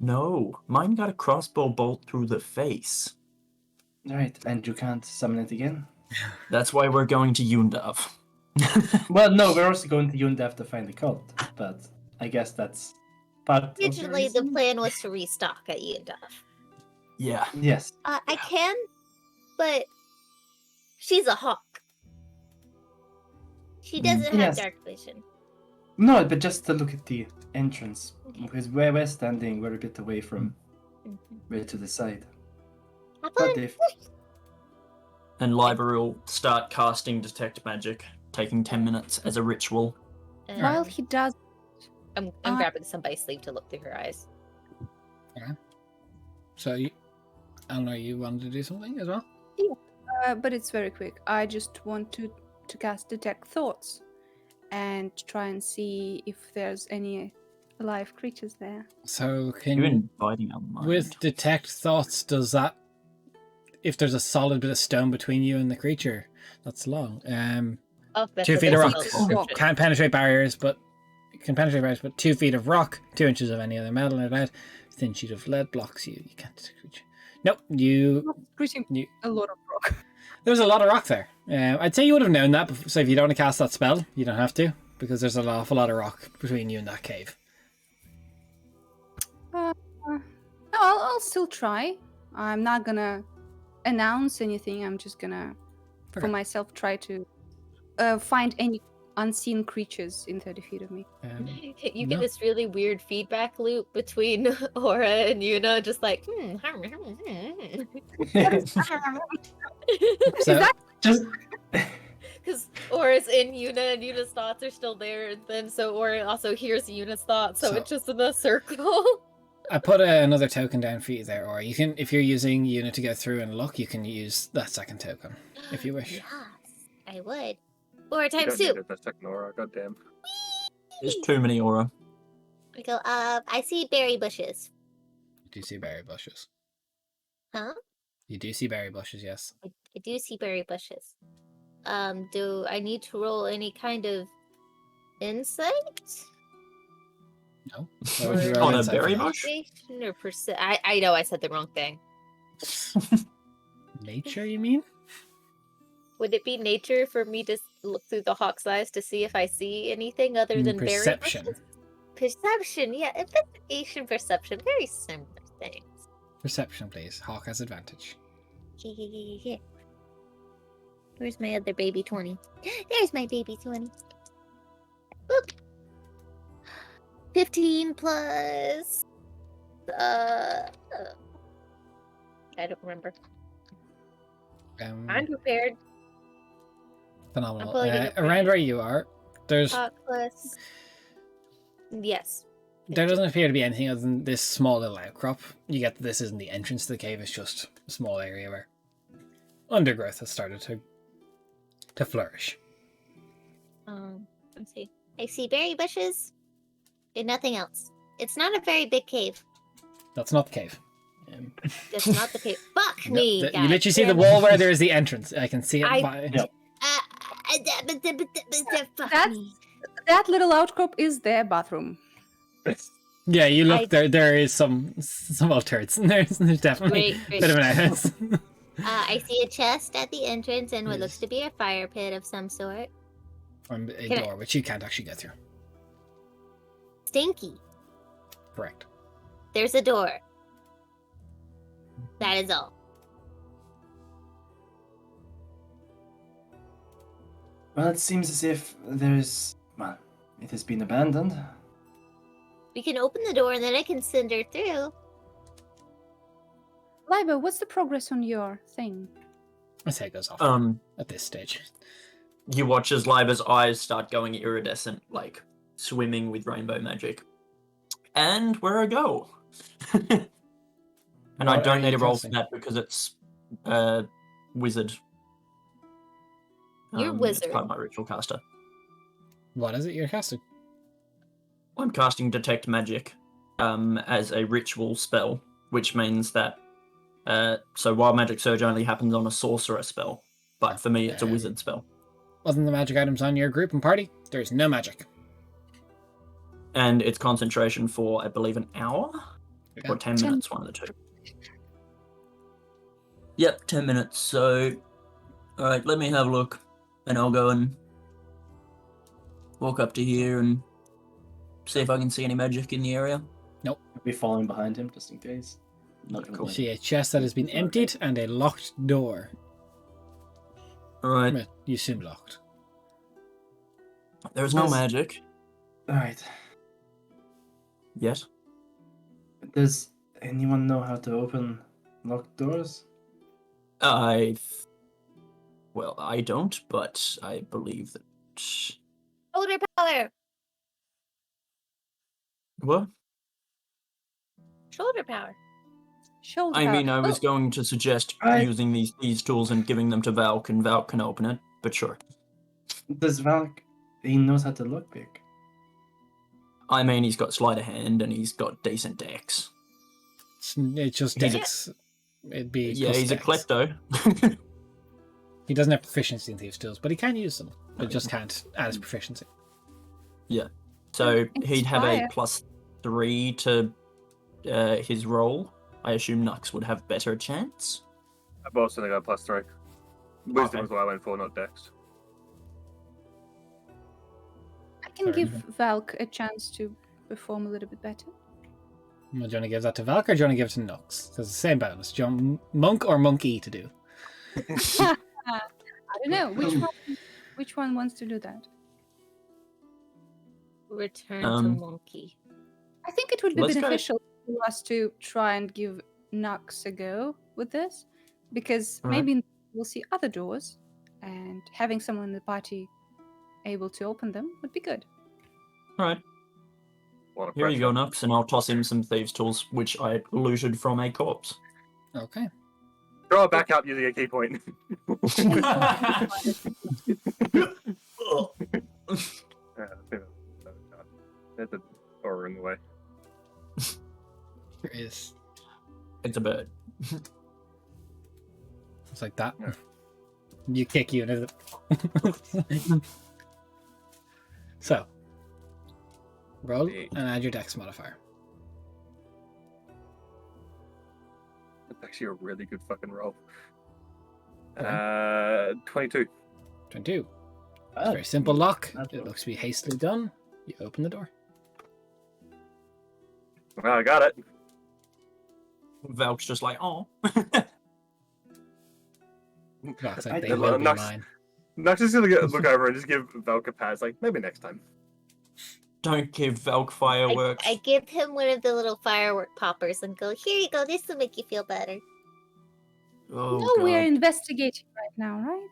No, mine got a crossbow bolt through the face. Right, and you can't summon it again? That's why we're going to Yundav. Well, no, we're also going to Yundav to find the cult, but I guess that's part of the Originally, the reason. plan was to restock at Yundav. Yeah. Yes. I can, but she's a hawk. She doesn't have Yes. dark vision. No, but just to look at the entrance, because where we're standing, we're a bit away from way to the side. Have But fun. if And Liber will start casting Detect Magic, taking 10 minutes as a ritual. While he does, I'm Uh, grabbing somebody's sleeve to look through her eyes. So, Eleanor, you wanted to do something as well? but it's very quick. I just want to cast Detect Thoughts and try and see if there's any alive creatures there. So, can You're you, inviting our mind. with Detect Thoughts, does that, if there's a solid bit of stone between you and the creature, that's long. Oh, that's 2 what feet of they rock. say in the description. Can't penetrate barriers, but 2 feet of rock, 2 inches of any other metal, and about a thin sheet of lead blocks you. You can't. Nope, Pretty You- a lot of rock. there's a lot of rock there. I'd say you would have known that, so if you don't want to cast that spell, you don't have to, because there's an awful lot of rock between you and that cave. No, I'll still try. I'm not gonna announce anything. I'm just gonna, for Okay. myself, try to find any unseen creatures in 30 feet of me. You No. get this really weird feedback loop between Aura and Yuna, just like, So, Just because Aura's in Yuna and Yuna's thoughts are still there, and then so Aura also hears Yuna's thoughts, so So- it's just in a circle. I put another token down for you there, or you can, if you're using Unit to go through and look, you can use that second token if you wish. Yes, I would. Aura You times don't need 2. it, that's second aura. Goddamn. There's too many aura. I go, I see berry bushes. You do see berry bushes. Huh? You do see berry bushes, yes. I do see berry bushes. Do I need to roll any kind of insight? No. What would you Or- roll On a insight for berry that? bush? Perception or I know I said the wrong thing. Nature, you mean? Would it be nature for me to look through the hawk's eyes to see if I see anything other than berry Perception. bushes? Perception, yeah. Investigation, perception, very similar things. Perception, please. Hawk has advantage. Yeah. Where's my other baby 20? There's my baby 20. Boop. 15 plus. I don't remember. I'm prepared. Phenomenal. I'm pulling it up right Around now. where you are, there's Plus. Yes. there doesn't appear to be anything other than this small little outcrop. You get that this isn't the entrance to the cave; it's just a small area where undergrowth has started to flourish. Let's see. I see berry bushes and nothing else. It's not a very big cave. That's not the cave. That's not the cave. Fuck No, me. you God literally see the damn it. wall where there is the entrance. I can see it. I- Yep. Fuck That's- me. That little outcrop is their bathroom. Yeah, you look I- there. There is some old turds. There's definitely Great, a great. bit of an outhouse. I see a chest at the entrance and what Yes. looks to be a fire pit of some sort. And a Can I- door which you can't actually get through. Stinky. Correct. There's a door. That is all. Well, it seems as if it has been abandoned. We can open the door and then I can send her through. Liba, what's the progress on your thing? I say it goes off at this stage. You watch as Liba's eyes start going iridescent, like swimming with rainbow magic. And where I go. And I What don't are need you a roll for casting? that because it's wizard. You're It's wizard. part of my ritual caster. What is it you're casting? I'm casting Detect Magic as a ritual spell, which means that so Wild Magic Surge only happens on a sorcerer spell, but for me it's a wizard spell. Other than the magic items on your group and party, there's no magic. And it's concentration for, I believe, an hour? Okay. Or 10 10 minutes, one of the two. Yep, 10 minutes. So, alright, let me have a look. And I'll go and walk up to here and see if I can see any magic in the area. I'll be following behind him just in case. Not gonna You lie. see a chest that has been emptied and a locked door. Alright, Well, you assume locked. there's no Yes. magic. Alright. Yet. Does anyone know how to open locked doors? Well, I don't, but I believe that... Shoulder power. What? Shoulder power. Shoulder I power. mean, I was going to suggest I- using these tools and giving them to Valk, and Valk can open it, but sure. Does Valk, he knows how to lockpick? I mean, he's got sleight of hand, and he's got decent dex. It's just He's a- dex. It'd be Yeah, plus he's a dex. klepto. He doesn't have proficiency in thieves' tools, but he can use them. But just can't add his proficiency. So he'd have a Inspire. +3 to his roll, I assume Nux would have better chance. I've also only got +3. Wisdom Okay. is what I went for, not Dex. I can Fair give enough. Valk a chance to perform a little bit better. Do you want to give that to Valk or do you want to give it to Nux? Because it's the same bonus. Do you want Monk or Monkey to do? I don't know which one wants to do that. Return to Um, monkey. I think it would be Let's go- beneficial for us to try and give Nux a go with this, because Alright. maybe we'll see other doors, and having someone in the party able to open them would be good. Alright, A lot of here you go, pressure. Nux, and I'll toss him some thieves' tools, which I looted from a corpse. Okay. Throw it back up using a key point. There's a door in the way. Here is. It's a bird. It's like that. Yeah. You kick you into the... So. Roll and add your dex modifier. It's actually a really good fucking roll. Okay. 22. 22. It's a Ah, very simple lock. Not It bad. looks to be hastily done. You open the door. Well, I got it. Valk's just like, oh. Looks I like they don't will know, be Nux- mine. Nux is gonna look over and just give Valk a pat. It's like, maybe next time. Don't give Valk fireworks. I give him one of the little firework poppers and go, here you go, this will make you feel better. Oh, No, we're God. investigating right now, right?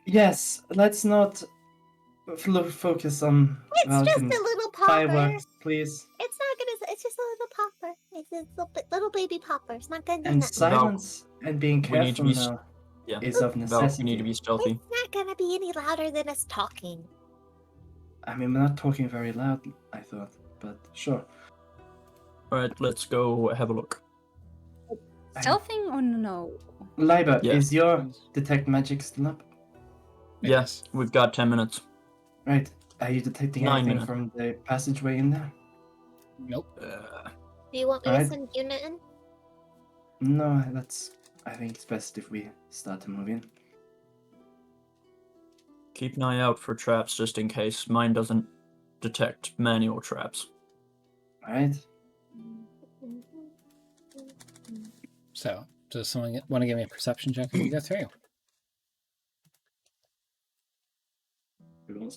Yes, let's not focus on It's just Vulcan a little popper. fireworks, please. It's not gonna. It's just a little popper. It's a little baby popper. It's not gonna do And nothing. silence and being We need to careful be now Yeah. is of Valk, you necessity. need to be stealthy. It's not gonna be any louder than us talking. I mean, we're not talking very loud, I thought, but sure. Alright, let's go have a look. Stealthing or no? Liber, Yeah. is your detect magic still up? Yes, we've got 10 minutes. Right. Are you detecting 9 anything minutes. from the passageway in there? Nope. Do you want me Alright. to send Yuna in? No, I think it's best if we start to move in. Keep an eye out for traps just in case mine doesn't detect manual traps. Alright? So, does someone want to give me a perception check as we go through?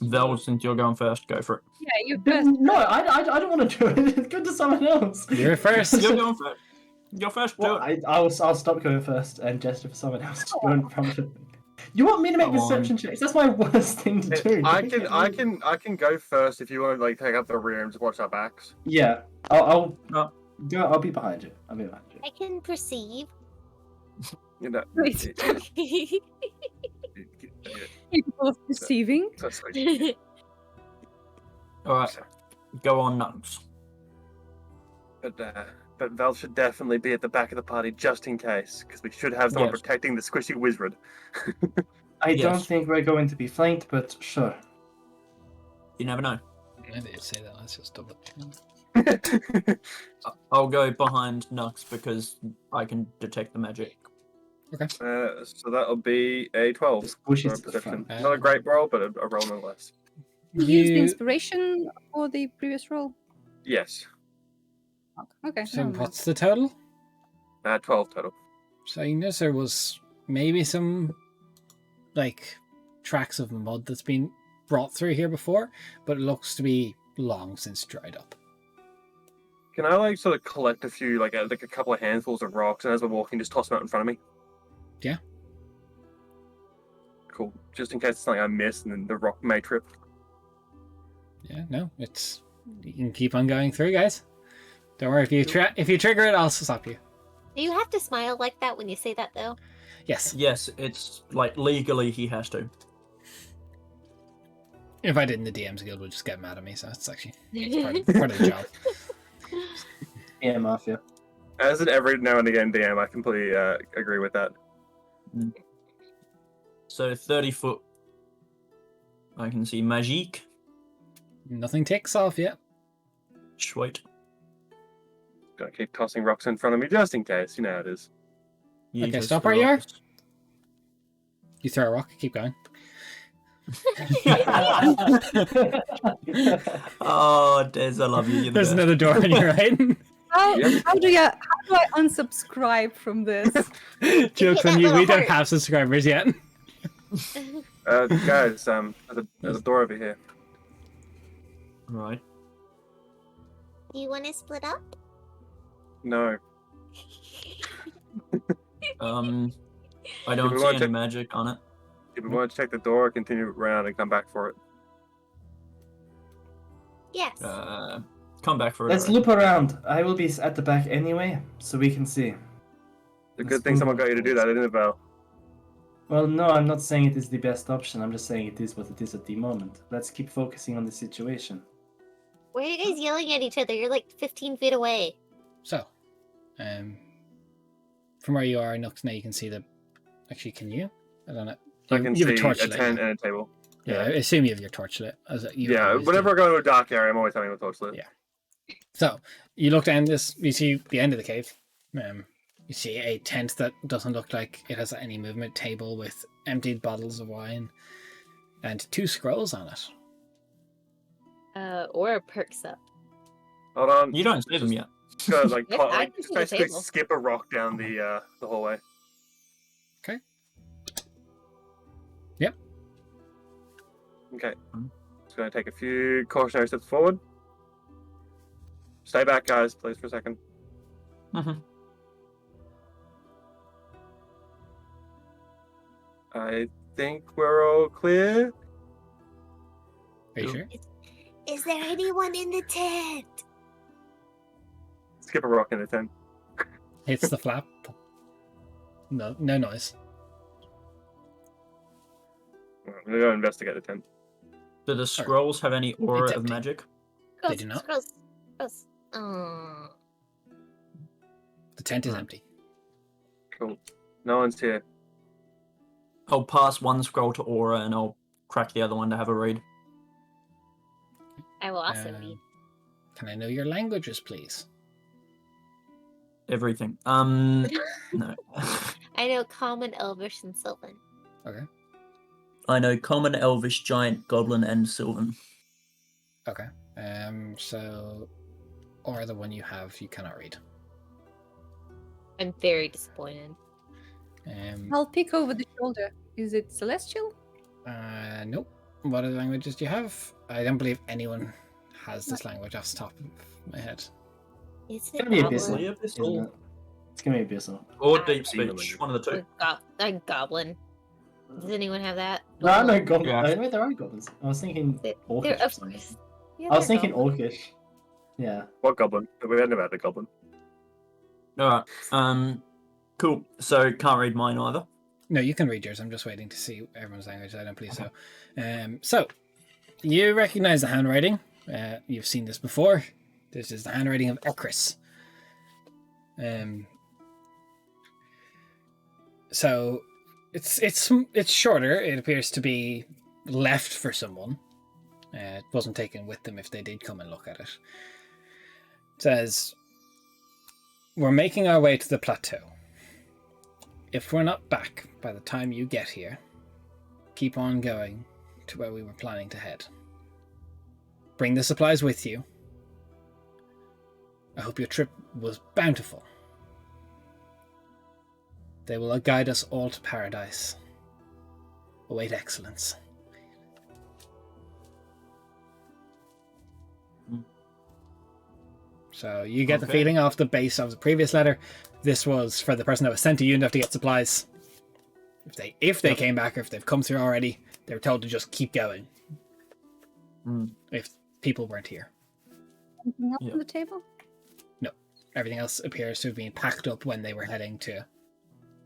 Vel, since you're going first, go for it. Yeah, you first. No, I don't want to do it. Go to someone else. You're first. You're going first. You're first, do Well, it. I'll stop going first and gesture for someone else to go in front of me. You want me to make Come on. perception checks? That's my worst thing to do. I Don't can, get I me- can, I can go first if you want to like take up the rear and just watch our backs. Yeah, I'll No. go. I'll be behind you. I'll be behind you. I can perceive. You know. Wait. Yeah, You're both deceiving. that's like- Alright, go on, Nux. But Val should definitely be at the back of the party just in case, because we should have someone Yes. protecting the squishy wizard. I don't Yes. think we're going to be flanked, but sure. You never know. I did say that. Let's just double check. I'll go behind Nux because I can detect the magic. So that'll be a 12 Just push for it to the perception. front. Not a great roll, but a roll nonetheless. You used the inspiration for the previous roll. Yes. Okay. So never mind. what's the total? 12 total. So you notice there was maybe some like tracks of mud that's been brought through here before, but it looks to be long since dried up. Can I like sort of collect a few, like a couple of handfuls of rocks, and as we're walking, just toss them out in front of me? Yeah. Cool. Just in case it's something I miss, and then the rock may trip. Yeah, no, it's you can keep on going through, guys. Don't worry, if you trigger it, I'll stop you. Do you have to smile like that when you say that, though? Yes. Yes, it's like legally he has to. If I didn't, the DM's guild would just get mad at me, so it's actually part of the job. Yeah, Mafia. As in every now and again DM, I completely agree with that. So 30 foot. I can see Magique. Nothing ticks off yet. Sweet. Gotta keep tossing rocks in front of me just in case. You know how it is. You Okay, just stop where you are. lost. You throw a rock, keep going. Oh, Des, I love you. You're the There's best. another door on your right. How, Yep. how do I unsubscribe from this? Joke's that on you, little we don't heart. have subscribers yet. Guys, there's a door over here. Right. Do you want to split up? No. I don't we see want any to- magic on it. If we want to check the door, continue around and come back for it. Yes. Come back for it. Let's I loop around. I will be at the back anyway, so we can see. The Let's good thing move someone on, got you to do please. that, didn't it, Val? Well, no, I'm not saying it is the best option. I'm just saying it is what it is at the moment. Let's keep focusing on the situation. Why are you guys yelling at each other? You're like 15 feet away. So, from where you are, Nux, now you can see the. Actually, can you? I don't know. I can you have see a torch a lit, tent yeah. and a table. Yeah, I assume you have your torch lit. Yeah, whenever I go to a dark area, I'm always having a torch lit. Yeah. So, you look down this, you see the end of the cave. You see a tent that doesn't look like it has any movement, table with emptied bottles of wine, and 2 scrolls on it. Or perks up. Hold on. You don't see them yet. Just gotta, like, Yes, pop, I like can just see the basically table. skip a rock down the hallway. Okay. Yep. Okay. Just gonna take a few cautionary steps forward. Stay back, guys, please, for a second. Mhm. I think we're all clear. Are you sure? Is there anyone in the tent? Skip a rock in the tent. Hits the flap. No noise. I'm gonna go investigate the tent. Do the scrolls have any aura of empty. magic? They do not. Scrolls. Scrolls. Oh. The tent is Right. empty. Cool. No one's here. I'll pass one scroll to aura and I'll crack the other one to have a read. I will also Um, read. Can I know your languages, please? Everything. No. I know Common, Elvish, and Sylvan. Okay. I know Common, Elvish, Giant, Goblin, and Sylvan. Okay. So, or the one you have, you cannot read. I'm very disappointed. I'll peek over the shoulder. Is it celestial? Nope. What other languages do you have? I don't believe anyone has this language off the top of my head. Is It's it gonna be Goblin? abyssal. Probably abyssal. Isn't it? It's gonna be abyssal. Or Ah, deep Demon speech. language. One of the two. Goblin. Does anyone have that? No, I know goblins. Yeah. Wait, there are goblins. I was thinking They're, orcish. or of something. course. Yeah, I was they're thinking goblin. orcish. Yeah. What goblin? We hadn't about the goblin. Alright. Cool. So can't read mine either. No, you can read yours. I'm just waiting to see everyone's language. I don't believe so. So, you recognize the handwriting. You've seen this before. This is the handwriting of Ekris. So, it's shorter. It appears to be left for someone. It wasn't taken with them if they did come and look at it. It says, "We're making our way to the plateau. If we're not back by the time you get here, keep on going to where we were planning to head. Bring the supplies with you. I hope your trip was bountiful. They will guide us all to paradise. Await excellence." So you get the Okay. feeling off the base of the previous letter, this was for the person that was sent to Yundav to get supplies. If they came back, or if they've come through already, they were told to just keep going. If people weren't here. Anything else Yeah. on the table? Everything else appears to have been packed up when they were heading to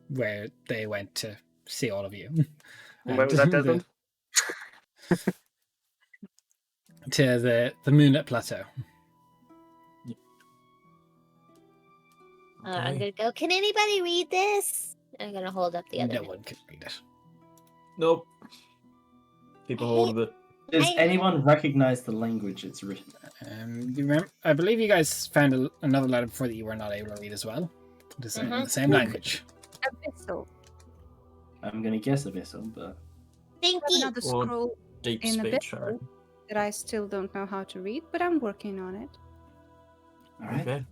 where they went to see all of you. Where was that, Desmond? To the Moonlit Plateau. I'm gonna go. Can anybody read this? I'm gonna hold up the other. No note. one can read it. Nope. Keep a hold of it. Does I- anyone recognize the language it's written in? You remember, I believe you guys found another letter before that you were not able to read as well. It is in the same language. Abyssal. I'm gonna guess Abyssal, but Thank I have you. another Or scroll Deep in speech, I Abyssal reckon. that I still don't know how to read, but I'm working on it. alright. Okay.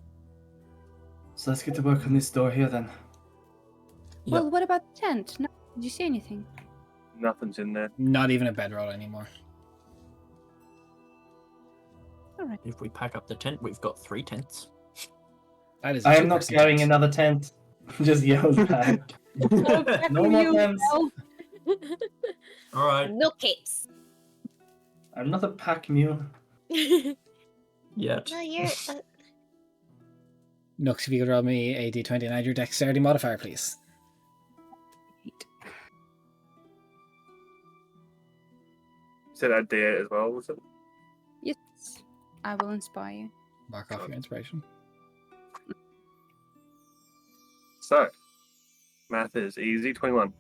So let's get to work on this door here then. Yep. Well, what about the tent? No, did you see anything? Nothing's in there. Not even a bedroll anymore. Alright. If we pack up the tent, we've got 3 tents. That is. a I am not two-person carrying tent. another tent. Just yells back. No more tents. Alright. Milk capes. I'm not a pack mule. Yet. No, you're. Nux, if you could roll me a d20 and add your dexterity modifier, please. Said add D8 as well, was it? Yes, I will inspire you. Mark off your inspiration. So, math is easy. 21.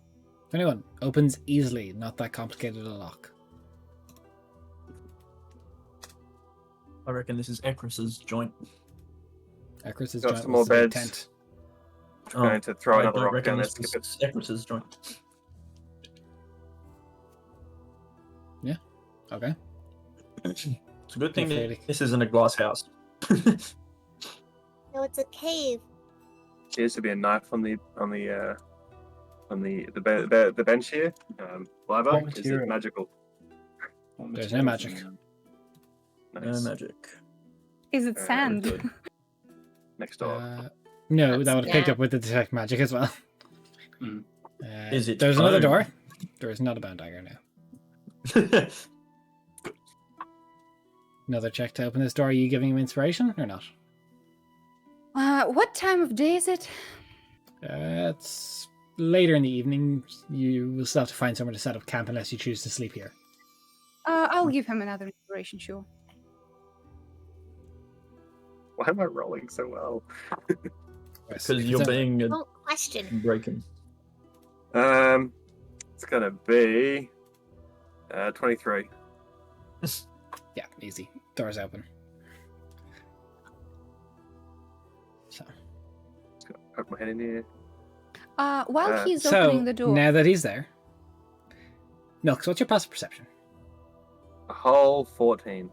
21. Opens easily, not that complicated a lock. I reckon this is Ekris's joint. Ekris is Got joint some with more the beds. tent. I'm going to throw I another don't rock reckon down there, this skip it. was Ekris's joint. Okay. It's a good thing Feel free that to- this isn't a glass house. No, it's a cave. Appears to be a knife on the bench here. Liver, What is it material? magical? What There's no materials magic. in No Nice. magic. Is it Very sand? good. Next door. No, That's that would have picked bad. up with the detect magic as well. Hmm. Is it There's another bone? door. There is not a bone dagger now. Another check to open this door. Are you giving him inspiration or not? What time of day is it? It's later in the evening. You will still have to find somewhere to set up camp unless you choose to sleep here. I'll give him another inspiration, sure. Why am I rolling so well? Because you're being a Don't question. breaking. It's gonna be 23. Yeah, easy. Doors open. So, Just gonna poke my head in here. While he's so opening the door, now that he's there, Nux, what's your passive perception? A whole 14.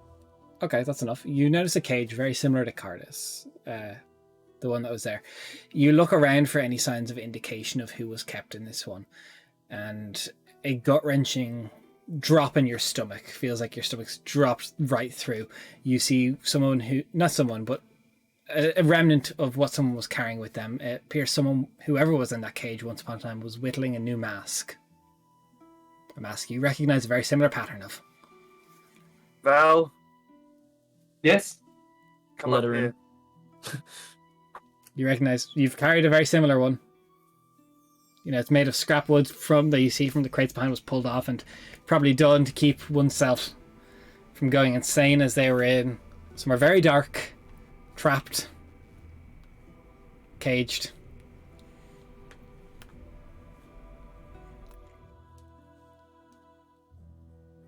Okay, that's enough. You notice a cage very similar to Cardis, the one that was there. You look around for any signs of indication of who was kept in this one, and a gut-wrenching drop in your stomach feels like your stomach's dropped right through. You see someone who, not someone, but a remnant of what someone was carrying with them. It appears whoever was in that cage once upon a time was whittling a new mask. A mask you recognize a very similar pattern of. Val, Yes? come Let up her in. here. You recognize you've carried a very similar one. You know, it's made of scrap wood that you see from the crates behind was pulled off and probably done to keep oneself from going insane as they were in somewhere very dark, trapped, caged.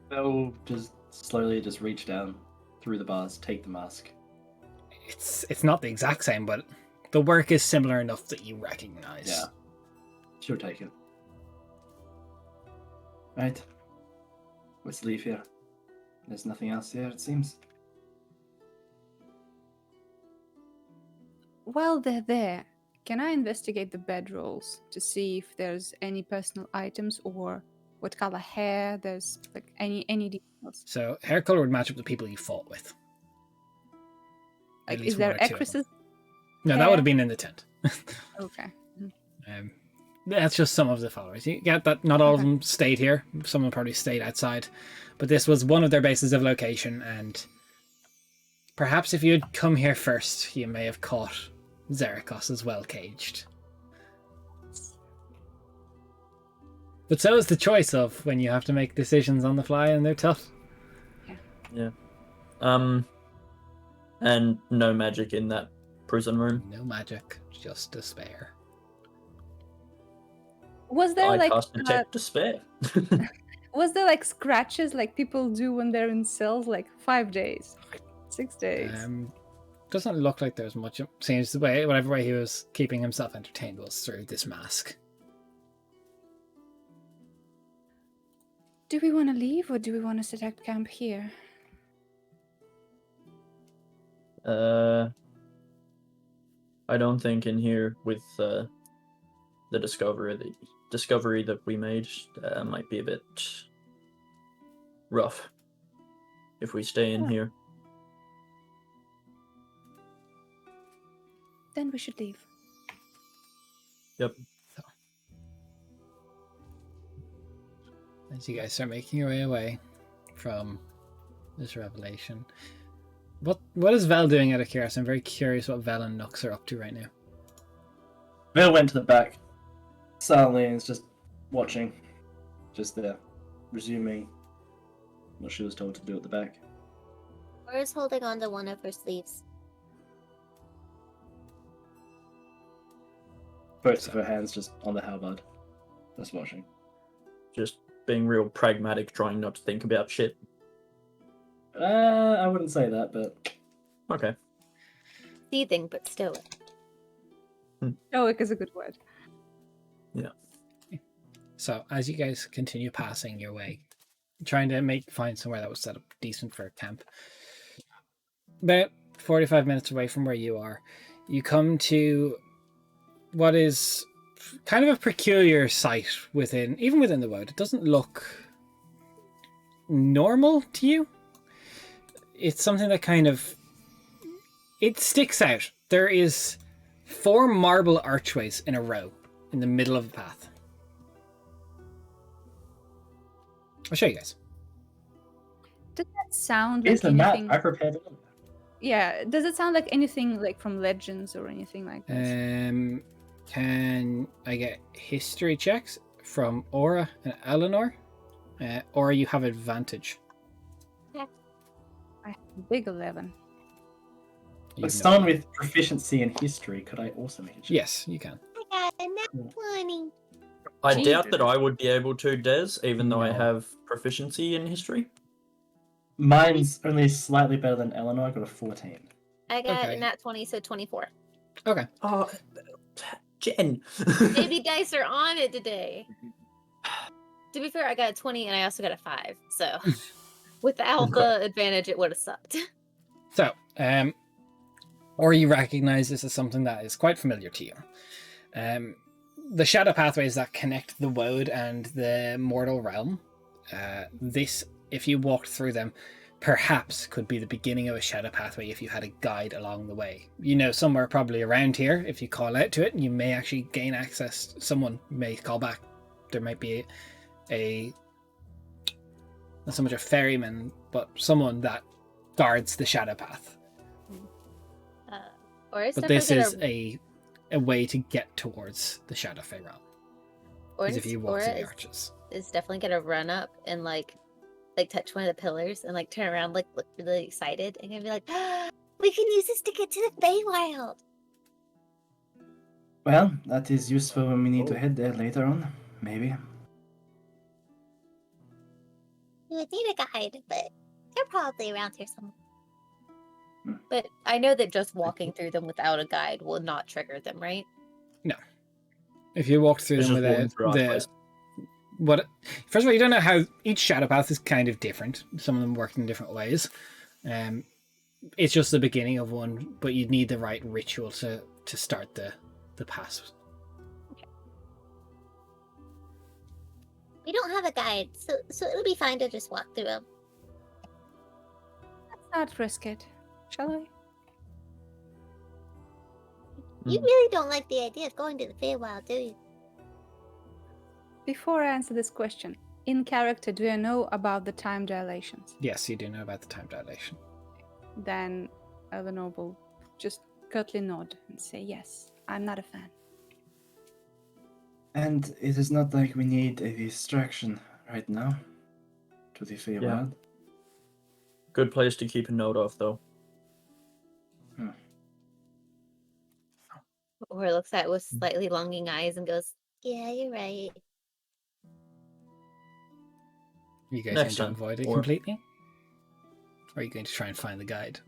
They'll just slowly just reach down through the bars, take the mask. It's not the exact same, but the work is similar enough that you recognize. Yeah. Sure, take it. Right. Let's leave here. There's nothing else here, it seems. while they're there, can I investigate the bedrolls to see if there's any personal items or what color hair? There's like any details. So hair color would match up the people you fought with. At Like, least is there one or two of them. actresses? No, that hair? would have been in the tent. Okay. That's just some of the followers. You get that not all of Okay. them stayed here. Some of them probably stayed outside. But this was one of their bases of location, and perhaps if you had come here first, you may have caught Zerikos as well caged. But so is the choice of when you have to make decisions on the fly and they're tough. Yeah. And no magic in that prison room. No magic, just despair. Was there I like cast detect despair. Was there like scratches like people do when they're in cells, like 5 days, 6 days? Doesn't look like there's much. Seems the way, whatever way he was keeping himself entertained was through this mask. Do we want to leave or do we want to set up camp here? I don't think in here with the discovery that we made might be a bit rough if we stay in here. Then we should leave. Yep. As you guys start making your way away from this revelation, what is Vel doing out of curiosity? I'm very curious what Vel and Nux are up to right now. Vel went to the back silently and is just watching, just there, resuming what she was told to do at the back. Laura's holding on to one of her sleeves. Both of her hands just on the halberd, just watching. Just being real pragmatic, trying not to think about shit. I wouldn't say that, but Okay. Seething, but still. Stoic is a good word. Yeah. So as you guys continue passing your way, trying to find somewhere that was set up decent for a camp, about 45 minutes away from where you are, you come to what is kind of a peculiar sight even within the wood. It doesn't look normal to you. It's something that it sticks out. There is 4 marble archways in a row in the middle of the path. I'll show you guys. Does that sound here's like the map anything? I prepared it. Yeah. Does it sound like anything like from Legends or anything like this? Can I get history checks from Aura and Eleanor? Or you have advantage. I have a big 11. Let's start with proficiency in history. Could I also make a check? Yes, you can. I got a nat 20. I Gee. doubt that I would be able to, Des, even though I No. have proficiency in history. Mine's only slightly better than Eleanor. I got a 14. I got Okay. a nat 20, so 24. Okay. Oh, Jen. Maybe dice are on it today. To be fair, I got a 20 and I also got a 5. So without the advantage, it would have sucked. So, or you recognize this as something that is quite familiar to you. The shadow pathways that connect the Woad and the mortal realm, if you walked through them, perhaps could be the beginning of a shadow pathway if you had a guide along the way. Somewhere probably around here, if you call out to it, you may actually gain access. Someone may call back. There might be not so much a ferryman, but someone that guards the shadow path. But this is a way to get towards the Shadowfey realm. Because if you walk through the arches. Is definitely gonna run up and like touch one of the pillars and like turn around, like look really excited and gonna be like, ah, we can use this to get to the Feywild. Well, that is useful when we need to head there later on, maybe. You would need a guide, but they're probably around here somewhere. But I know that just walking through them without a guide will not trigger them, right? If you walk through It's them just walking without through archways. first of all, you don't know how each shadow path is kind of different. Some of them work in different ways. It's just the beginning of one, but you'd need the right ritual to start the pass. We don't have a guide, so it'll be fine to just walk through them. Let's not risk it, shall I? You really don't like the idea of going to the Feywild, do you? Before I answer this question, in character, do I know about the time dilations? Yes, you do know about the time dilation. Then Eleanor will just curtly nod and say, yes, I'm not a fan. And it is not like we need a distraction right now to the Feywild. Good place to keep a note of, though. Or looks at it with slightly longing eyes and goes, Yeah, you're right. Are you guys Next going to time, avoid it or- completely? Or are you going to try and find the guide?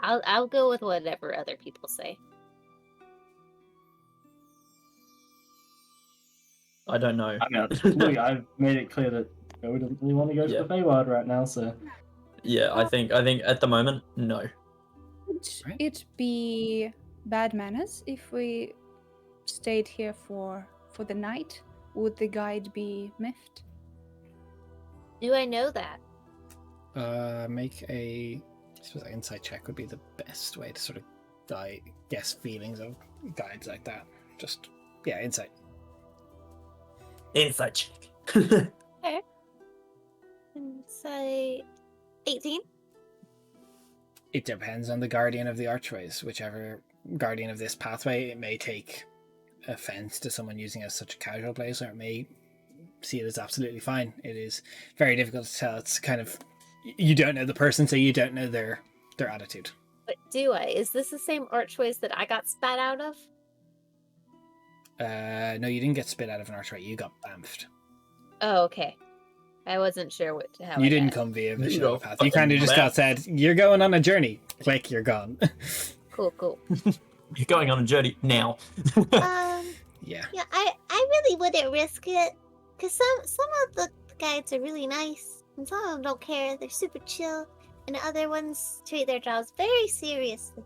I'll go with whatever other people say. I don't know. I mean, look, I've made it clear that we don't really want to go to Yeah. the Feywild right now, so Yeah, I think at the moment, no. Would Right. it be bad manners if we stayed here for the night? Would the guide be miffed? Do I know that? Make a, I suppose an insight check would be the best way to sort of guess feelings of guides like that. Just, yeah, insight. Inside check. Say 18. It depends on the guardian of the archways. Whichever guardian of this pathway, it may take offense to someone using it as such a casual place, or it may see it as absolutely fine. It is very difficult to tell. It's kind of, you don't know the person, so you don't know their attitude. But do I? Is this the same archways that I got spat out of? No, you didn't get spit out of an archway. You got bamfed. Oh, okay. I wasn't sure how You I didn't got. come via the You shadow got path. You kind of fucking just got said, "You're going on a journey." Click, you're gone. Cool. You're going on a journey now. Yeah. Yeah, I really wouldn't risk it, cause some of the guides are really nice, and some of them don't care. They're super chill, and other ones treat their jobs very seriously.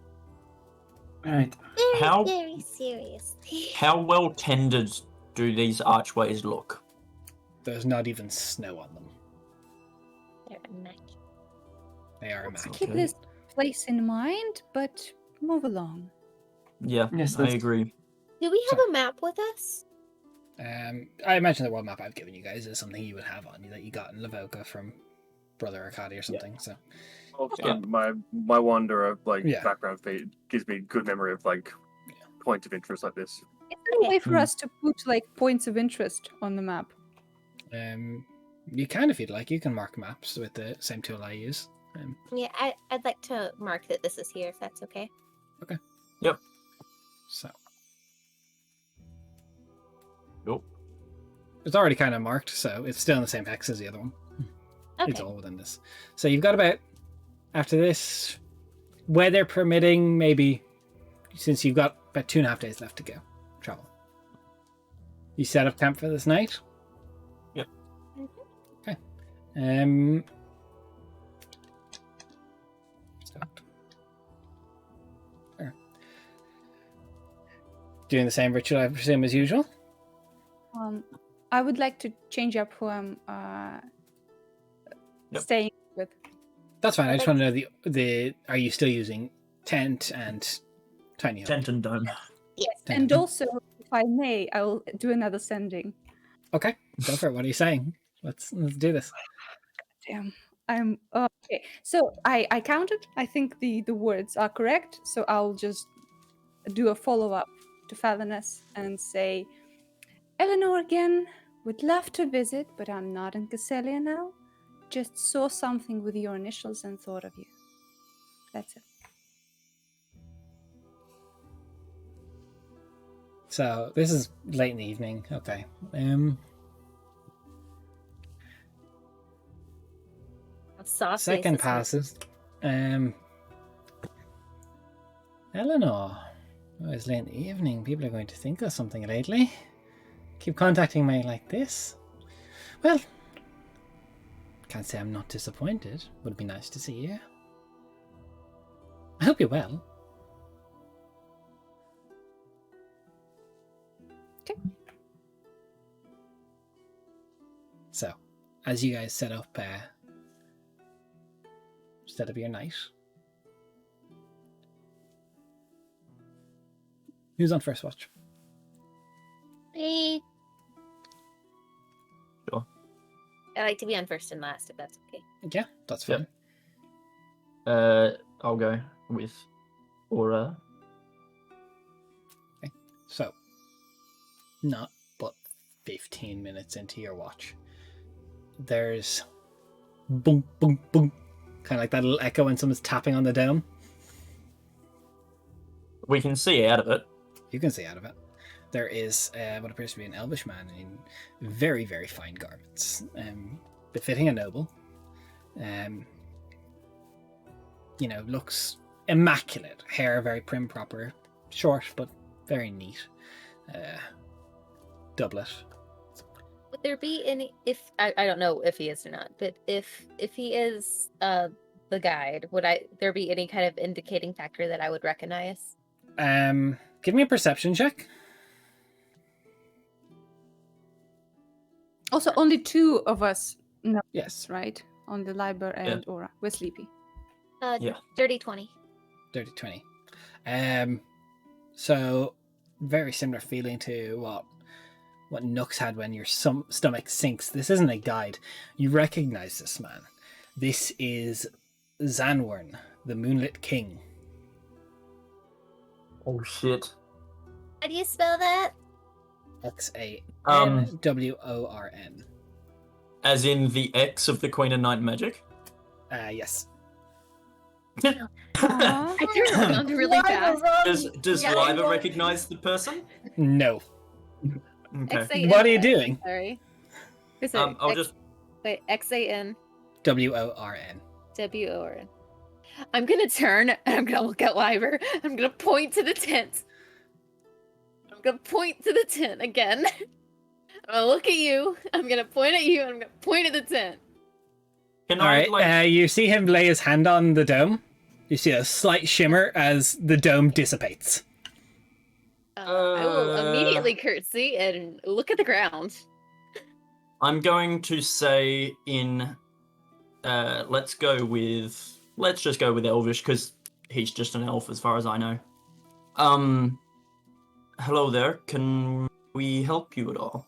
right. How- Very seriously. How well tended do these archways look? There's not even snow on them. They're immaculate. They are Let's immaculate. keep this place in mind, but move along. Yeah, Yes, I that's- agree. Do we have a map with us? I imagine the world map I've given you guys is something you would have on you that you got in Lavoka from Brother Arkady or something. So Also, Yeah. my wonder of like Yeah. background fate gives me good memory of like points of interest like this. Is there a way for Hmm. us to put like points of interest on the map? you can, if you'd like, you can mark maps with the same tool I use. Yeah, I'd like to mark that this is here, if that's okay. So Nope. it's already kind of marked, so it's still in the same hex as the other one. It's Okay. all within this. So you've got about, after this, weather permitting, maybe, since you've got about 2.5 days left to go, travel. You set up camp for this night? Yep. Okay. Start. There. Doing the same ritual, I presume, as usual? I would like to change up who I'm Yep. staying with. That's fine. I just want to know the are you still using tent and tiny hut? Tent and dome. Yes. And also, if I may, I will do another sending. Okay, go for it. What are you saying? Let's do this. Damn. I'm okay. So I counted. I think the words are correct. So I'll just do a follow-up to Falinus and say, Eleanor again, would love to visit, but I'm not in Castelia now. Just saw something with your initials and thought of you. That's it. So this is late in the evening. Okay. How saucy is Second this one? passes. Eleanor. Oh, it's late in the evening. People are going to think of something lately. Keep contacting me like this. Well, can't say I'm not disappointed. Would be nice to see you. I hope you're well. Okay. So, as you guys set up your night. Who's on first watch? Me. Sure. I like to be on first and last, if that's okay. Yeah, that's Yep. fine. I'll go with Aura. So, not but 15 minutes into your watch, there's boom, boom, boom, kind of like that little echo when someone's tapping on the dome. We can see out of it. You can see out of it. there is what appears to be an elvish man in very, very fine garments, befitting a noble. Looks immaculate. Hair very prim proper, short but very neat. Doublet. Would there be any? If I don't know if he is or not, but if he is the guide, would there be any kind of indicating factor that I would recognize? Give me a perception check. Also, only 2 of us know, Yes. right? On the Liber and Aura. We're sleepy. Yeah. Dirty 20. Dirty 20. So very similar feeling to what Nux had when your stomach sinks. This isn't a guide. You recognize this man. This is Zanwern, the Moonlit King. Oh shit. How do you spell that? Xanworn. As in the X of the Queen of Night Magic? Yes. Aw. I turned around really fast. Does Yeah, Liva well- recognize the person? No. Okay. XAN. What are you doing? Sorry. Is it I'll just wait, XAN WORN. WORN. I'm gonna turn and I'm gonna look at Liber. I'm gonna point to the tent. I'm gonna point to the tent again. I'm gonna look at you. I'm gonna point at you. I'm gonna point at the tent. can All I right. You see him lay his hand on the dome. You see a slight shimmer as the dome dissipates. I will immediately curtsy and look at the ground. I'm going to say in let's just go with Elvish because he's just an elf as far as I know. Hello there. Can we help you at all?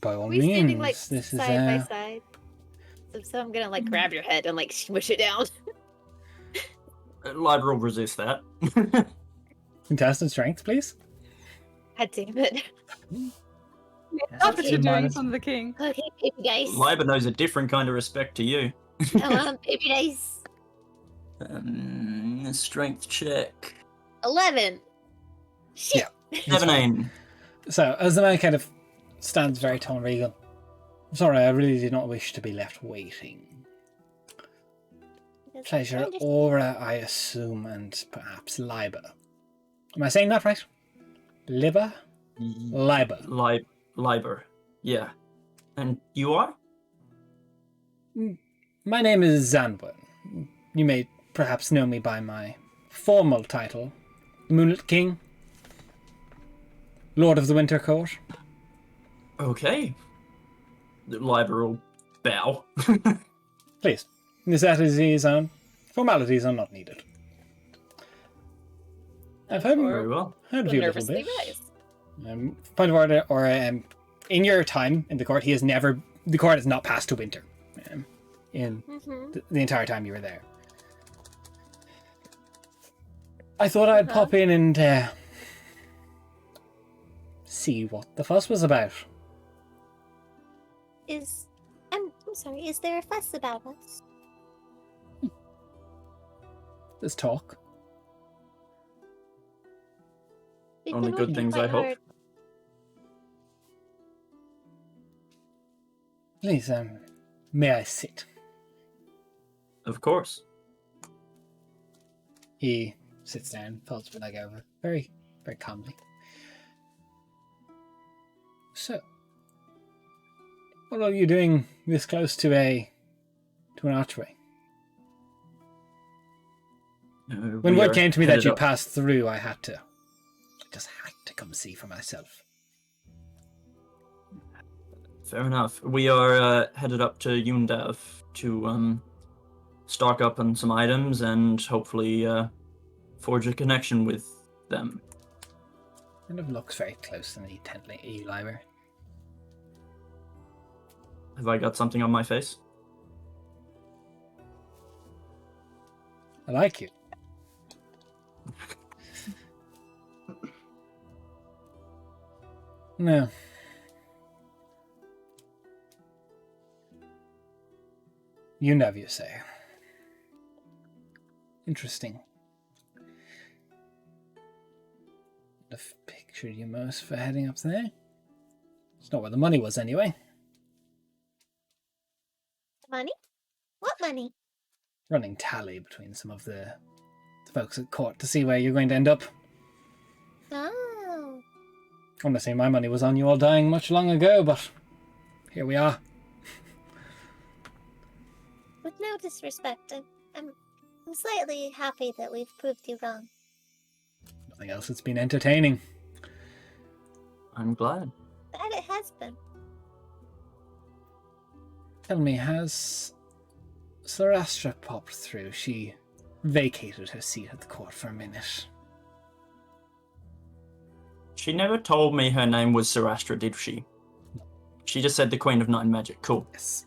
By all Are we means, standing like this is side by side? So I'm gonna like grab your head and like smush it down. Liber will resist that. contested strength, please. God damn it. That's what you're doing in minus- front of the king. Okay, baby dice. Liber knows a different kind of respect to you. Come on, baby dice. Strength check. 11. Shit. Yeah. 17. So, as the man kind of stands very tall and regal, sorry, I really did not wish to be left waiting. Pleasure, Aura, I assume, and perhaps Liber. Am I saying that right? Liber? Liber. Liber. Yeah. And you are? My name is Zanwern. You may perhaps know me by my formal title, Moonlit King, Lord of the Winter Court. Okay. Liber will bow. Please, necessities and formalities are not needed. I've heard Very well. of Will you a little nervously bit. rise. Point of order, or in your time in the court, the court has not passed to winter. In the entire time you were there. I thought I'd pop in and see what the fuss was about. I'm sorry, is there a fuss about us? This talk. We've Only been good working things, quite I hope. hard. Please, may I sit? Of course. He sits down, folds the leg over, very, very calmly. So, what are you doing this close to an archway? When word came to me that you passed through, I just had to come see for myself. Fair enough. We are headed up to Yundav to stock up on some items and hopefully forge a connection with them. Kind of looks very close to me, intently at you, Liber. Have I got something on my face? I like you. No. Yundav, you say. Interesting. The big pictured you most for heading up there. It's not where the money was anyway. Money? What money? Running tally between some of the folks at court to see where you're going to end up. Oh. Honestly, my money was on you all dying much long ago, but here we are. With no disrespect, I'm slightly happy that we've proved you wrong. Nothing else that's been entertaining. I'm glad. That it has been. Tell me, has Sarastra popped through? She vacated her seat at the court for a minute. She never told me her name was Sarastra, did she? She just said the Queen of Nine Magic. Cool. Yes.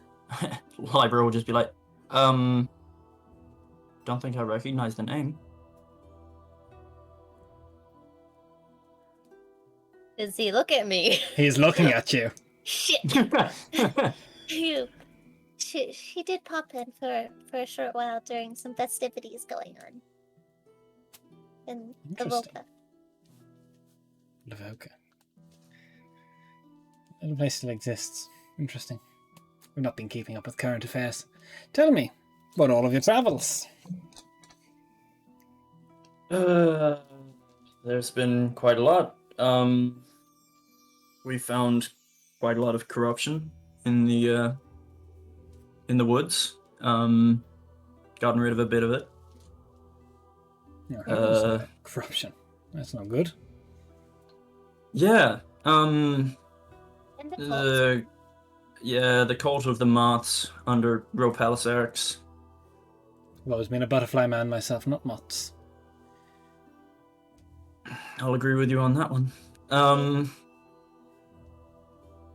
Libra will just be like, don't think I recognize the name. Does he look at me? He's looking at you. Shit. She did pop in for a short while during some festivities going on. In the Interesting. Volca. Lavoka. The place still exists. Interesting. We've not been keeping up with current affairs. Tell me about all of your travels. There's been quite a lot. We found quite a lot of corruption in the woods. Gotten rid of a bit of it. Yeah, corruption. That's not good. Yeah. And the cult. The cult of the moths under Ropalisarix. I've always been a butterfly man myself, not moths. I'll agree with you on that one.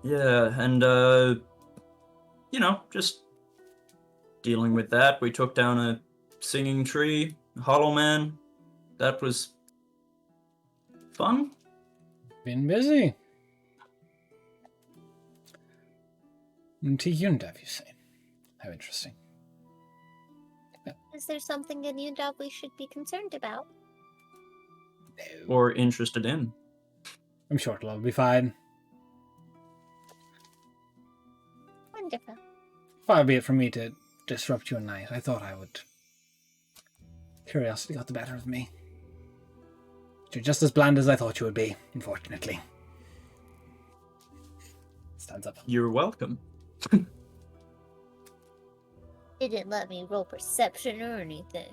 Yeah, and just dealing with that. We took down a singing tree, Hollow Man. That was fun. Been busy. And to Yundav, you say? How interesting. Is there something in Yundav we should be concerned about? No. Or interested in. I'm sure it'll all be fine. Wonderful. Far be it from me to disrupt your night. I thought I would. Curiosity got the better of me. You're just as bland as I thought you would be, unfortunately. Stands up. You're welcome. He didn't let me roll perception or anything.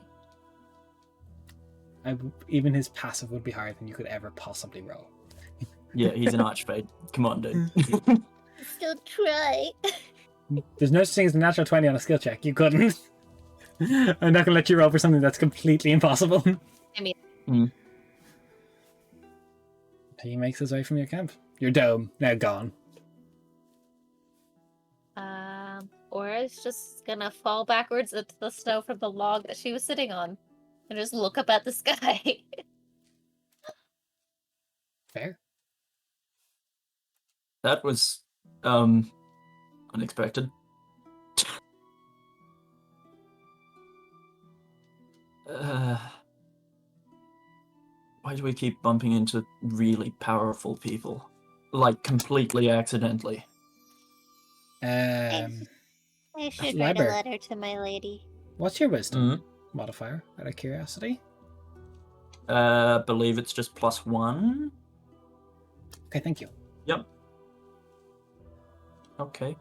Even his passive would be higher than you could ever possibly roll. Yeah, he's an archfade. Come on, dude. Still try. There's no such thing as a natural 20 on a skill check. You couldn't. I'm not going to let you roll for something that's completely impossible. I mean- He makes his way from your camp. Your dome, now gone. Aura's just gonna fall backwards into the snow from the log that she was sitting on and just look up at the sky. Fair. That was unexpected. Why do we keep bumping into really powerful people? Like, completely accidentally. I should Liber. write a letter to my lady. What's your wisdom modifier, out of curiosity? Believe it's just +1. Okay, thank you. Yep. Okay.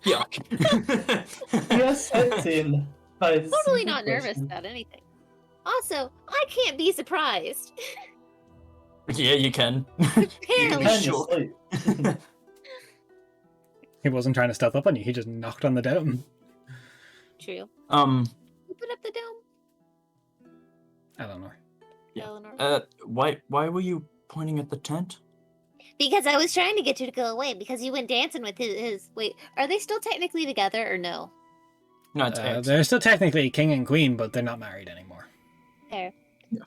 Yuck. Yes, I've seen. Totally not nervous about anything. Also, I can't be surprised. Yeah, you can. Apparently. Can Sure. you sleep? He wasn't trying to stealth up on you, he just knocked on the dome. True. You put up the dome, Eleanor. Yeah. Eleanor. Why were you pointing at the tent? Because I was trying to get you to go away because you went dancing with his. Wait, are they still technically together or no? No, it's X. They're still technically king and queen, but they're not married anymore. There. Yeah.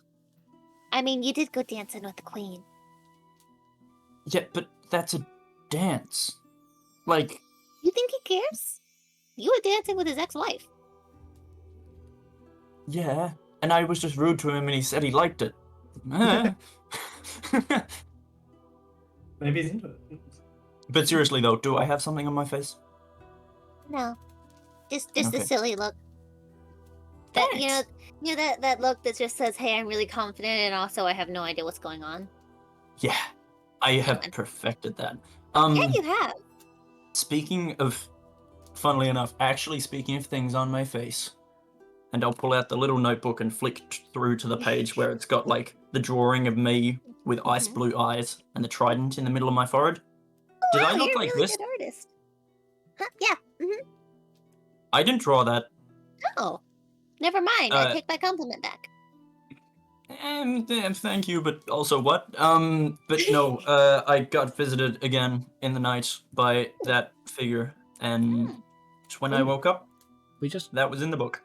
I mean, you did go dancing with the queen. Yeah, but that's a dance. Like, You think he cares? You were dancing with his ex-wife. Yeah, and I was just rude to him and he said he liked it. Eh. Maybe he's into it. But seriously though, do I have something on my face? No, just Okay. a silly look. That Thanks. that look that just says, "Hey, I'm really confident, and also I have no idea what's going on." Yeah, I have Fine. perfected that. Yeah, you have. Speaking of, funnily enough, actually speaking of things on my face, and I'll pull out the little notebook and flick through to the page where it's got like the drawing of me with ice Mhm. blue eyes and the trident in the middle of my forehead. Did Wow, I look you're a like really this? good artist. Huh? Yeah. I didn't draw that. Oh, never mind. I Uh, take my compliment back. Thank you, but also what? But no, I got visited again in the night by that figure, and when I Ooh. woke up, We that was in the book.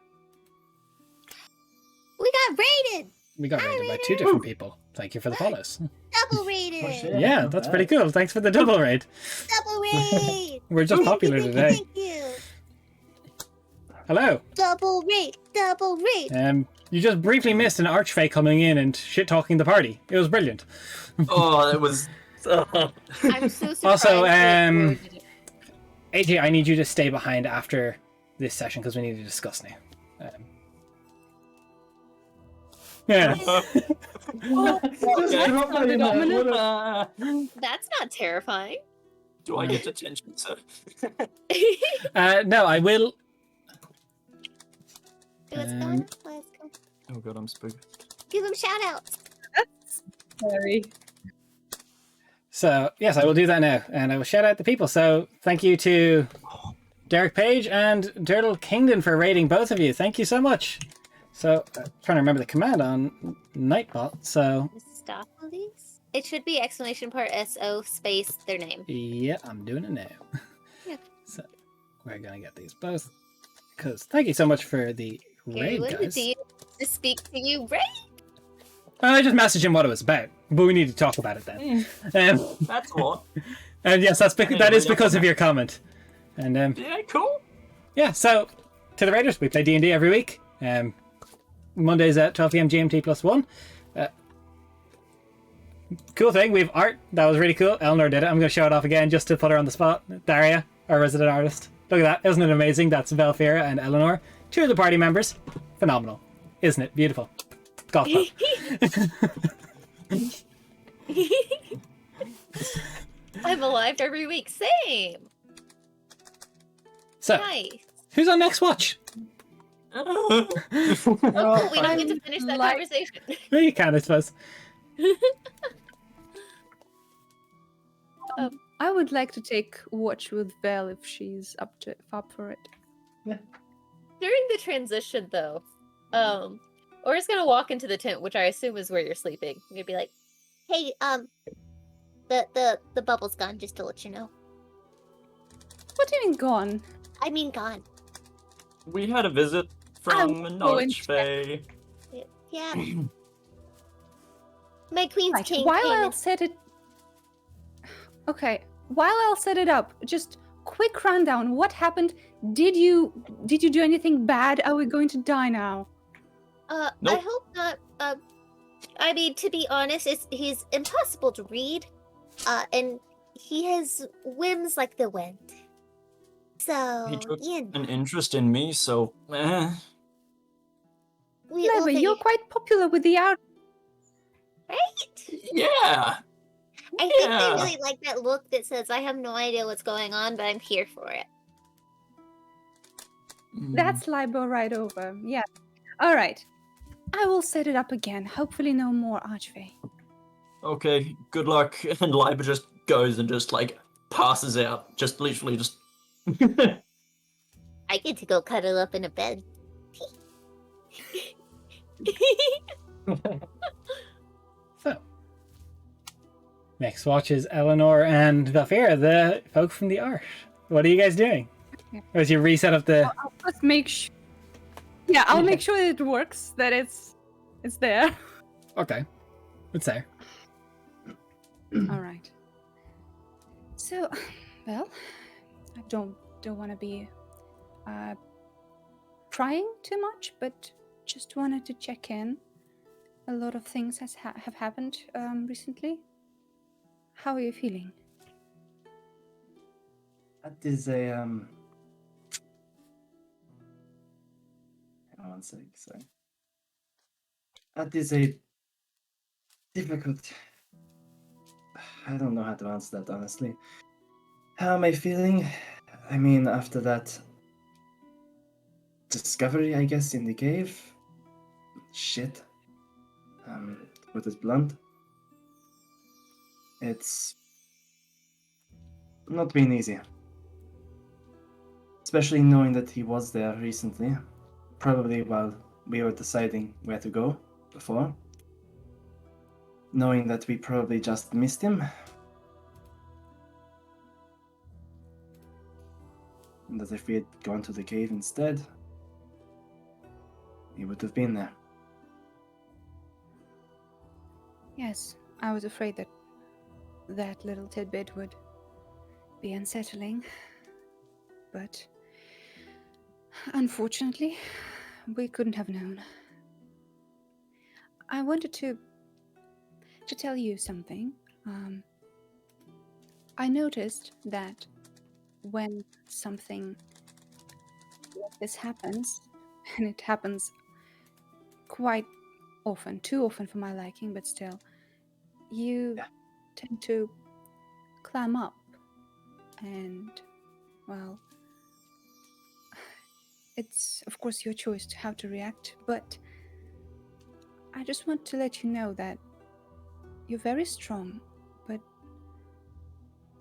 We got raided. got Hi, raided by Raider. 2 different people. Thank you for the follows. Double raided. Oh, shit. Yeah, not that's bad. pretty cool. Thanks for the double raid. Double raid. We're just popular Thank you, today. Thank you. Hello. Double raid. Double raid. You just briefly missed an archfey coming in and shit talking the party. It was brilliant. Oh, that was. I'm so surprised. Also, that Roy didn't- AJ, I need you to stay behind after this session because we need to discuss now. Yeah. Just drop my email. That's not terrifying. Do I get attention, sir? No, I will. What's going on? Let's go. Oh god, I'm spooked. Give them shout outs. Sorry. So, yes, I will do that now. And I will shout out the people. So, thank you to Derek Page and Dirtle Kingdon for raiding both of you. Thank you so much. So, I'm trying to remember the command on Nightbot. So, Stop police. It should be exclamation part SO space their name. yeah, I'm doing it now. Yeah. So, we're going to get these both. Because thank you so much for the raid, What guys. do you to speak to you, right? I just messaged him what it was about, but we need to talk about it then. That's what. And yes, that is Anyway, because of your comment. And Yeah, cool. yeah, so to the Raiders, we play D&D every week. Mondays at 12 PM GMT +1. Cool thing, we have art. That was really cool. Eleanor did it. I'm going to show it off again just to put her on the spot. Daria, our resident artist. Look at that. Isn't it amazing? That's Velfira and Eleanor. 2 of the party members. Phenomenal. Isn't it? Beautiful. Golf club. I'm alive every week. Same. So, Nice. who's on next watch? Oh, cool. We don't get to finish that like- conversation. Well, you can, I suppose. I would like to take watch with Vel if she's up for it. During the transition, though, Ora's gonna walk into the tent, which I assume is where you're sleeping. You're gonna be like, Hey, the bubble's gone, just to let you know. What do you mean gone? I mean gone. We had a visit from a knowledge bay. Yeah. My queen's Right. king While came I'll and set it. Okay. While I'll set it up, just quick rundown. What happened? Did you do anything bad? Are we going to die now? I Nope. hope not. I mean, to be honest, he's impossible to read. And he has whims like the wind. So, He took you know, an interest in me, so we'll Never. figure- You're quite popular with the out. right? yeah. I think Yeah. they really like that look that says, I have no idea what's going on, but I'm here for it. That's Libo right over. Yeah. All right. I will set it up again. Hopefully, no more Archfey. Okay, good luck. And Liba just goes and just like passes out. Just literally just. I get to go cuddle up in a bed. So, next watch is Eleanor and Velfira, the folk from the art. What are you guys doing? Yeah. As you reset up the... I'll just make sure. Yeah, I'll make sure that it works. That it's there. Okay. It's there. All right. So, well, I don't want to be prying too much, but just wanted to check in. A lot of things have happened recently. How are you feeling? That is a hang on one sec, sorry. That is a difficult. I don't know how to answer that honestly. How am I feeling? I mean, after that discovery, I guess, in the cave. Shit. To put it blunt, it's not been easy. Especially knowing that he was there recently, probably while we were deciding where to go before. Knowing that we probably just missed him. And that if we had gone to the cave instead, he would have been there. Yes, I was afraid that that little tidbit would be unsettling. But unfortunately, we couldn't have known. I wanted to tell you something. I noticed that when something like this happens, and it happens quite often, too often for my liking, but still, you tend to climb up and, well, it's of course your choice to how to react, but I just want to let you know that you're very strong, but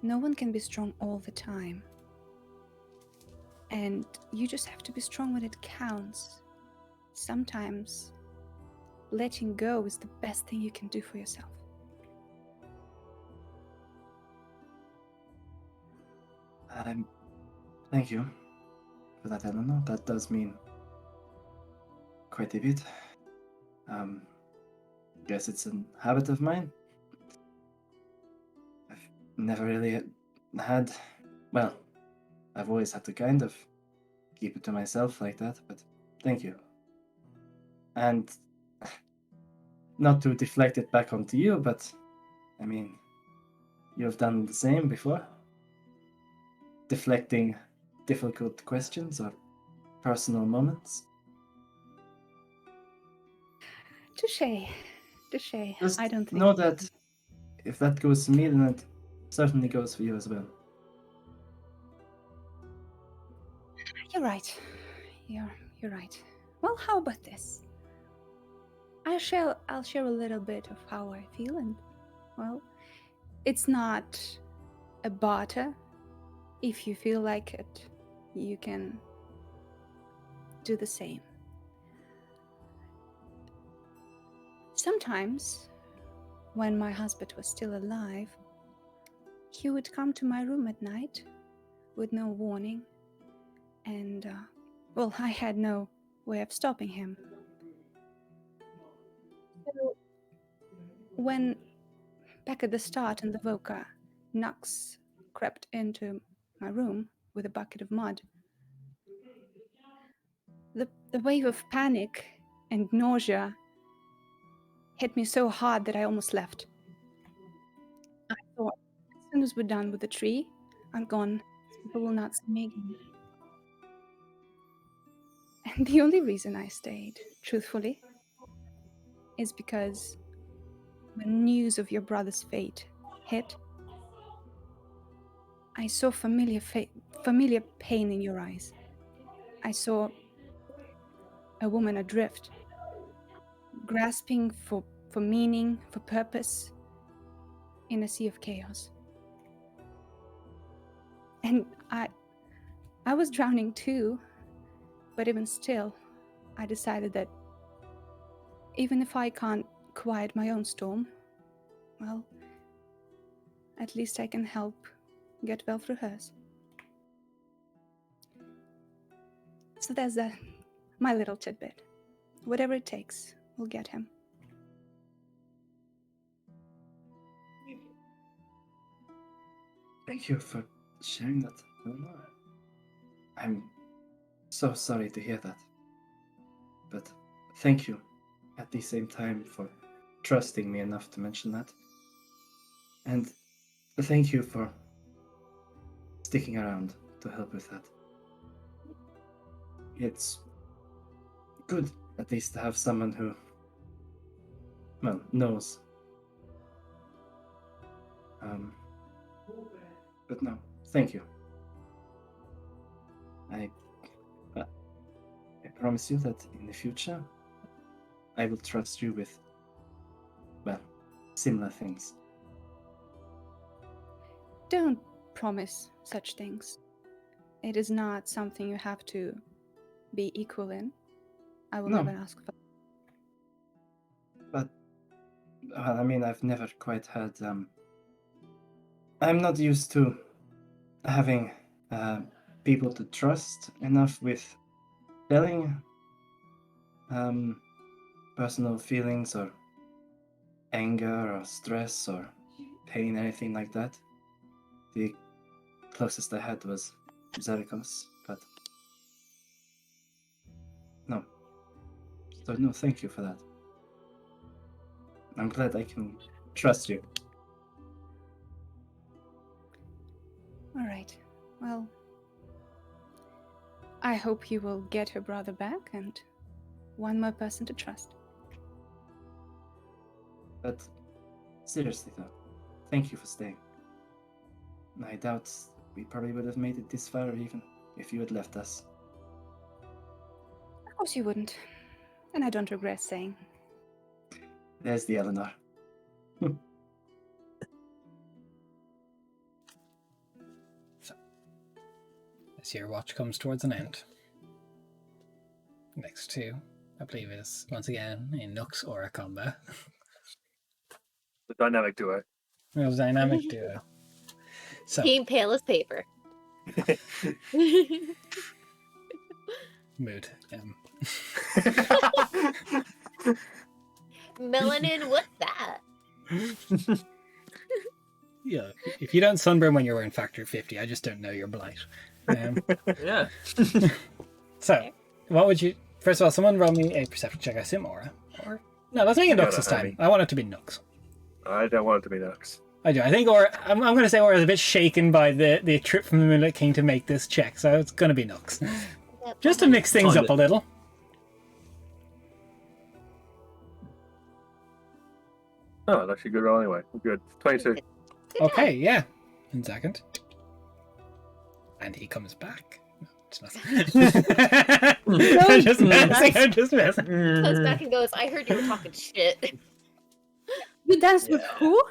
no one can be strong all the time. And you just have to be strong when it counts. Sometimes letting go is the best thing you can do for yourself. Thank you for that, Eleanor. That does mean quite a bit. Guess it's a habit of mine. I've never really had, well, I've always had to kind of keep it to myself like that, but thank you. And not to deflect it back onto you, but I mean, you've done the same before. Deflecting difficult questions or personal moments. Touché. Just I don't think know that if that goes for me, then it certainly goes for you as well. you're right. You're right. Well, how about this? I'll share a little bit of how I feel, and well, it's not a barter. If you feel like it, you can do the same. Sometimes, when my husband was still alive, he would come to my room at night with no warning, and well, I had no way of stopping him. So when back at the start in the Voca, Nux crept into my room with a bucket of mud, the wave of panic and nausea hit me so hard that I almost left. I thought, as soon as we're done with the tree, I'm gone. People will not see me again. And the only reason I stayed, truthfully, is because when news of your brother's fate hit, I saw familiar pain in your eyes. I saw a woman adrift, grasping for meaning, for purpose, in a sea of chaos. And I was drowning too, but even still, I decided that even if I can't quiet my own storm, well, at least I can help get well through hers. So there's my little tidbit. Whatever it takes, we'll get him. Thank you for sharing that, Eleanor. I'm so sorry to hear that. But thank you at the same time for trusting me enough to mention that. And thank you for sticking around to help with that. It's good, at least, to have someone who, well, knows. But no, thank you. I promise you that in the future, I will trust you with, well, similar things. Don't promise such things. It is not something you have to be equal in. I will No. never ask for. But, well, I mean, I've never quite had, I'm not used to having people to trust enough with telling personal feelings or anger or stress or pain, anything like that. The closest I had was Zerikos, but no. So no, thank you for that. I'm glad I can trust you. All right. Well, I hope you will get your brother back and one more person to trust. But seriously though, thank you for staying. I doubt we probably would have made it this far even if you had left us. Of course you wouldn't. And I don't regret saying. There's the Eleanor. As your watch comes towards an end. Next to, I believe, is once again a Nux Aura combo. The dynamic duo. Real dynamic duo. So, Team pale as paper. mood. Melanin, what's that? Yeah, if you don't sunburn when you're wearing factor 50, I just don't know your blight. Yeah. So, what would you... First of all, someone roll me a perception check. I assume Aura. Or... No, let's make it Nux this time. I want it to be Nux. I don't want it to be Nux. I do. I think Aura... I'm going to say Aura is a bit shaken by the trip from the Moonlit King to make this check, so it's going to be Nux. Just to mix things up a little. Oh, that's actually a good roll anyway. Good. 22. Good Okay, yeah. In second. And he comes back. No, it's nothing. I'm just messing. Comes back and goes, I heard you were talking shit. You danced with who?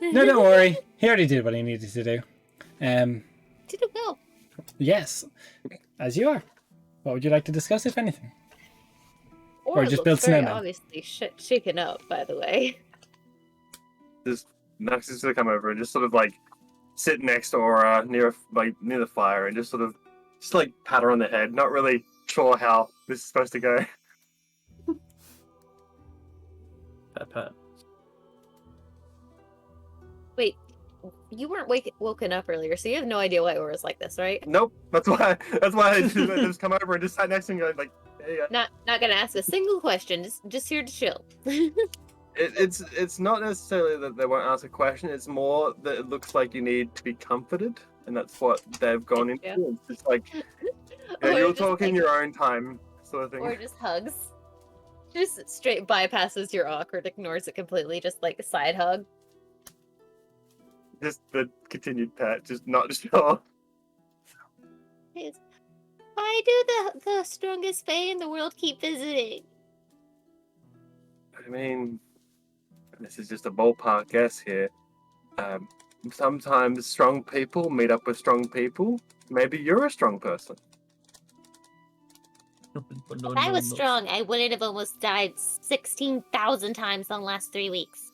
No, don't worry. He already did what he needed to do. Did it go? Yes, as you are. What would you like to discuss, if anything? Or just looks build very snowmen. obviously shaken up, by the way. Just Nux is gonna come over and just sort of like sit next to Aura near the fire and just pat her on the head. Not really sure how this is supposed to go. Pat. Wait, you weren't woken up earlier, so you have no idea why Aura's like this, right? Nope. That's why I just come over and just sat next to him and go like, hey. Not gonna ask a single question, just here to chill. It's not necessarily that they won't ask a question. It's more that it looks like you need to be comforted, and that's what they've gone into. Yeah. It's just like Or you're just, talking like, your own time, sort of thing. Or just hugs. Just straight bypasses your awkward, ignores it completely, just like a side hug. Just the continued pet, just not sure. Why do the strongest fae in the world keep visiting? I mean, this is just a ballpark guess here. Sometimes strong people meet up with strong people. Maybe you're a strong person. If I was strong, I wouldn't have almost died 16,000 times in the last 3 weeks.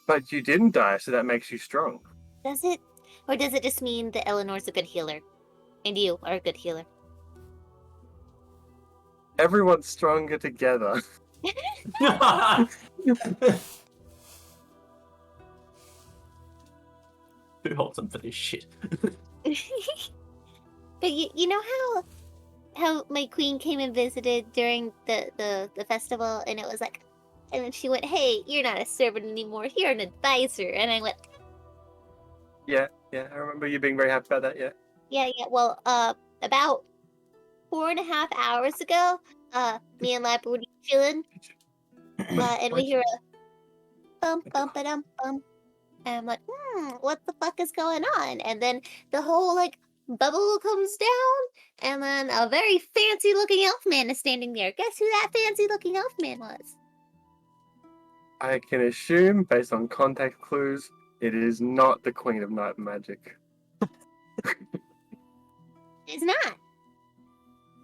But you didn't die, so that makes you strong. Does it? Or does it just mean that Eleanor's a good healer? And you are a good healer? Everyone's stronger together. Who holds them for this shit? But you know how my queen came and visited during the festival, and it was like, and then she went, "Hey, you're not a servant anymore. You're an advisor." And I went, Yeah, I remember you being very happy about that. Yeah. "Yeah, yeah." Well, about 4.5 hours ago, me and Lab were chilling, and we hear a bump, bump, a bump. And I'm like, what the fuck is going on? And then the whole like bubble comes down, and then a very fancy looking elf man is standing there. Guess who that fancy looking elf man was? I can assume, based on context clues, it is not the Queen of Night Magic. It's not.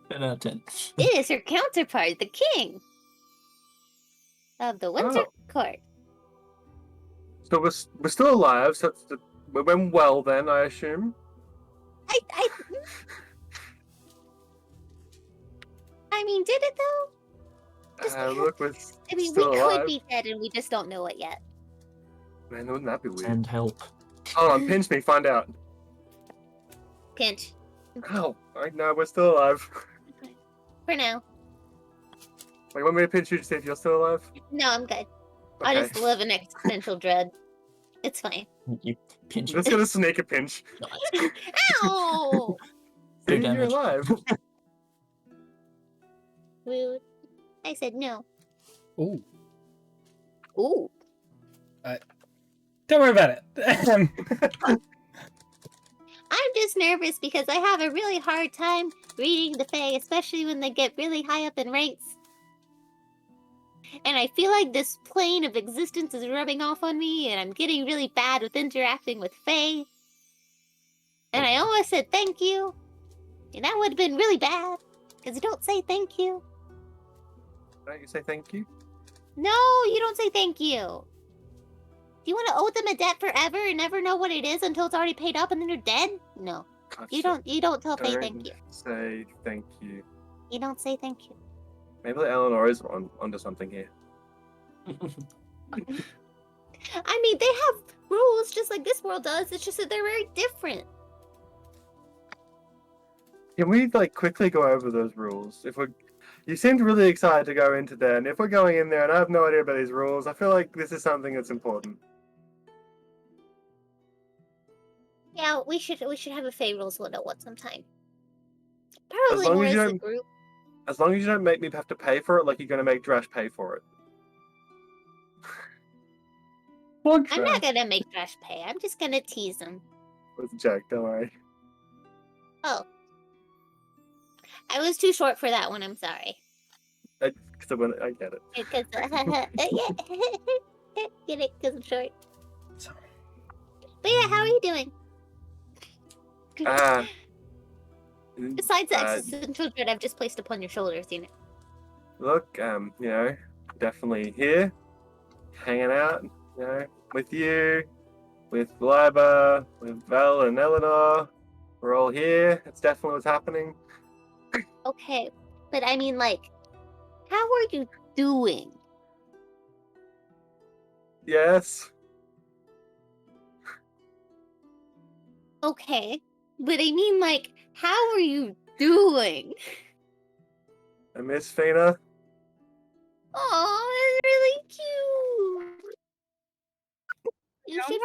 10 out of 10. It is her counterpart, the king of the Winter Court. So we're still alive. So we went well then, I assume. I mean, did it though? Look, we're I mean, still we alive. could be dead, and we just don't know it yet. Man, wouldn't that be weird? And help. Hold on, pinch me, find out. Pinch Oh, I know we're still alive. for now. Wait, want me to pinch you to see if you're still alive? No, I'm good. I Okay. just live in existential dread. It's fine. You pinch I'm just gonna sneak a pinch. Ow! See, No you're damage. alive. Rude. I said no. Ooh. Ooh. Don't worry about it. I'm just nervous because I have a really hard time reading the Fae, especially when they get really high up in ranks. And I feel like this plane of existence is rubbing off on me, and I'm getting really bad with interacting with Fae. And I almost said thank you, and that would have been really bad, because you don't say thank you. Don't you say thank you? No, you don't say thank you. Do you want to owe them a debt forever and never know what it is until it's already paid up and then you're dead? No. You don't tell Fae thank you. Say thank you. You don't say thank you. Maybe Eleanor is onto something here. I mean, they have rules just like this world does. It's just that they're very different. Can we quickly go over those rules? You seemed really excited to go into there, and if we're going in there and I have no idea about these rules, I feel like this is something that's important. Yeah, we should have a Fae rules 101 sometime. As Probably long more as as you a don't- group. As long as you don't make me have to pay for it, like you're gonna make Drash pay for it. Plug I'm not track. gonna make Josh pay. I'm just gonna tease him. With Jack, don't worry. Oh. I was too short for that one, I'm sorry. I get it. Because, get it, because I'm short. So, But yeah, how are you doing? Ah. Besides the existential dread I've just placed upon your shoulders, you know. Look, definitely here, hanging out, with you, with Liba, with Val and Eleanor. We're all here. It's definitely what's happening. Okay, but I mean, how are you doing? Yes. Okay, but I mean, how are you doing? I miss Fina. Oh, that's really cute. You should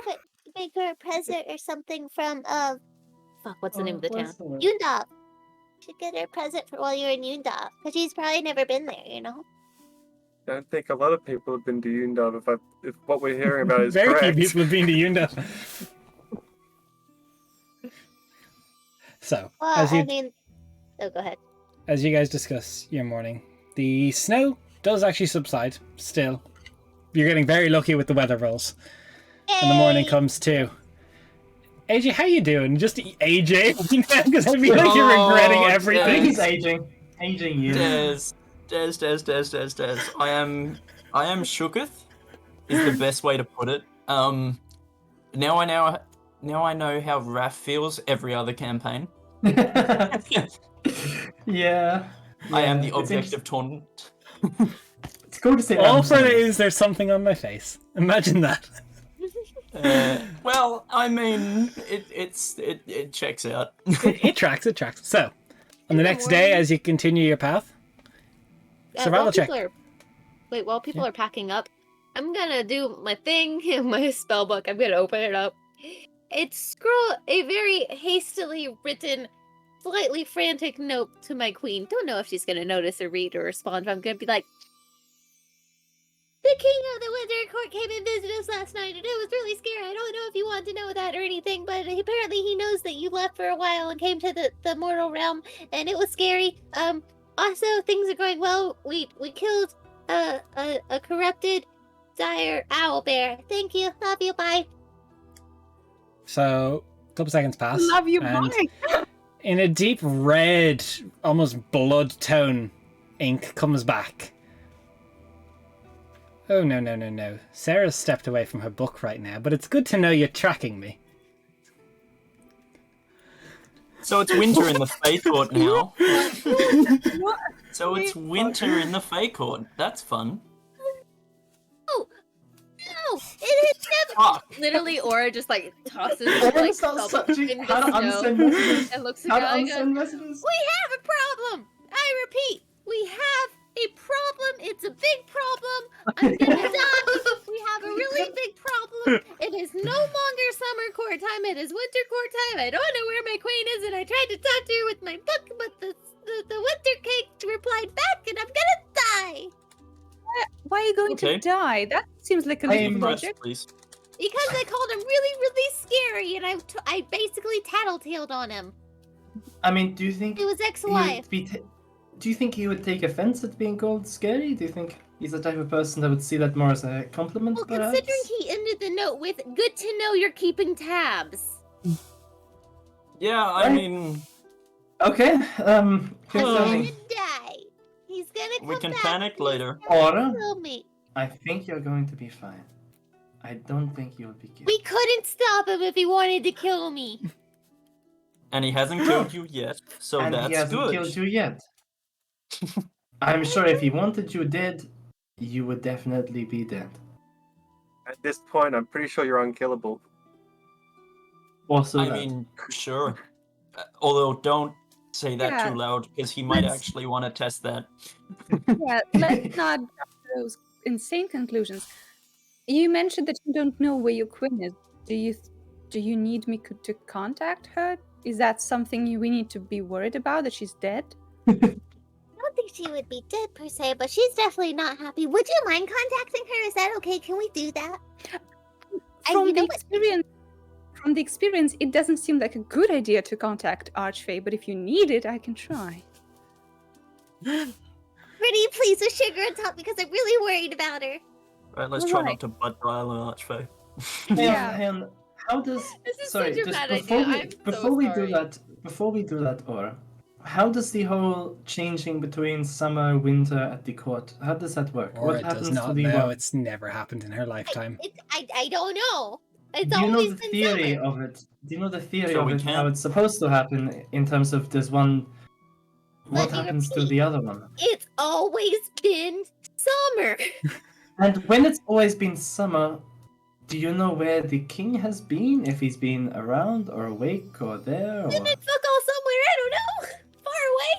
make her a present or something from fuck, what's the name of the town? Yundav. Should get her a present for while you're in Yundav, because she's probably never been there, you know. I don't think a lot of people have been to Yundav if what we're hearing about is very correct. few people have been to Yundav. So, Well, as you I mean, oh, go ahead. as you guys discuss your morning, the snow does actually subside. Still, you're getting very lucky with the weather rolls, and the morning Yay! comes too. AJ, how you doing? Just AJ, because I feel like you're regretting Oh, I think everything. he's aging. Aging you. Des. I am shooketh is the best way to put it. Now I know how Raph feels every other campaign. Yeah. I am the it's object of taunt. It's cool to see. All for it is there's something on my face. Imagine that. Well, I mean, it checks out. It tracks. So, On the In the next day, morning- as you continue your path, survival while check. While people are packing up, I'm gonna do my thing in my spell book. I'm gonna open it up. It's a very hastily written, slightly frantic note to my queen. Don't know if she's gonna notice or read or respond, but I'm gonna be like, the king of the Winter Court came and visited us last night, and it was really scary. I don't know if you want to know that or anything, but apparently he knows that you left for a while and came to the mortal realm, and it was scary. Also, things are going well. We killed a corrupted, dire owl bear. Thank you. Love you. Bye. So, a couple seconds pass. Love you, and bye. in a deep red, almost blood tone, ink comes back. Oh, no. Sarah's stepped away from her book right now, but it's good to know you're tracking me. So it's winter in the Fae Court now. What? So it's winter in the Fae Court. That's fun. No, it is never. Fuck. Literally, Aura just like tosses Aura like starts stuff searching in how to the snow unsend messages. and looks How at to Guy and goes, unsend messages? "We have a problem. I repeat, we have a problem. It's a big problem. I'm gonna die. We have a really big problem. It is no longer summer court time. It is winter court time. I don't know where my queen is, and I tried to talk to her with my book, but the winter cake replied back, and I'm gonna die Why are you going Okay. to die? That seems like a I little am- Breaths, project. please. because I called him really, really scary, and I basically tattletaled on him. I mean, do you think It was he ex-wife. would be do you think he would take offense at being called scary? Do you think he's the type of person that would see that more as a compliment, Well, perhaps? considering he ended the note with "Good to know you're keeping tabs." Yeah, I Right. mean, Okay, here's He's the gonna thing. die. He's gonna come we can back. panic and he's later. gonna Aura? kill me. I think you're going to be fine. I don't think you'll be killed. We couldn't stop him if he wanted to kill me. And he hasn't killed you yet, so and that's he hasn't good. killed you yet. I'm sure if he wanted you dead, you would definitely be dead. At this point, I'm pretty sure you're unkillable. Also, I that. mean, sure. Although, don't say that Yeah, too loud, because he might let's- actually want to test that. Yeah, let's not jump to those insane conclusions. You mentioned that you don't know where your queen is. Do you need me to contact her? Is that something we need to be worried about, that she's dead? I don't think she would be dead per se, but she's definitely not happy. Would you mind contacting her? Is that okay? Can we do that? From you know the what? experience, it doesn't seem like a good idea to contact Archfey, but if you need it, I can try. Pretty please with sugar on top because I'm really worried about her. Right, let's try Alright. not to butt dial an archfey. Yeah. Hang on. How does This is sorry, such a just bad before idea. we I'm so before we sorry. do that, or how does the whole changing between summer winter at the court? How does that work? Or what it happens does not to the know. world? It's never happened in her lifetime. I don't know. It's Do you know always the been theory summer. of it? Do you know the theory So of we it? How can- it's supposed to happen in terms of there's one. What Let me happens to repeat. the other one? It's always been summer. And when it's always been summer, do you know where the king has been? If he's been around or awake or there? Or... Fuck all somewhere. I don't know. Far away.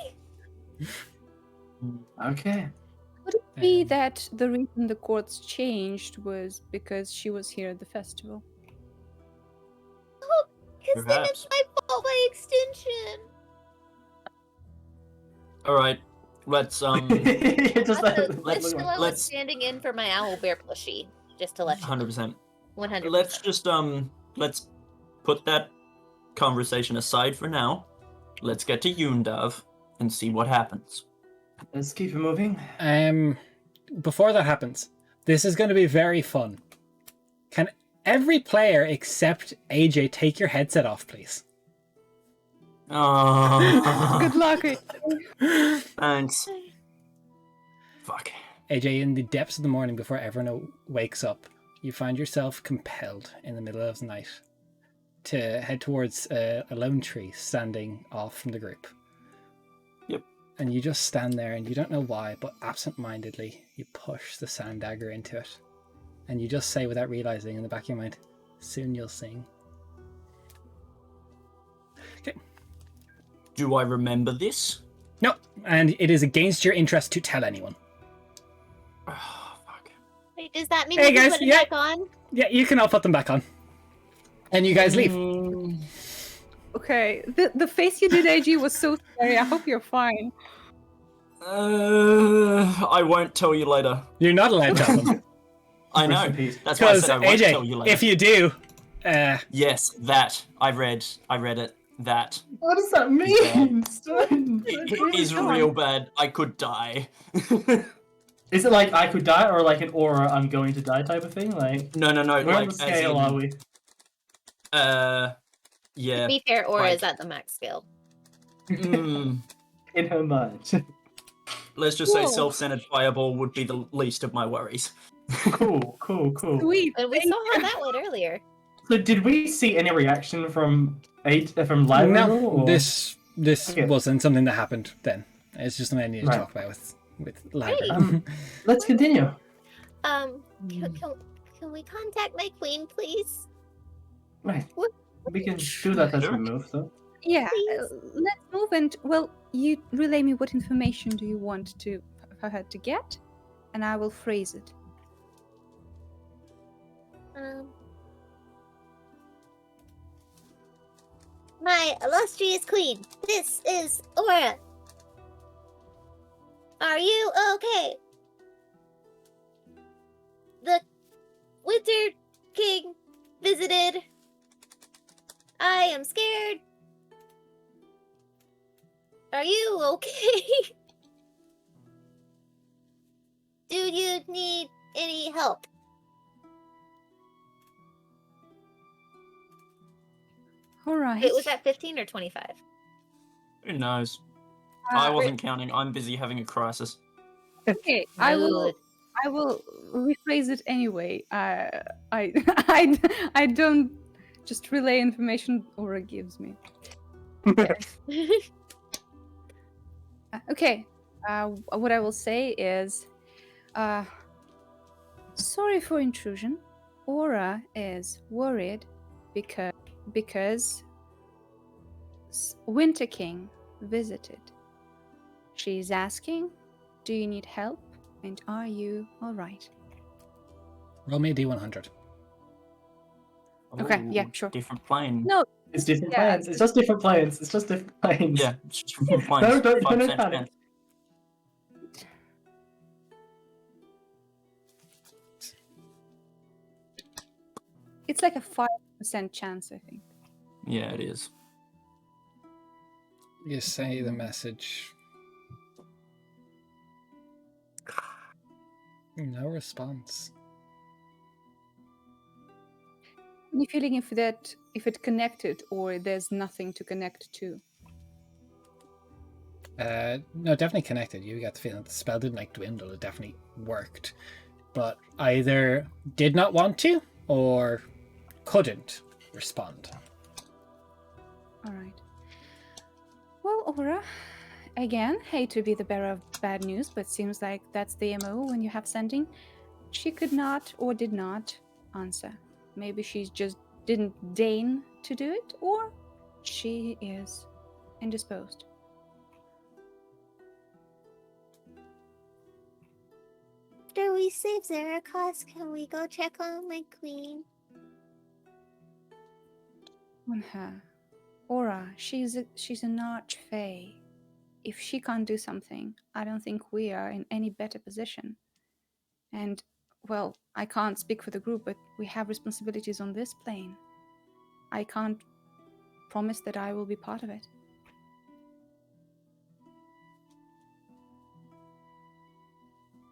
Okay. Could it be Um, that the reason the courts changed was because she was here at the festival? Because then it's Perhaps. my fault by extension. Alright, let's, You're just Also, like, this look- Shiloh let's- is standing in for my owl bear plushie, just to let you know. 100%. 100%. Let's just, let's put that conversation aside for now. Let's get to Yundav and see what happens. Let's keep it moving. Before that happens, this is going to be very fun. Can every player except AJ take your headset off, please? Oh, Good luck. thanks. Fuck. AJ, in the depths of the morning before everyone wakes up, you find yourself compelled in the middle of the night to head towards a lone tree standing off from the group. Yep. And you just stand there and you don't know why, but absent-mindedly you push the sand dagger into it. And you just say without realizing in the back of your mind, soon you'll sing. Okay. Do I remember this? No, and it is against your interest to tell anyone. Oh, fuck. Wait, does that mean Hey, we can guys, put it yeah. back on? Yeah, you can all put them back on. And you guys leave. Okay, the face you did, AG, was so scary. I hope you're fine. I won't tell you later. You're not allowed to tell them. I Rest know. in peace. That's why I Because, said I won't tell you AJ, later. if you do, Yes, that. I read it. That. What does that mean? It is real bad. I could die. Is it like I could die, or like an aura I'm going to die type of thing? Like, No. where Like, on the scale are we? Yeah. To be fair, Aura like- is at the max scale. Mm, In her mind. let's just say Whoa. self-centered fireball would be the least of my worries. Cool. Sweet. And we thank saw how that went earlier. So, did we see any reaction from Lyra? no, or... this Okay. wasn't something that happened then. It's just something I need to Right. talk about with Lyra. Great. Let's continue. Can we contact my queen, please? Right. What- We can do that as we move, though. Yeah, Please. let's move and, well, you relay me what information do you want for her to get, and I will phrase it. My illustrious queen, this is Aura. Are you okay? The Winter King visited. I am scared. Are you okay? Do you need any help? All right. Wait, was that 15 or 25? Who knows? Uh, I wasn't counting. I'm busy having a crisis. Okay, I will. Good. I will rephrase it anyway. I don't just relay information Aura gives me. Okay. What I will say is, sorry for intrusion. Aura is worried because Winter King visited. She's asking, do you need help? And are you all right? Roll me a D100. Okay, yeah, Ooh, sure. Different plane. No, It's different Yeah, plans. It's just different plans. It's just different plans. Yeah, it's just different planes. don't 5% panic. chance. it's like a 5% chance, I think. Yeah, it is. You say the message. No response. Any feeling if it connected or there's nothing to connect to? No, definitely connected. You got the feeling that the spell didn't like dwindle. It definitely worked, but either did not want to or couldn't respond. All right. Well, Aura, again, hate to be the bearer of bad news, but seems like that's the MO when you have sending. She could not or did not answer. Maybe she just didn't deign to do it, or she is indisposed. After we save Zeracos, can we go check on my queen? On her. Aura, she's an archfey. If she can't do something, I don't think we are in any better position. And, well, I can't speak for the group, but we have responsibilities on this plane. I can't promise that I will be part of it.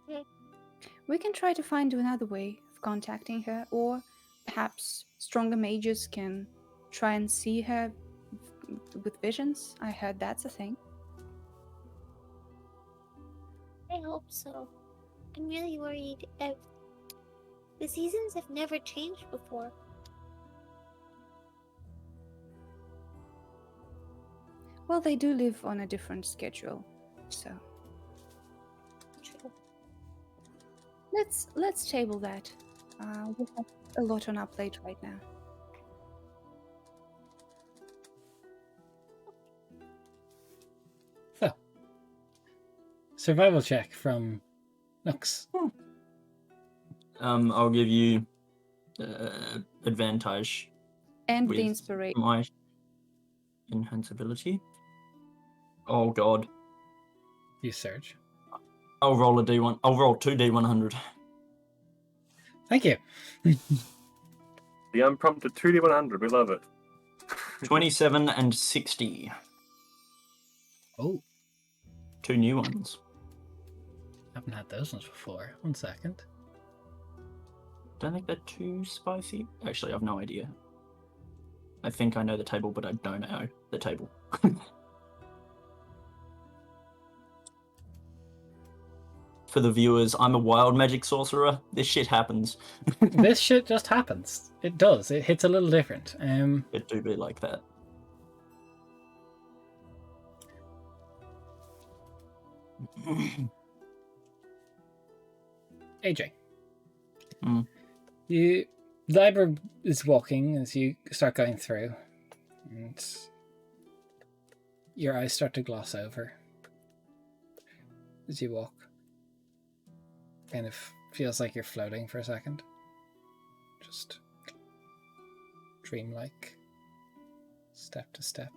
Okay. We can try to find another way of contacting her, or perhaps stronger mages can try and see her with visions. I heard that's a thing. I hope so. I'm really worried. The seasons have never changed before. Well, they do live on a different schedule, so True. let's table that. We have a lot on our plate right now. survival check from Nux. I'll give you advantage And with the inspiration. my enhance ability. Oh god. You surge. I'll roll a d1. I'll roll 2d100. Thank you. The unprompted 2d100. We love it. 27 and 60. Oh, 2 new ones. haven't had those ones before. 1 second. Don't think they're too spicy. Actually, I've no idea. I think I know the table, but I don't know the table. For the viewers, I'm a wild magic sorcerer. This shit happens. This shit just happens. It does. It hits a little different. It do be like that. AJ. Mm. Liber is walking as you start going through, and your eyes start to gloss over as you walk. Kind of feels like you're floating for a second. Just dreamlike, step to step.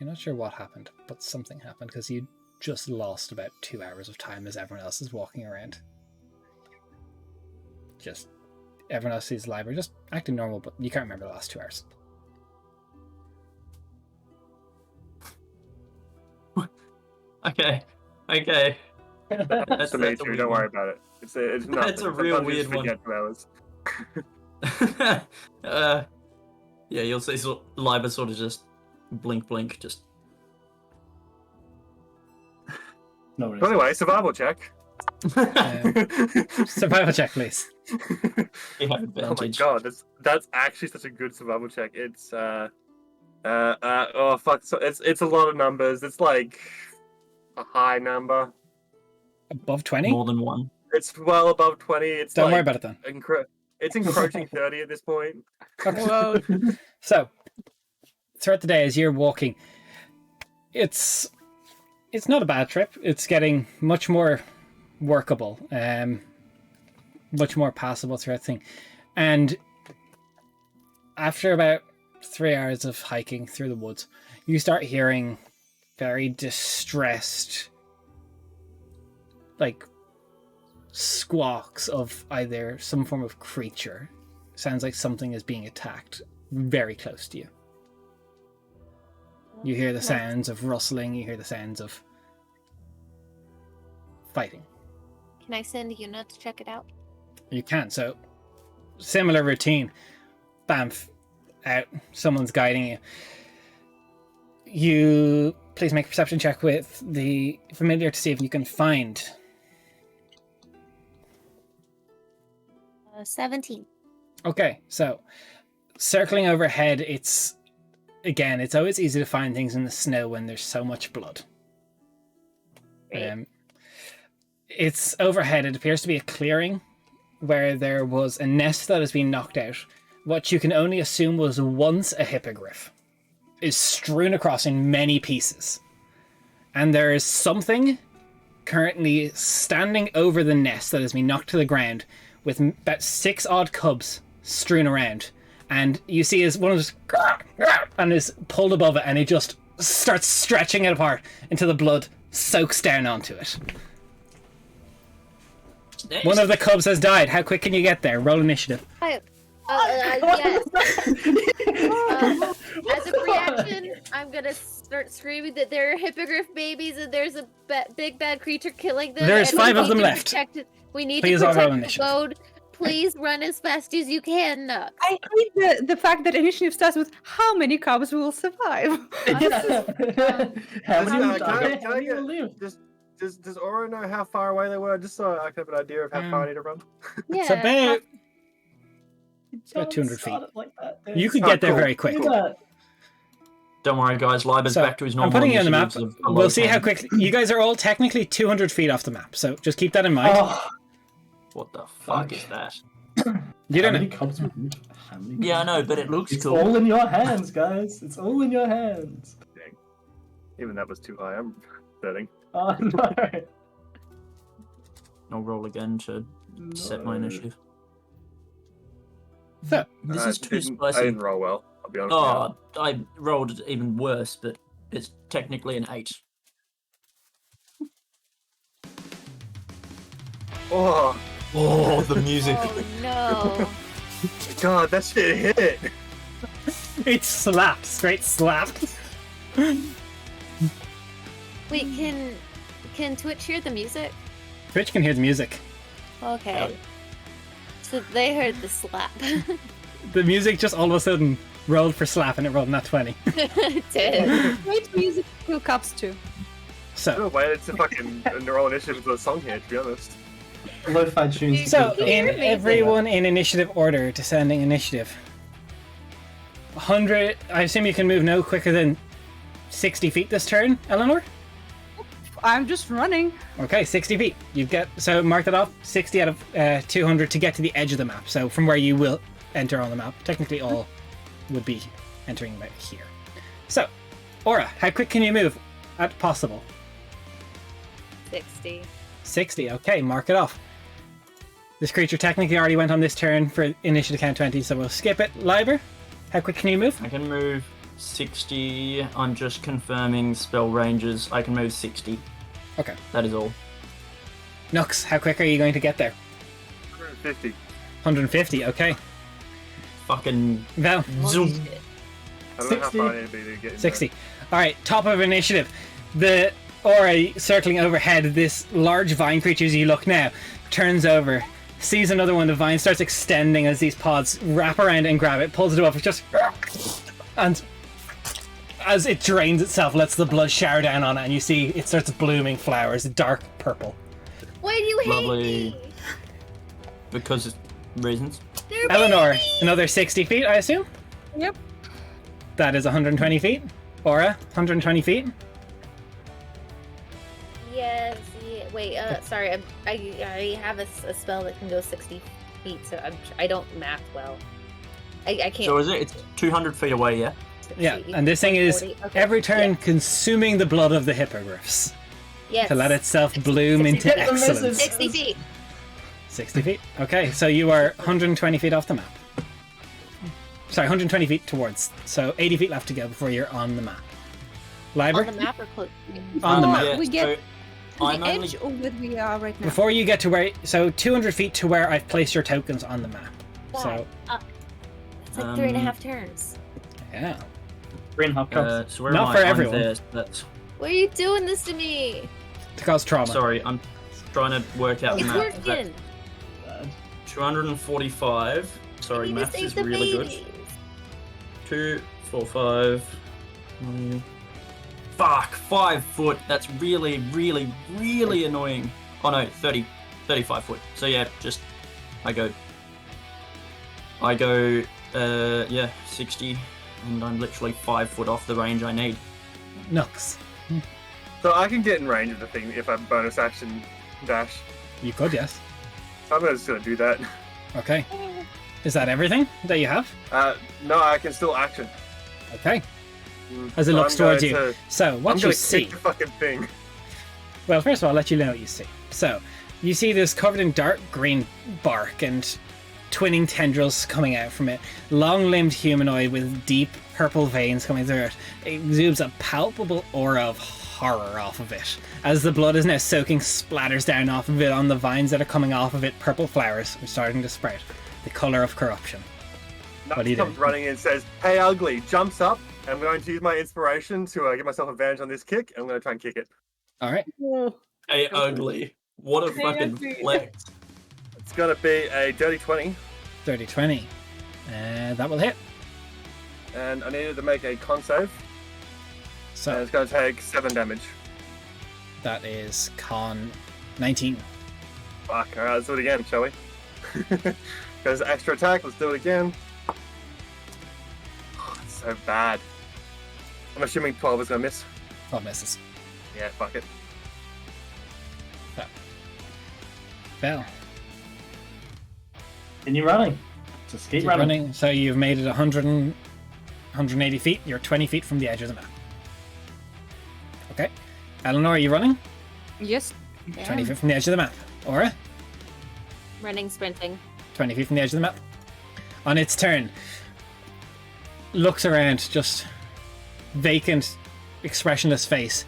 You're not sure what happened, but something happened because you just lost about 2 hours of time as everyone else is walking around. Just everyone else sees the library just acting normal, but you can't remember the last 2 hours. Okay. That's amazing. Don't worry about it. It's nothing. That's a real Sometimes you just weird forget 2 hours. Yeah, you'll see Liber sort of just blink, just. No worries. But anyway, survival check. Survival check, please. You have Oh my advantage. god, that's actually such a good survival check. It's oh fuck, so it's a lot of numbers. It's like a high number. Above 20? More than one. It's well above 20. It's Don't like worry about it then. it's encroaching 30 at this point. Okay. So, throughout the day as you're walking, it's not a bad trip. It's getting much more workable, much more passable throughout the thing. And after about 3 hours of hiking through the woods, you start hearing very distressed, like, squawks of either some form of creature. Sounds like something is being attacked very close to you. You hear the sounds of rustling, you hear the sounds of fighting. Can I send Yuna to check it out? You can, so similar routine. Bamf, out, someone's guiding you. You please make a perception check with the familiar to see if you can find 17. Okay, so circling overhead, it's always easy to find things in the snow when there's so much blood. Great. It's overhead. It appears to be a clearing where there was a nest that has been knocked out. What you can only assume was once a hippogriff is strewn across in many pieces. And there is something currently standing over the nest that has been knocked to the ground with about 6 odd cubs strewn around. And you see as one of those and is pulled above it, and it just starts stretching it apart until the blood soaks down onto it. Nice. One of the cubs has died. How quick can you get there? Roll initiative. Yes. As a reaction, I'm gonna start screaming that there are hippogriff babies and there's a big bad creature killing them. There's and we 5 of need them to left. We need Please to all roll protect the initiative. road. Please run as fast as you can, Nux. I hate the fact that initiative starts with how many cubs will survive. How many will die? Can How I many get- will live? Does Aura know how far away they were? Just so I can have an idea of how far I need to run. It's Yeah. about... Don't 200 start feet. it like that, dude. You could Oh, get there cool. very Do quickly. that. Don't worry, guys. Liber's So, back to his I'm normal putting it on the map. initiatives of below We'll see how 10. quickly... You guys are all technically 200 feet off the map, so just keep that in mind. Oh, What the fuck Fuck. is that? You how don't many know. cubs will live? How many Yeah, I cubs? know, but it looks It's cool. all in your hands, guys. It's all in your hands. Even that was too high. I'm setting. Oh no. I'll roll again to set my No. initiative. So, This is too I spicy. didn't roll well. I'll be honest. Oh, I rolled even worse, but it's technically an 8. Oh Oh, the music. Oh no. god, that shit hit. it slapped, straight slapped. Wait, can Twitch hear the music? Twitch can hear the music. Okay. So they heard the slap. The music just all of a sudden rolled for slap and it rolled not 20. It did. Great music, 2 cups too. So, Wait, it's a fucking roll initiative with a song here, to be honest. Lo-fi tunes. so to in amazing. everyone in initiative order, descending initiative. 100, I assume you can move no quicker than 60 feet this turn, Eleanor? I'm just running. Okay, 60 feet. You get, so mark that off, 60 out of 200 to get to the edge of the map. So from where you will enter on the map. Technically all would be entering about here. So, Aura, how quick can you move at possible? 60. 60, okay, mark it off. This creature technically already went on this turn for initiative count 20, so we'll skip it. Liber, how quick can you move? I can move 60. I'm just confirming spell ranges. I can move 60. Okay. That is all. Nux, how quick are you going to get there? 150. 150, okay. Fucking Val, zoom. Shit. I don't know how 60. far I need to be to get in 60. Alright, top of initiative. The aura circling overhead, this large vine creature, as you look now, turns over, sees another one, the vine starts extending as these pods wrap around and grab it, pulls it off, it just... And as it drains itself, lets the blood shower down on it, and you see it starts blooming flowers, dark purple. Why do you hate Lovely. me? Because it's reasons. They're Eleanor, babies! another 60 feet, I assume? Yep. That is 120 feet. Aura, 120 feet. Yes. Yeah. Wait. Sorry. I have a spell that can go 60 feet, so I don't math well. I can't. So is it? It's 200 feet away, yeah? 60, Yeah, and this thing is 40. Okay. every turn Yeah. consuming the blood of the hippogriffs Yes. to let itself bloom 60 into feet. excellence. 60 feet. 60 feet. Okay, so you are 120 feet off the map. Sorry, 120 feet towards. So 80 feet left to go before you're on the map. Liber? On the map or close? On the Oh, map. Yeah, we get so to I'm the only edge or where we are right now. Before you get to where... So 200 feet to where I've placed your tokens on the map. So, It's like 3.5 turns. yeah. 3.5 cups. so where Not am for I? I'm everyone. there, so that's Why are you doing this to me? To cause trauma. sorry. I'm trying to work out the It's map. working. 245. Sorry, I need to maths save is the really good. babies. 2, 4, 5. Fuck, 5 foot. That's really, really, really annoying. Oh no, 35 foot. So yeah, just I go, yeah, 60, and I'm literally 5 foot off the range I need. Nux. So I can get in range of the thing if I bonus action dash. You could, yes. So I'm just gonna do that. Okay. Is that everything that you have? No, I can still action. Okay. As it So looks I'm going towards you. to- So, what I'm you gonna see... kick the fucking thing. Well, first of all, I'll let you know what you see. So, you see this covered in dark green bark and twinning tendrils coming out from it. Long-limbed humanoid with deep purple veins coming through it. It exudes a palpable aura of horror off of it. As the blood is now soaking, splatters down off of it on the vines that are coming off of it. Purple flowers are starting to sprout. The colour of corruption. What do you Nux comes do? running in and says, "Hey, ugly!" Jumps up. I'm going to use my inspiration to get myself advantage on this kick. I'm going to try and kick it. Alright. Hey, ugly. What a fucking ugly. flex. It's going to be a dirty 20, 30-20. That will hit. and I needed to make a con save, and So, it's going to take 7 damage. that is con 19. Fuck, alright, let's do it again, shall we? There's extra attack, let's do it again. Oh, it's so bad. I'm assuming 12 is going to miss. 12 misses. Yeah, fuck it. Bell. Continue running. Just keep Keep running. running. So you've made it 180 feet. You're 20 feet from the edge of the map. Okay. Eleanor, are you running? Yes. 20 feet from the edge of the map. Aura? Running, sprinting. 20 feet from the edge of the map. On its turn, looks around, just vacant, expressionless face.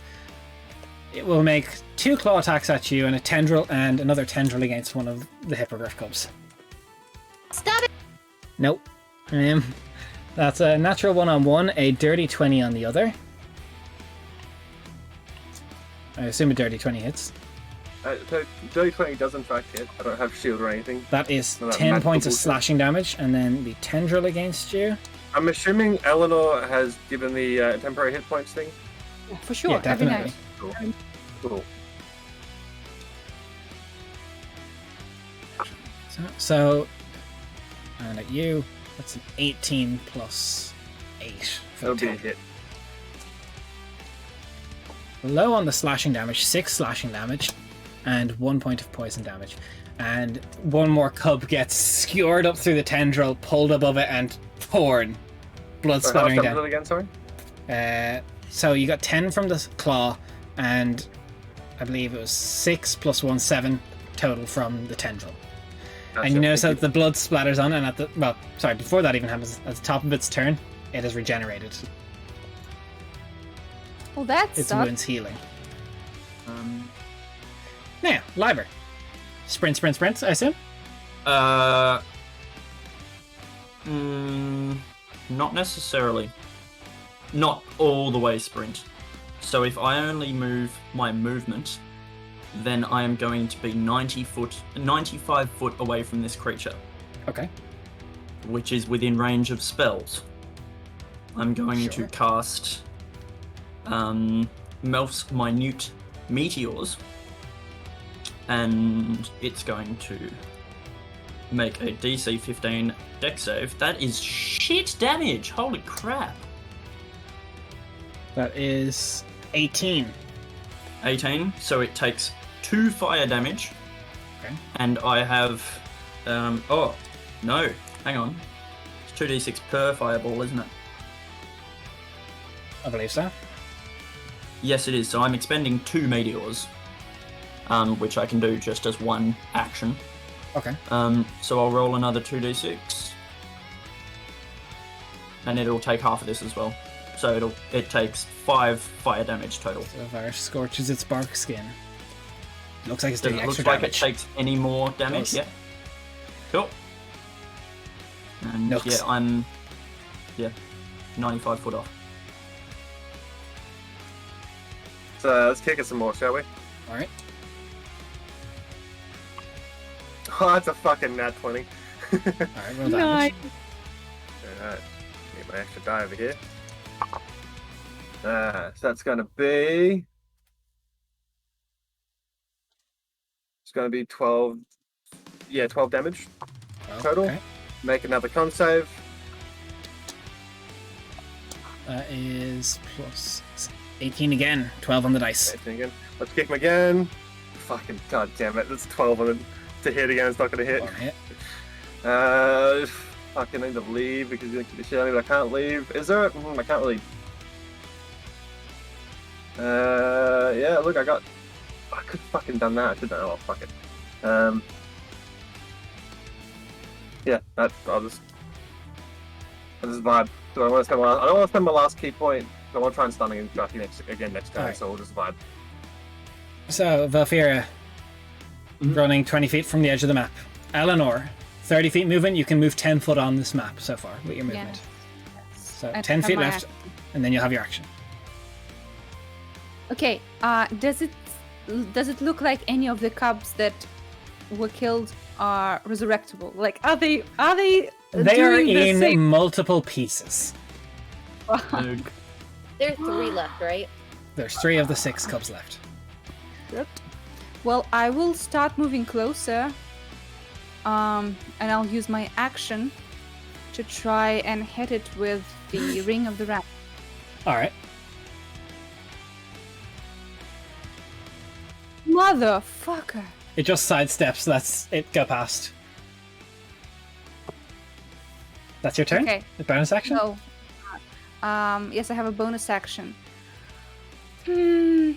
It will make 2 claw attacks at you and a tendril and another tendril against one of the hippogriff cubs. Stop it! Nope. That's a natural 1 on one, a dirty 20 on the other. I assume a dirty 20 hits. Dirty 20 does in fact hit. I don't have shield or anything. That is No, that 10 magical points of bullshit. slashing damage, and then the tendril against you. I'm assuming Eleanor has given the temporary hit points thing. For sure. Yeah, Every definitely. night. Cool. So, and at you, that's an 18 plus 8 for That'll the be a tendril. hit. Low on the slashing damage, 6 slashing damage, and 1 point of poison damage. And one more cub gets skewered up through the tendril, pulled above it, and torn. Blood Sorry, how much splattering damage down. was it again, sorry? So you got 10 from the claw, and I believe it was 6 plus 1, 7 total from the tendril. And you notice that the blood splatters on, and at the before that even happens, at the top of its turn, it is regenerated. Well, that's Its wounds healing. Now, Liber. Sprint, I assume? Not necessarily. Not all the way sprint. So if I only move my movement, then I am going to be 95 foot away from this creature, Okay. which is within range of spells. I'm going Sure. to cast Melf's Minute Meteors, and it's going to make a DC 15 dex save. That is shit damage! Holy crap! That is 18. 18, so it takes 2 fire damage. Okay. And I have... oh, no, hang on. It's 2d6 per fireball, isn't it? I believe so. Yes, it is. So I'm expending 2 meteors, which I can do just as one action. Okay. So I'll roll another 2d6. And it'll take half of this as well. So it takes 5 fire damage total. So Varus scorches its bark skin. Looks like it's Does doing it look extra like damage. it takes any more damage? Does. Yeah. Cool. And Nooks. yeah, I'm 95 foot off. So let's kick it some more, shall we? Alright. Oh, that's a fucking nat 20. Alright, roll damage. Nice. Alright, get my extra die over here. So that's going to be... It's going to be 12... Yeah, 12 damage total. Okay. Make another con save. That is plus 18 again. 12 on the dice. 18 again. Let's kick him again. Fucking god damn it, that's 12 on it. To hit again, it's not going to hit. Alright. Fucking need to leave because you're going to keep the shit out of me, but I can't leave. Is there? I can't really. Yeah, look, I could fucking done that. I should have done. Oh, fuck it. Yeah, I'll just vibe. So I don't want to spend my last key point. I want to try and stun against Jackie again next turn, Alright. so we'll just vibe. So, Valfira, running 20 feet from the edge of the map. Eleanor, 30 feet movement. You can move 10 foot on this map so far with your movement. So, I 10 have feet my left, and then you'll have your action. Okay. Does it look like any of the cubs that were killed are resurrectable? Like, are they? They are doing the in same- multiple pieces. There are 3 left, right? There's 3 of the 6 cubs left. Well, I will start moving closer, and I'll use my action to try and hit it with the Ring of the Rat. Alright. Motherfucker! It just sidesteps, lets it go past. That's your turn? Okay. The bonus action? No. Yes, I have a bonus action. Hmm.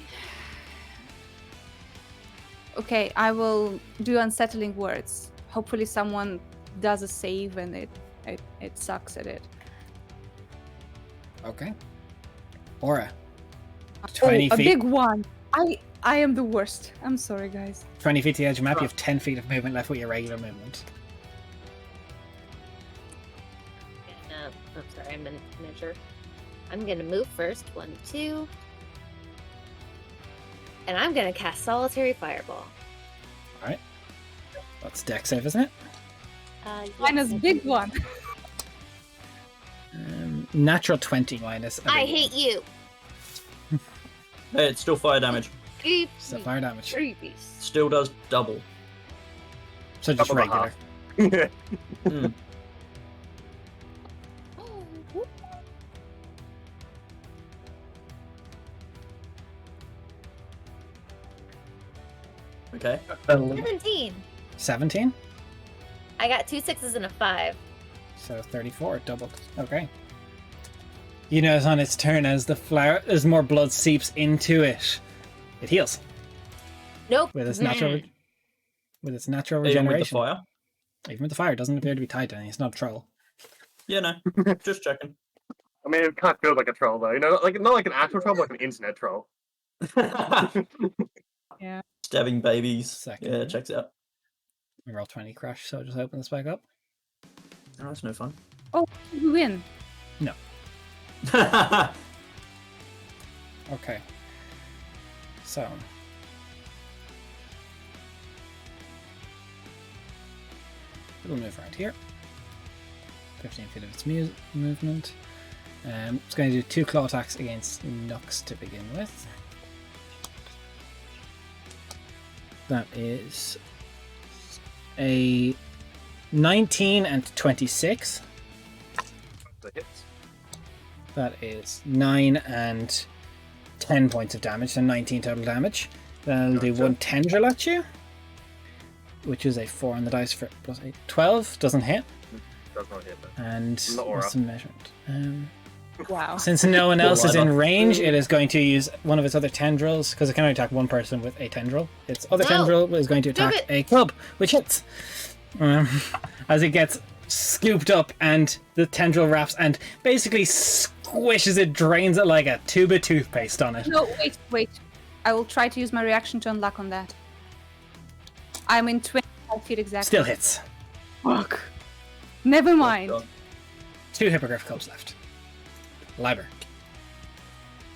Okay, I will do unsettling words. Hopefully someone does a save and it sucks at it. Okay. Aura. 20 a feet. big one. I am the worst. I'm sorry, guys. 20 feet to the edge of the map. You have 10 feet of movement left with your regular movement. I'm sorry, I'm gonna measure. I'm gonna move first. 1, 2. And I'm gonna cast Solitary Fireball. Alright. That's dex save, isn't it? Minus big one. Natural 20 minus. I hate you. Hey, it's still fire damage. So fire damage. Still does double. So just Double the regular. Mm. Okay. 17. 17? I got 2 6s and a 5. So 34, doubled. Okay. You notice on its turn as the flower, as more blood seeps into it, it heals Nope. with its natural, with its natural Even with the regeneration. fire? Even with the fire, it doesn't appear to be tied to anything. It's not a troll. Yeah, no. Just checking. I mean, it kind of feels like a troll, though. You know, like not like an actual troll, but like an internet troll. Yeah. Stabbing babies. Second. Yeah, checks out. We roll 20 crush, so just open this back up. Oh, that's no fun. Oh, you win. No. Okay. So. It'll move right here. 15 feet of its movement. It's going to do 2 claw attacks against Nux to begin with. That is a 19 and 26. The hits. That is 9 and 10 points of damage, so 19 total damage. Then I'll do Gotcha. 1 tendril at you, which is a 4 on the dice for plus 8. 12 doesn't hit. Does not hit though. And Not aura. what's the measurement? Wow. Since no one else is in Lighter. range, it is going to use one of its other tendrils, because it can only attack one person with a tendril. Its other No! tendril is going to attack it! a club, which hits. As it gets scooped up and the tendril wraps and basically squishes it, drains it like a tube of toothpaste on it. No, wait. I will try to use my reaction to unlock on that. I'm in 25 feet exactly. Still hits. Fuck. Never mind. God. 2 hippogriff clubs left. Liber.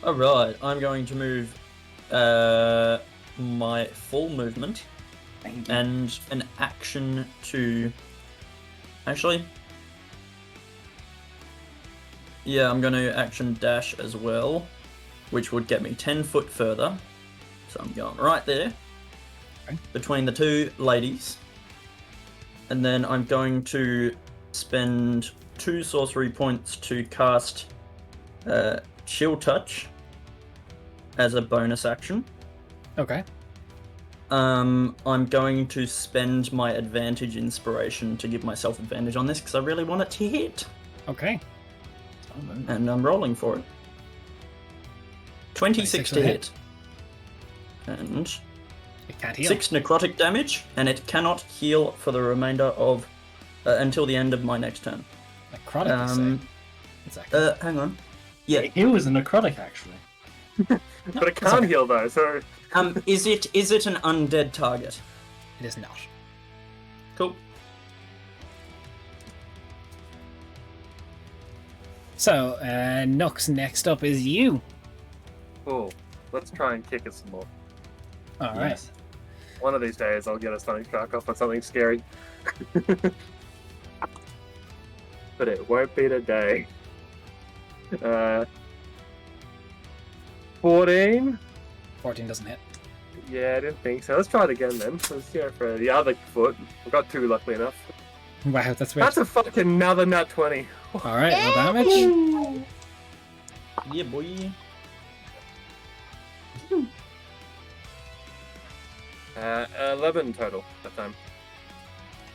Alright, I'm going to move my full movement and an action to... Actually... Yeah, I'm going to action dash as well, which would get me 10 foot further. So I'm going right there, Okay. between the two ladies. And then I'm going to spend 2 sorcery points to cast Chill Touch as a bonus action. Okay. I'm going to spend my advantage inspiration to give myself advantage on this because I really want it to hit. Okay. And I'm rolling for it. 26 to hit. And It can't heal. 6 necrotic damage, and it cannot heal for the remainder of until the end of my next turn. Necrotic, you say? Exactly. Hang on. Yeah. He was a necrotic, actually. But it can't heal though, so Is it an undead target? It is not. Cool. So, Nux, next up is you. cool. Let's try and kick it some more. Alright. Yes. One of these days I'll get a sonic track off on something scary. But it won't be today. 14? 14 doesn't hit. Yeah, I didn't think so. Let's try it again then. Let's go for the other foot. I've got 2 luckily enough. Wow, that's weird. That's a fucking another nat 20. Alright, no damage. Yeah, boy. 11 total that time.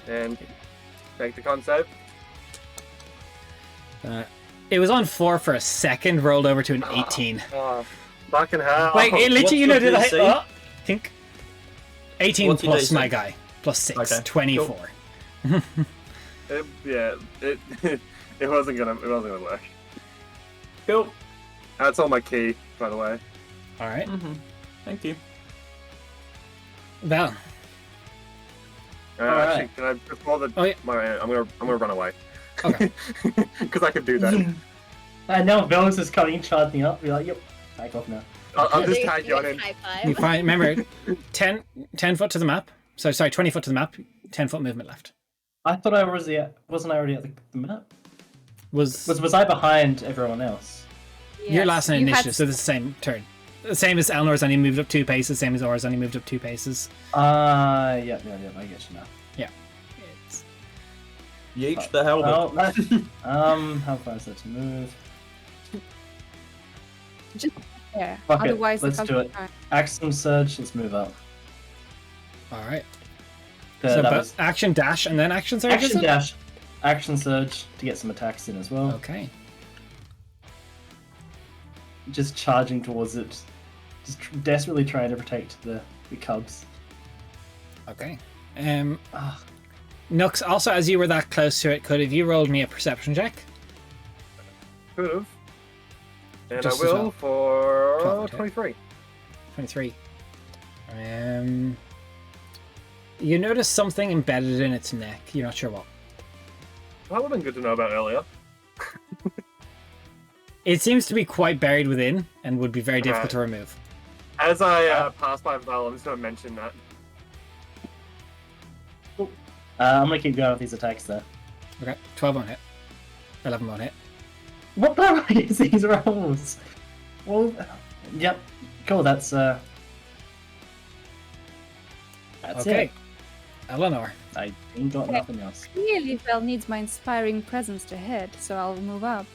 And make the con save. It was on 4 for a second, rolled over to an 18. Oh, fucking hell. Like, it literally, What's you know, your did I... DC? Think. 18 What's your plus DC? my guy. Plus 6. Okay, 24. It wasn't gonna work. Cool. That's on my key, by the way. Alright. Thank you. Well, Alright. Actually, can I before the? Oh, yeah. I'm gonna run away. Okay. Because I can do that. I know Velos is coming, charging up. Be like, yep, take off now. I'll just You tag you on guys in. high you five. find, remember, 10 foot to the map. So, sorry, 20 foot to the map, 10 foot movement left. I thought I was wasn't I already at the map? Was Was I behind everyone else? your last in you had initiative, so this is the same turn. The same as Elnor's only moved up 2 paces, same as Aura's only moved up 2 paces. Yeah, I get you now. It's, Yeech the hell. Oh, how far is that to move? Yeah. Fuck it, Otherwise, let's the do it. Action surge, let's move up. Alright. That So, but was action dash and then action surge, is action it? dash, action surge to get some attacks in as well. Okay. Just charging towards it, just desperately trying to protect the cubs. Okay. Ah, Nux, also as you were that close to it, could have you rolled me a perception check? Could have. And Just I as will well. for 12, 23. 23. You notice something embedded in its neck. You're not sure what. That would have been good to know about earlier. It seems to be quite buried within and would be very difficult to remove. As I pass by Val, I'm just going to mention that. I'm gonna keep going with these attacks though. Okay, 12 won't hit. 11 won't hit. What the fuck is these rolls? Well, yep, cool. That's Okay. it. Eleanor. I ain't got nothing else. Clearly, Vel needs my inspiring presence to hit, so I'll move up.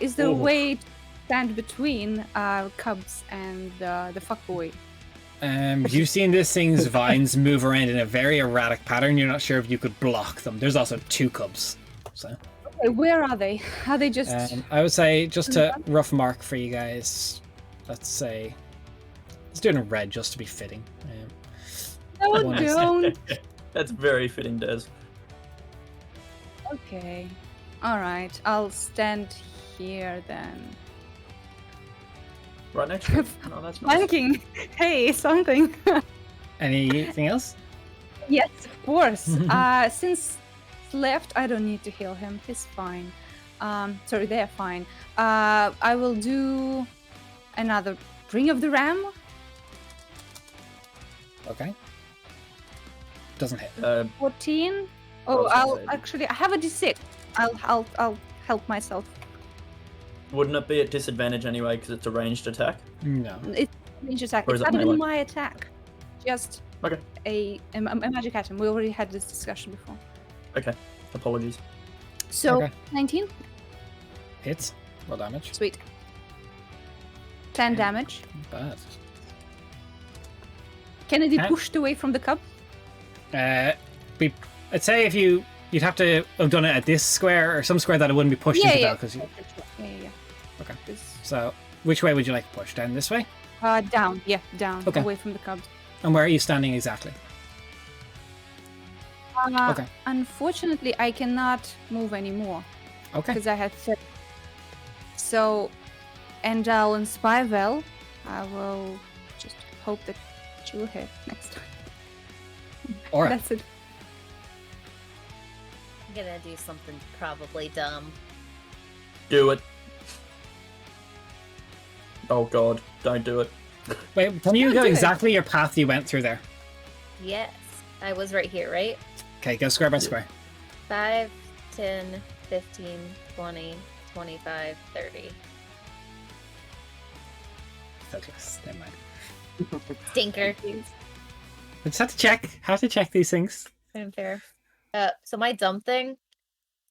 Is there a Ooh. way to stand between Cubs and the fuckboy? You've seen this thing's vines move around in a very erratic pattern. You're not sure if you could block them. There's also 2 cubs. So Okay, where are they? Are they just... I would say just a rough mark for you guys. Let's say let's do it in red just to be fitting. no, one is- don't. That's very fitting, Des. Okay. Alright, I'll stand here then. Right next to it. Oh, that's nice. Flanking! Hey, something! Anything else? Yes, of course. Since he's left, I don't need to heal him. He's fine. Sorry, they're fine. I will do another Ring of the Ram. Okay. Doesn't hit. 14. I Oh, was gonna I'll say- actually. I have a D6. I'll help myself. Wouldn't it be at disadvantage anyway because it's a ranged attack? No. It's a range attack. Or is It's it not even melee? my attack. Just Okay. a magic item. We already had this discussion before. Okay. Apologies. So Okay. 19. Hits. Roll damage. Sweet. 10 damage. Bad. Can it be And- pushed away from the cub? I'd say if you'd have to have done it at this square or some square that it wouldn't be pushed Yeah, into yeah. that. Because Yeah. Okay. This- So which way would you like to push? Down this way? Down. Yeah, down. Okay. Away from the cubs. And where are you standing exactly? Okay. Unfortunately, I cannot move anymore Okay. because I had 30. So, and I'll inspire Vel. I will just hope that she will hit next time. Alright. That's it. I'm gonna do something probably dumb. Do it. Oh god, don't do it. Wait, can you Don't go do it. exactly your path you went through there? Yes. I was right here, right? Okay, go square by square. 5, 10, 15, 20, 25, 30. So close. Never mind. Stinker. I just have to check. Have to check these things. Unfair. So my dumb thing,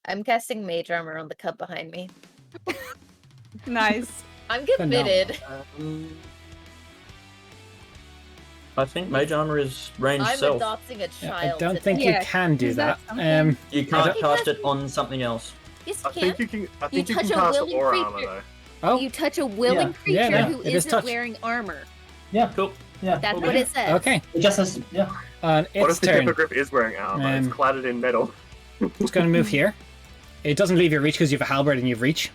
I'm casting mage armor on the cub behind me. Nice. I'm committed. I think mage armor is ranged I'm self. adopting a Yeah, child. I don't today. think Yeah, you can do is that. that something? You I can't don't- cast it on something else. Yes, I you can. think you can. I think you touch can a cast willing aura creature. armor though. Oh, You touch a willing Yeah. creature Yeah, no, who it is isn't touch. wearing armor. Yeah. Cool. Yeah. That's what it says. Okay. It just says, yeah. On What its if the turn, hippogriff is wearing armor? It's cladded in metal. it's going to move here. It doesn't leave your reach because you have a halberd and you have reach.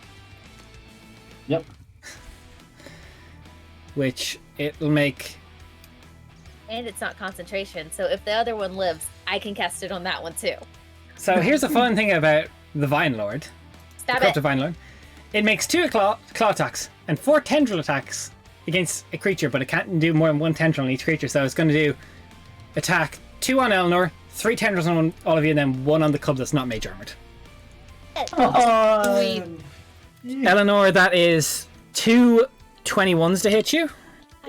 Yep. Which it'll make. And it's not concentration, so if the other one lives, I can cast it on that one too. So here's the fun thing about the Vine Lord. Stab The it. Corrupted Vine Lord. It makes 2 claw attacks and 4 tendril attacks against a creature, but it can't do more than 1 tendril on each creature. So it's going to do attack 2 on Eleanor, 3 tendrils on all of you, and then 1 on the cub that's not mage armored. Oh, Eleanor, that is 2 21s to hit you.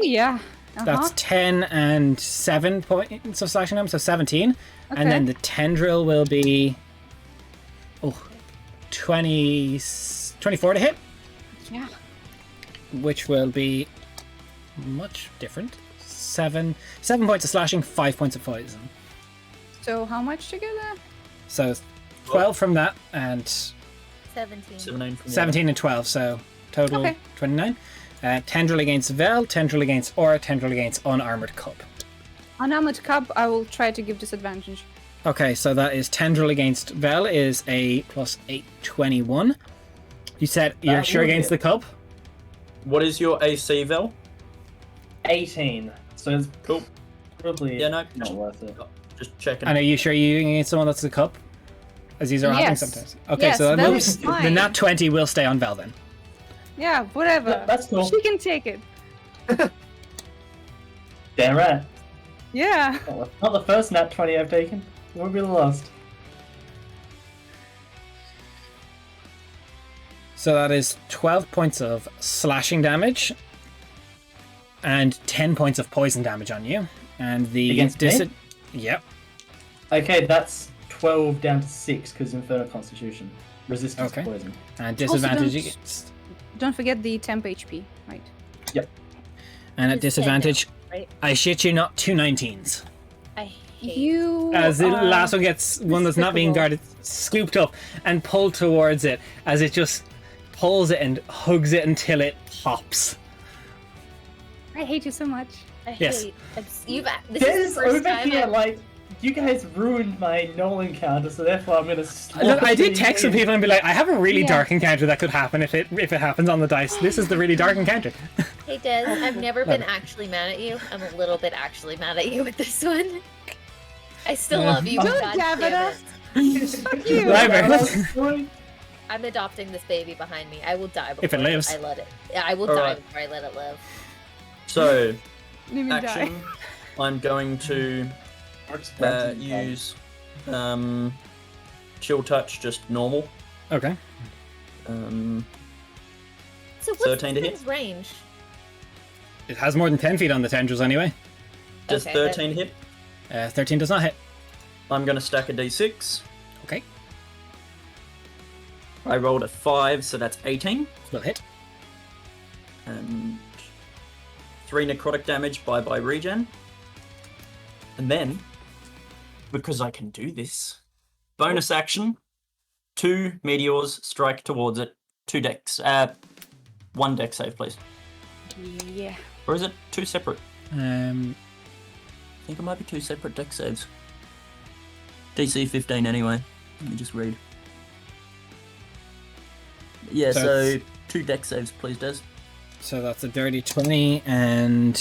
Yeah. That's 10 and 7 points of slashing damage, so 17. And then the tendril will be 24 to hit, Yeah. which will be much different. 7 points of slashing, 5 points of poison. So how much together? So 12 from that, and 17. 17 from 17 and 12, so total Okay. 29. Tendril against Vel, tendril against Aura, tendril against unarmored cub. Unarmored cub, I will try to give disadvantage. Okay, so that is tendril against Vel is a +8, 21. You said you're That sure will against the hit. cub? What is your AC, Vel? 18. So it's Cool. probably Yeah, no, not worth it. just checking. And are you sure you're against someone that's the cup? As these are happening Yes. sometimes. Okay, Yes, so that Vel moves. is The fine. nat 20 will stay on Vel then. Yeah, whatever. Yeah, that's cool. She can take it. Damn right. Yeah. Not the first nat 20 I've taken. Won't be the last. So that is 12 points of slashing damage and 10 points of poison damage on you. And the Against me? Yep. Okay, that's 12 down to 6 because Infernal Constitution. Resistance Okay. to poison. And disadvantage don't- against. Don't forget the temp HP, right? And at It's 10 now, disadvantage, right? I shit you not, 2 19s. I hate You As the are last one gets one that's not being despicable. guarded scooped up and pulled towards it as it just pulls it and hugs it until it pops. I hate you so much. I Yes. hate. You've. This Des is the first over time. here, I've- like, you guys ruined my null encounter, so therefore I'm gonna. Look, I did text some people. people and be like, I have a really Yeah. dark encounter that could happen if it happens on the dice. This is the really dark encounter. Hey Des, I've never been actually mad at you. I'm a little bit actually mad at you with this one. I still love you. Don't God dab damn at it. us. Fuck you. Library. I'm adopting this baby behind me. I will die before If it lives. I let it. Yeah, I will All die right. before I let it live. So, Let me die. action. I'm going to use chill touch, just normal. Okay. So what's 13 to this hit? thing's range? It has more than 10 feet on the tendrils anyway. Does Okay, 13 hit? 13 does not hit. I'm going to stack a d6. Okay. I rolled a 5, so that's 18. Will hit. And 3 necrotic damage by regen. And then, because I can do this, bonus action, 2 meteors strike towards it. 2 decks. 1 deck save, please. Yeah. Or is it 2 separate? Um, I think it might be 2 separate deck saves. DC 15 anyway. Let me just read. Yeah, So so it's- 2 deck saves, please, Des. so that's a dirty 20 and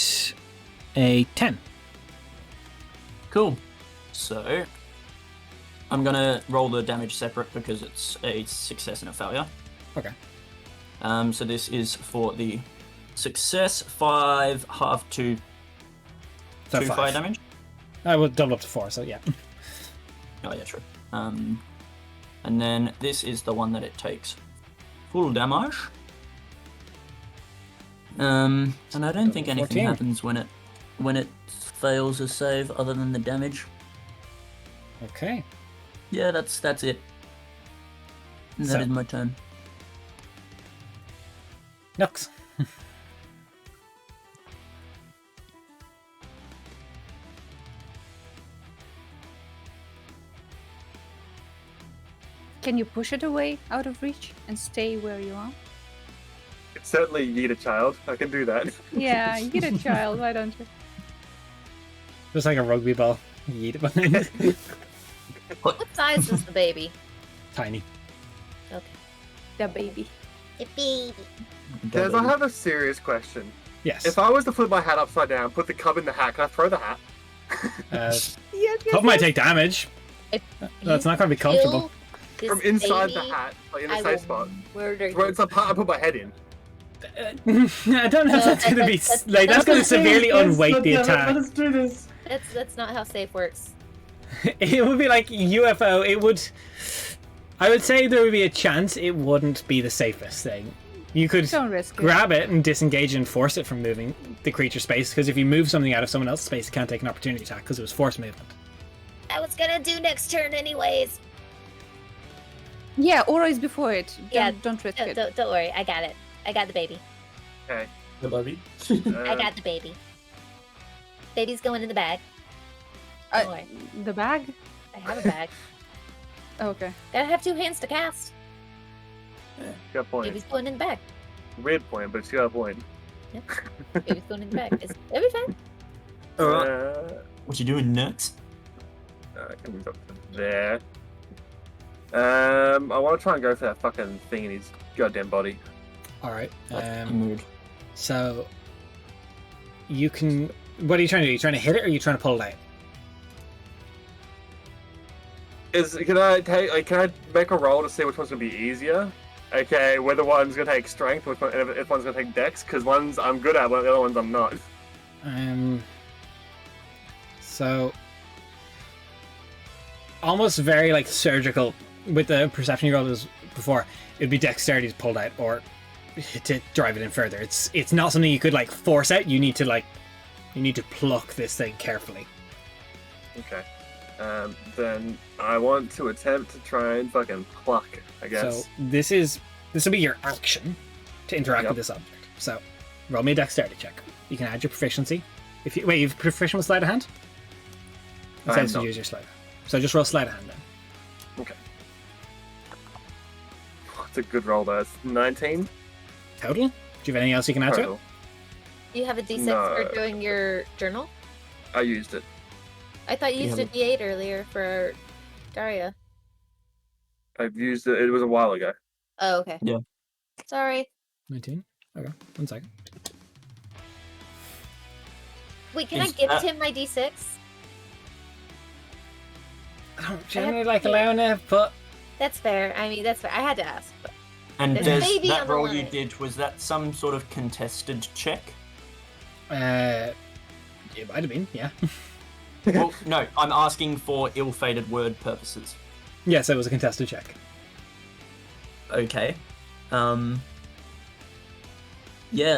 a 10. Cool. So, I'm gonna roll the damage separate because it's a success and a failure. Okay. So this is for the success, 5, half 2, So 2 5. fire damage. I will double up to 4, so yeah. Oh yeah, true. And then this is the one that it takes full damage. And I don't think anything 14. happens when it fails a save other than the damage. Okay. Yeah, that's it. And that So- is my turn. Nux. Can you push it away out of reach and stay where you are? It's certainly yeet a child. I can do that. Yeah, you get a child, why don't you? Just like a rugby ball. Yeet. What size is the baby? Tiny. Okay. The baby. A baby. Des, I have a serious question. Yes. If I was to flip my hat upside down, put the cub in the hat, can I throw the hat? Cub might take damage. If That's you not going to be comfortable. kill From this inside baby, the hat, like in the I safe will spot. murder you. Where it's the part I put my head in. I don't know if that's going to be like that's going to severely unweight the attack. Let's do this. That's not how safe works. It would be like UFO. It would. I would say there would be a chance it wouldn't be the safest thing. You could Don't risk it. grab it and disengage and force it from moving the creature space, because if you move something out of someone else's space, you can't take an opportunity attack because it was force movement. I was gonna do next turn anyways. Yeah, aura is before it. Don't risk it. Don't worry, I got it. I got the baby. Okay. The baby. I got the baby. Baby's going in the bag. Don't worry. The bag? I have a bag. Oh, okay. Gotta have 2 hands to cast. Good point. Baby's going in the bag. Weird point, but it's got a point. Baby's going in the bag. It'll be fine. Alright. What you doing next? I can move up to there. I want to try and go for that fucking thing in his goddamn body. All right. Mood. So you can. What are you trying to do? Are you trying to hit it, or are you trying to pull it out? Can I make a roll to see which one's gonna be easier? Okay, whether one's gonna take strength, if one's gonna take dex, because one's I'm good at, but the other ones I'm not. So almost very like surgical with the perception you rolled as before. It'd be dexterity to pull out or to drive it in further. It's not something you could like force out. You need to pluck this thing carefully. Okay. Then I want to attempt to try and fucking pluck, I guess. So this will be your action to interact with this object. So roll me a dexterity check. You can add your proficiency. You've proficient with sleight of hand? It says to use your sleight. So just roll sleight of hand then. Okay. That's a good roll, though. It's 19 total. Do you have anything else you can add to it? total. You have a D6 No. for doing your journal? I used it. I thought you used a D8 earlier for Daria. I've used it. It was a while ago. Oh, okay. Yeah. Sorry. 19. Okay, 1 second. Wait, can Is I gift that- him my D6? I don't generally like allowing it, but That's fair. I mean, that's fair. I had to ask. But... And There's a Des, baby on that the roll you line. did, was that some sort of contested check? it might have been, yeah. Well, no, I'm asking for ill-fated word purposes. Yes, it was a contested check. Okay. Yeah,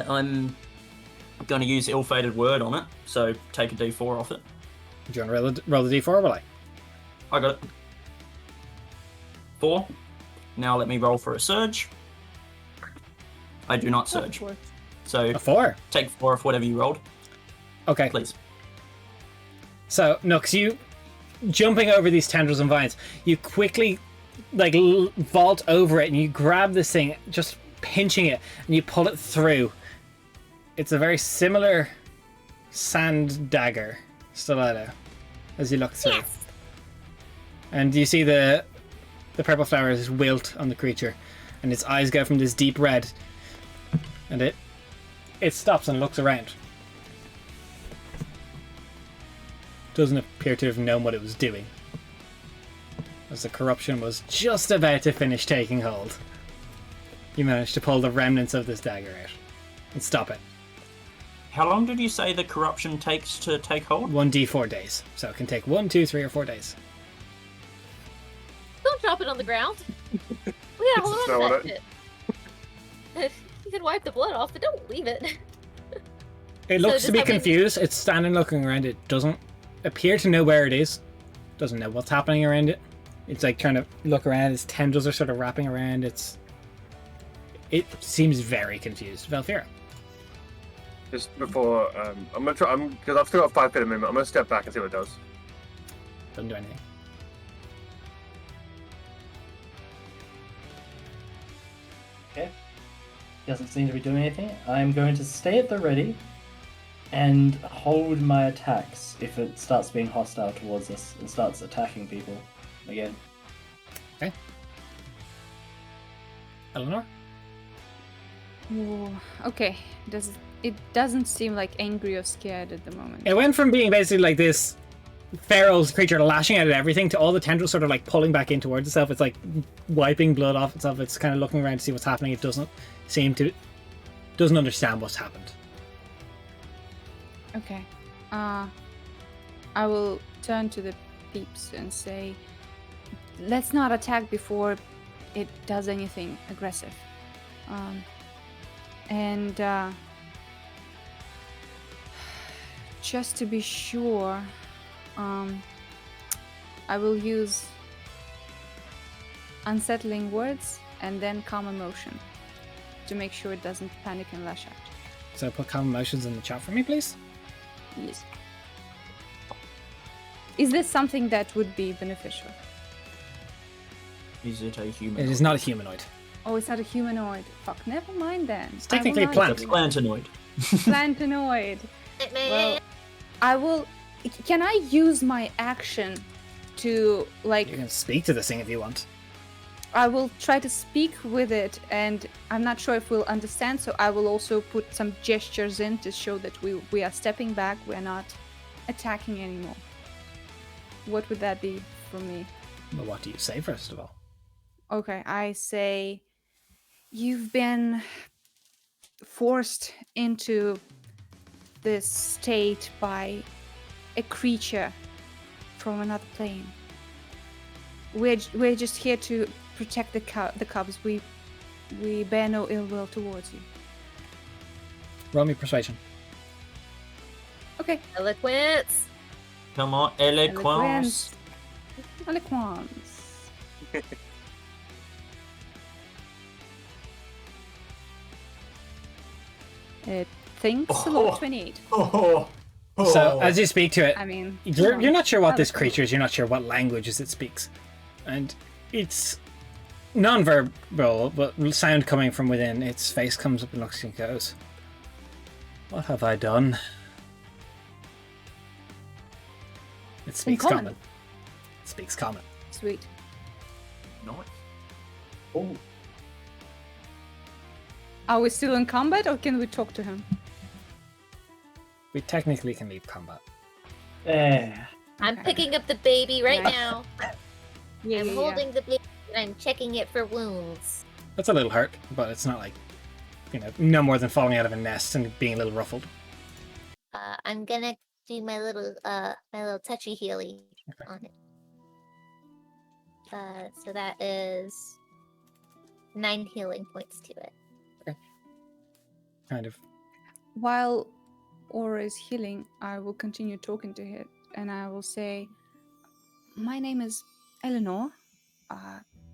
I'm going to use ill-fated word on it, so take a d4 off it. Do you want to roll the d4 or will I? I got it. 4. Now let me roll for a surge. I do not surge. So A 4. take 4 off whatever you rolled, Okay. please. So, Nux, you jumping over these tendrils and vines, you quickly like vault over it and you grab this thing, just pinching it, and you pull it through. It's a very similar sand dagger stiletto as you look through. Yes. And you see the purple flowers wilt on the creature, and its eyes go from this deep red, and it stops and looks around. Doesn't appear to have known what it was doing, as the corruption was just about to finish taking hold. You managed to pull the remnants of this dagger out and stop it. How long did you say the corruption takes to take hold? 1d4 days, so it can take 1, 2, 3, or 4 days. Don't drop it on the ground. We gotta hold Snow on on to that shit. You can wipe the blood off, but don't leave it. It So looks just to be having- confused. It's standing looking around. It doesn't appear to know where it is. Doesn't know what's happening around it. It's like trying to look around. Its tendrils are sort of wrapping around. It seems very confused. Valfira. Just before, I'm gonna try. Because I've still got 5 feet of movement. I'm gonna step back and see what it does. Doesn't do anything. Okay. Doesn't seem to be doing anything. I'm going to stay at the ready and hold my attacks if it starts being hostile towards us and starts attacking people again. Okay. Eleanor? Ooh, okay. It doesn't seem like angry or scared at the moment. It went from being basically like this feral creature lashing out at everything to all the tendrils sort of like pulling back in towards itself. It's like wiping blood off itself. It's kind of looking around to see what's happening. It doesn't understand what's happened. Okay. I will turn to the peeps and say, let's not attack before it does anything aggressive. And just to be sure, I will use unsettling words and then calm emotion to make sure it doesn't panic and lash out. So put calm emotions in the chat for me, please. Yes. Is this something that would be beneficial? Is it a human? It is not a humanoid. Oh, it's not a humanoid. Fuck, never mind then. It's technically a plant. It's plantonoid. Plantonoid. Well, I will... Can I use my action to, like... You can speak to this thing if you want. I will try to speak with it, and I'm not sure if we'll understand, so I will also put some gestures in to show that we are stepping back, we're not attacking anymore. What would that be for me? But what do you say, first of all? Okay, I say, you've been forced into this state by a creature from another plane. We're just here to protect the cubs. We bear no ill will towards you. Roll me persuasion. Okay. Eloquence. Come on, eloquence. Eloquence. It thinks a lot. 28. So as you speak to it, I mean, you're not sure what this Eloquence. creature is. You're not sure what languages it speaks, and it's non-verbal, but sound coming from within. Its face comes up and looks and goes, "What have I done?" It speaks common. common. It speaks common. Sweet. Nice. Oh, Are we still in combat, or can we talk to him? We technically can leave combat. I'm Okay. picking up the baby right Yeah. now. Yeah, I'm holding the baby and I'm checking it for wounds. That's a little hurt, but it's not like, no more than falling out of a nest and being a little ruffled. I'm gonna do my little touchy healy Okay. on it. So that is 9 healing points to it. Kind of. While Aura is healing, I will continue talking to it, and I will say, my name is Eleanor.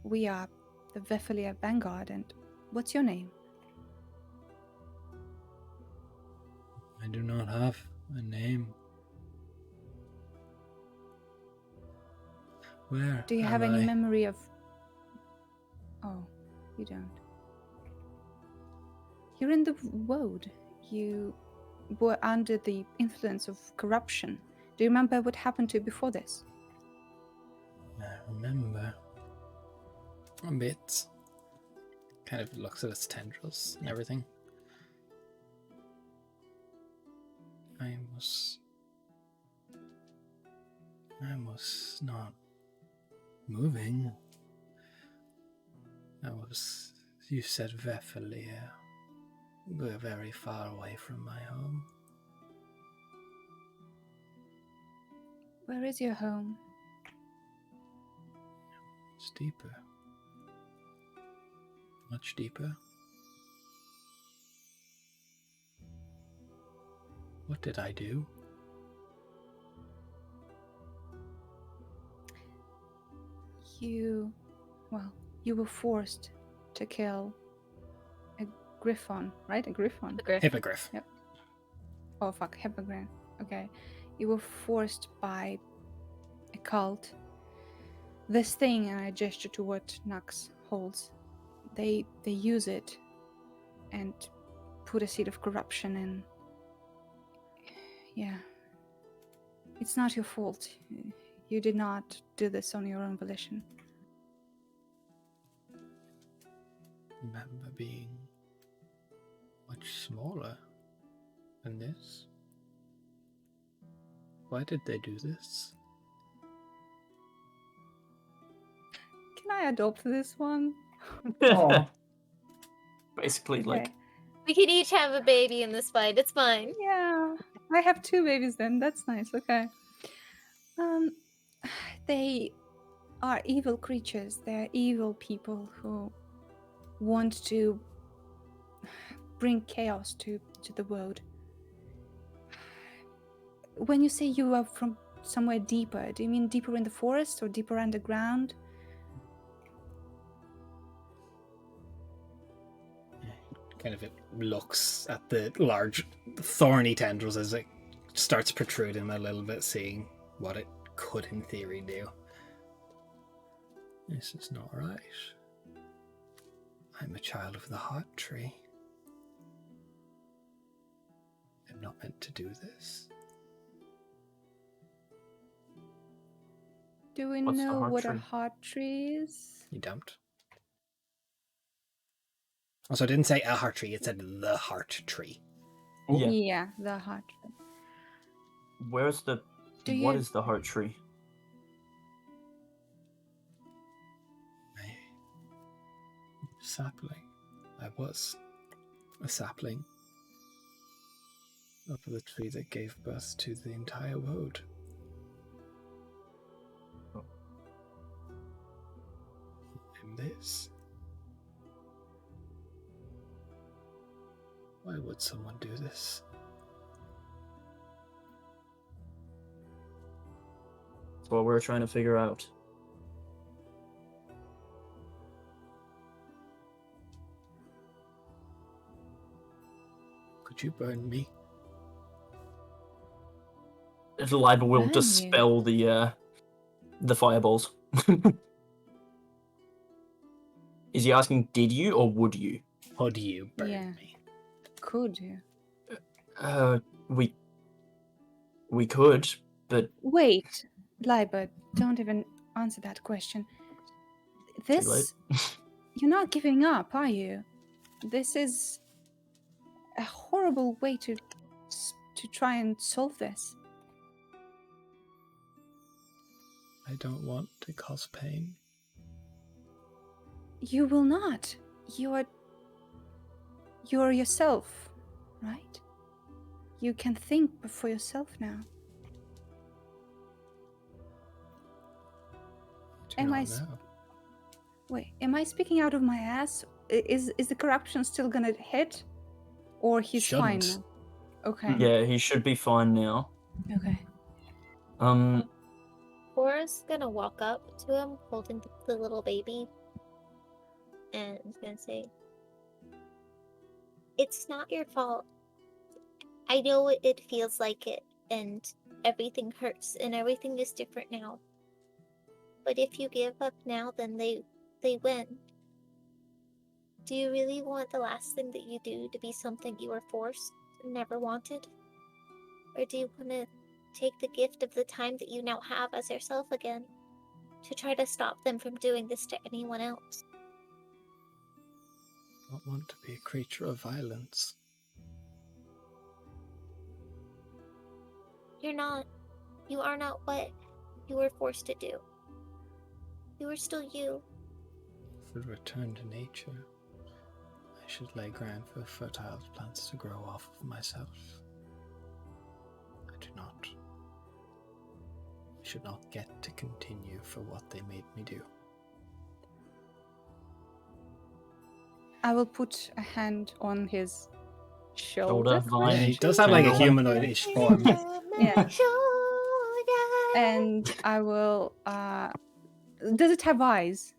We are the Vefalia Vanguard, and what's your name? I do not have a name. Where Do you have am any I? memory of... Oh, you don't. You're in the road. You were under the influence of corruption. Do you remember what happened to you before this? I remember a bit. Kind of looks at its tendrils and everything. I was not moving. You said Vefalia. We're very far away from my home. Where is your home? It's deeper. Much deeper. What did I do? You were forced to kill a griffon, right? A griffon. The griff. Hippogriff. Oh fuck, hippogriff. Okay. You were forced by a cult. This thing, and I gesture to what Nux holds, they use it and put a seed of corruption Yeah. It's not your fault. You did not do this on your own volition. Remember being much smaller than this. Why did they do this? Can I adopt this one? Oh, Basically, like, Okay. We can each have a baby in this fight. It's fine. Yeah. I have 2 babies then. That's nice. Okay. They are evil creatures. They're evil people who want to bring chaos to the world. When you say you are from somewhere deeper, do you mean deeper in the forest or deeper underground? Kind of it looks at the large thorny tendrils as it starts protruding a little bit, seeing what it could in theory do. This is not right. I'm a child of the heart tree. I'm not meant to do this. Do we What's the know heart what a tree? heart tree is? You don't. Also, I didn't say a heart tree, it said the heart tree. Yeah. Yeah, the heart tree. Where's the... Do What you- is the heart tree? Sapling. I was a sapling of the tree that gave birth to the entire world. Oh. And this. Why would someone do this? That's what we're trying to figure out. Could you burn me? Liber will Burn you. dispel the fireballs. Is he asking, did you or would you? Would you burn Yeah. me? Could you? We could, but Wait, Liber, don't even answer that question. late. This, you're not giving up, are you? This is a horrible way to try and solve this. I don't want to cause pain. You will not. You're yourself, right? You can think for yourself now. Do Am not I know. Wait, am I speaking out of my ass? Is the corruption still gonna hit, or he's fine Shouldn't. now? Okay. Yeah, he should be fine now. Okay. Cora's gonna walk up to him holding the little baby and is gonna say, "It's not your fault. I know it feels like it, and everything hurts, and everything is different now. But if you give up now, then they win. Do you really want the last thing that you do to be something you were forced and never wanted? Or do you want to take the gift of the time that you now have as yourself again to try to stop them from doing this to anyone else?" I don't want to be a creature of violence. You're not. You are not what you were forced to do. You are still you. For return to nature, I should lay ground for fertile plants to grow off of myself. I do not. I should not get to continue for what they made me do. I will put a hand on his Shoulder, shoulder. vine. Yeah, he does have like a Tangle. humanoid-ish form. Yeah. Shoulder. And I will. Does it have eyes?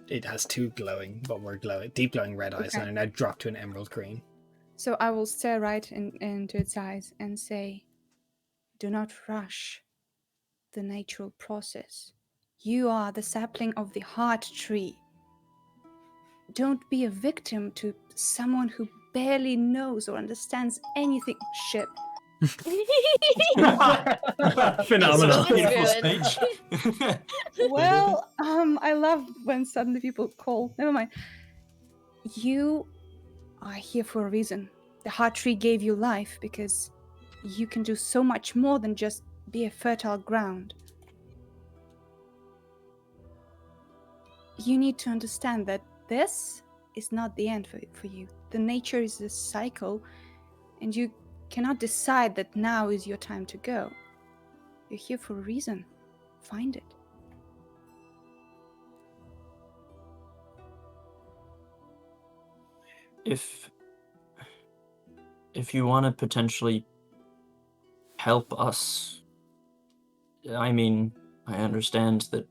It has two glowing, but more glowing, deep glowing red eyes, Okay. and are now dropped to an emerald green. So I will stare right into its eyes and say, "Do not rush the natural process. You are the sapling of the heart tree. Don't be a victim to someone who barely knows or understands anything." Shit. Phenomenal. So it's ruined. Well, I love when suddenly people call. Never mind. You are here for a reason. The heart tree gave you life because you can do so much more than just be a fertile ground. You need to understand that this is not the end for you. The nature is a cycle, and you cannot decide that now is your time to go. You're here for a reason. Find it. If you want to potentially help us, I mean, I understand that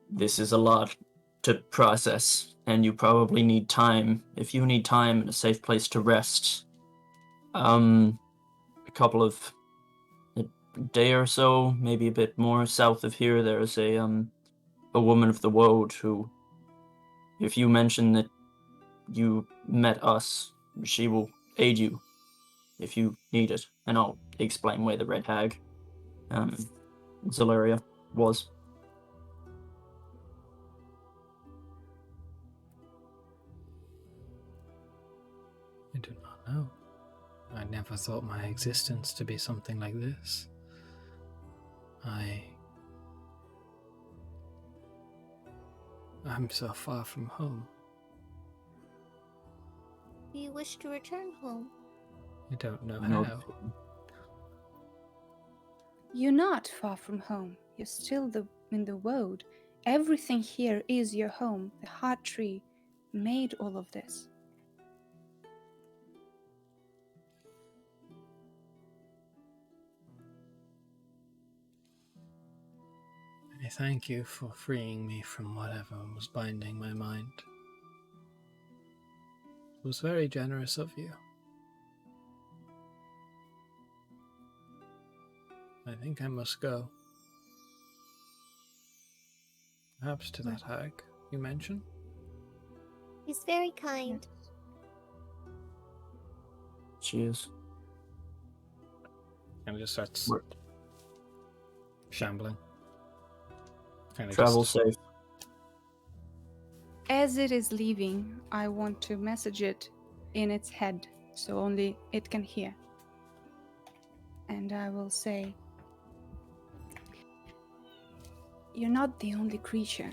this is a lot to process, and you probably need time. If you need time and a safe place to rest, a day or so, maybe a bit more south of here, there's a woman of the woad who, if you mention that you met us, she will aid you if you need it, and I'll explain where the Red Hag, Zalaria, was. I do not know. I never thought my existence to be something like this. I'm so far from home. Do you wish to return home? I don't know No. how. You're not far from home. You're still in the woad. Everything here is your home. The heart tree made all of this. I thank you for freeing me from whatever was binding my mind. It was very generous of you. I think I must go. Perhaps to that hag you mentioned? He's very kind. She is. And just starts Where- shambling. Kinda Travel just- safe. As it is leaving, I want to message it in its head, so only it can hear. And I will say, you're not the only creature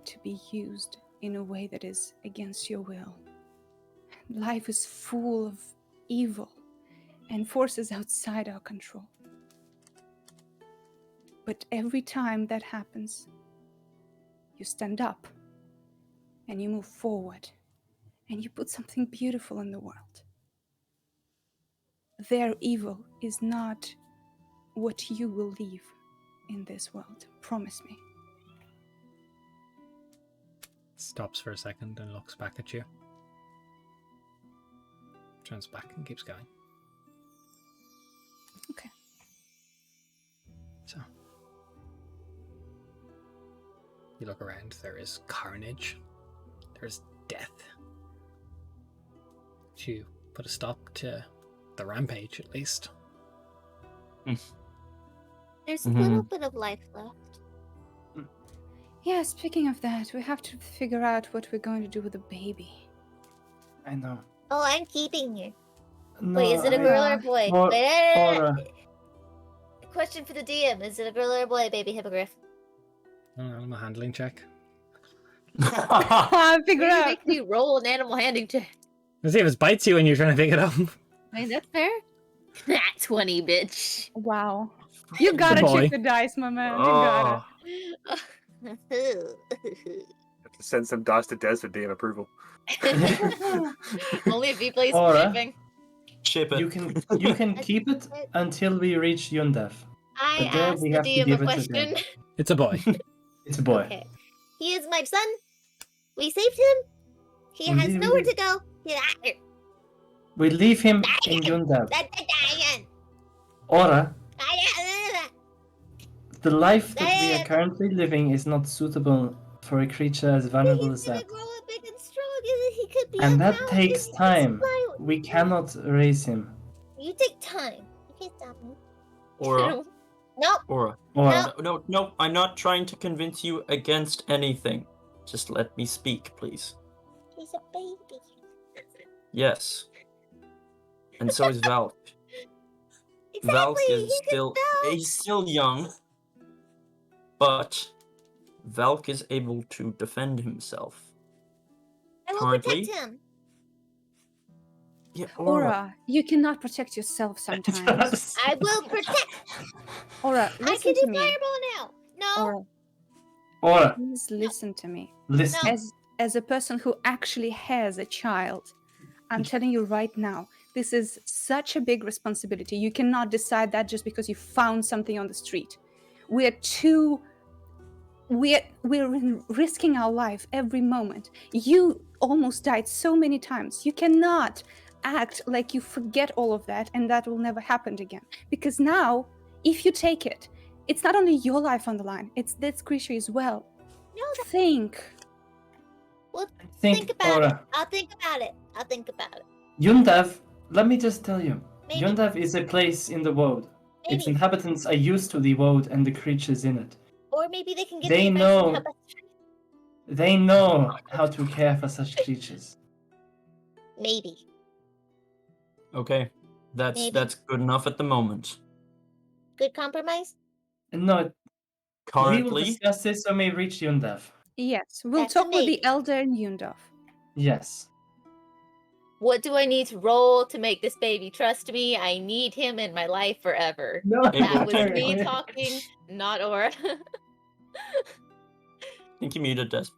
to be used in a way that is against your will. Life is full of evil and forces outside our control. But every time that happens, you stand up and you move forward and you put something beautiful in the world. Their evil is not what you will leave in this world. Promise me. Stops for a second and looks back at you. Turns back and keeps going. Okay. So. You look around, there is carnage. There's death. To put a stop to the rampage, at least. There's a little bit of life left. Yeah, speaking of that, we have to figure out what we're going to do with the baby. I know. Oh, I'm keeping you. No, Wait, is it a girl or a boy? Or- Wait. or, Question for the DM: is it a girl or a boy, baby hippogriff? I'm a handling check. Figure Maybe out. make me roll an animal handling check. Let's see if it bites you when you're trying to pick it up. I mean, that's fair. Nat 20, bitch. Wow. You gotta boy. check the dice, my man. You gotta. Have to send some dice to Des for DM approval. Only if he plays Alright. shipping. Ship it. You can keep it until we reach Yundav. I But then asked we the have to DM give a it to question. them. It's a boy. It's a boy. Okay. He is my son. We saved him. He has Indeed we nowhere did. to go. We leave him in Yundav. Ora, the life that we are currently living is not suitable for a creature as vulnerable as He's gonna that. grow up big and strong, and he could be And a that mountain, takes he can time. fly. We cannot raise him. You take time. You Okay, stop me. Aura. Nope. Aura. Or No, I'm not trying to convince you against anything. Just let me speak, please. He's a baby. Yes. And so is Valk. Valk Exactly. is He's still a he's still young, but Valk is able to defend himself. I will Currently, protect him. yeah, Aura, you cannot protect yourself sometimes. I will protect. Aura, I listen can do to me. fireball now. No. Aura, Aura, please listen to me. listen. No. As a person who actually has a child, I'm telling you right now, this is such a big responsibility. You cannot decide that just because you found something on the street. We're risking our life every moment. You almost died so many times. You cannot act like you forget all of that and that will never happen again. Because now, if you take it, it's not only your life on the line, it's this creature as well. No. Think. Well, Think, think about Aura. it. I'll think about it. I'll think about it. Yundav, let me just tell you. Maybe. Yundav is a place in the world. Its Maybe. inhabitants are used to the world and the creatures in it. Or maybe they can get They the advice know- and help us. They know how to care for such creatures. Maybe. okay. Maybe. That's good enough at the moment. Good compromise. No, we will Currently, discuss this when we reach Yundav. Yes, we'll That's a talk with the maybe. elder and Yundav. Yes. What do I need to roll to make this baby trust me? I need him in my life forever. No, That was Okay. me talking, not Aura. I think you muted us.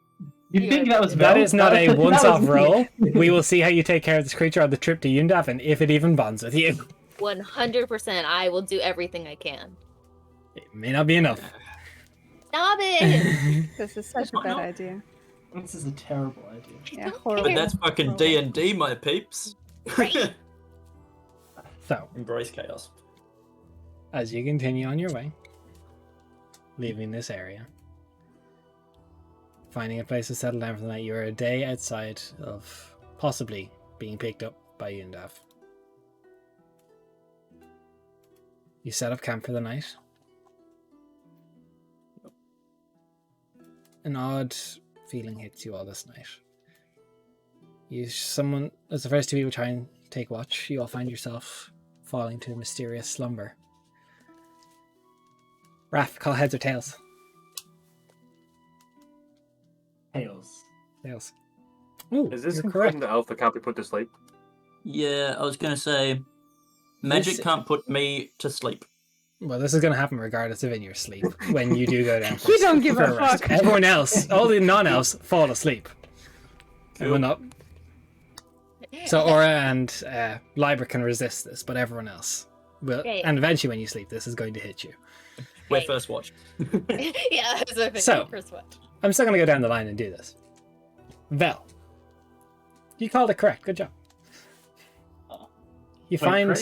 You You think are- that was That Vel? is not a That was once-off me. roll. We will see how you take care of this creature on the trip to Yundav and if it even bonds with you. 100%. I will do everything I can. It may not be enough. Stop it! This is such a Oh, bad no. idea. This is a terrible idea. Yeah, Don't horrible. But that's fucking horrible. D&D, my peeps. Right. So, Embrace chaos. as you continue on your way, leaving this area, finding a place to settle down for the night, you are a day outside of possibly being picked up by Yundav. You set up camp for the night. An odd feeling hits you all this night. Someone, as the first two people try and take watch, you all find yourself falling to a mysterious slumber. Raph, call heads or tails? Tails. Tails. Ooh, Is this you're including correct. the elf that can't be put to sleep? Yeah, I was gonna say, magic This- can't put me to sleep. Well, this is going to happen regardless of in your sleep when you do go down. You don't give for a rest. fuck. Everyone else, all the non-elves, fall asleep. And Cool. will not. So Aura and Libra can resist this, but everyone else will. Great. And eventually, when you sleep, this is going to hit you. We're Right. first watch. Yeah, that's what I think. So- First watch. I'm still going to go down the line and do this. Vel, you called it correct. Good job. You find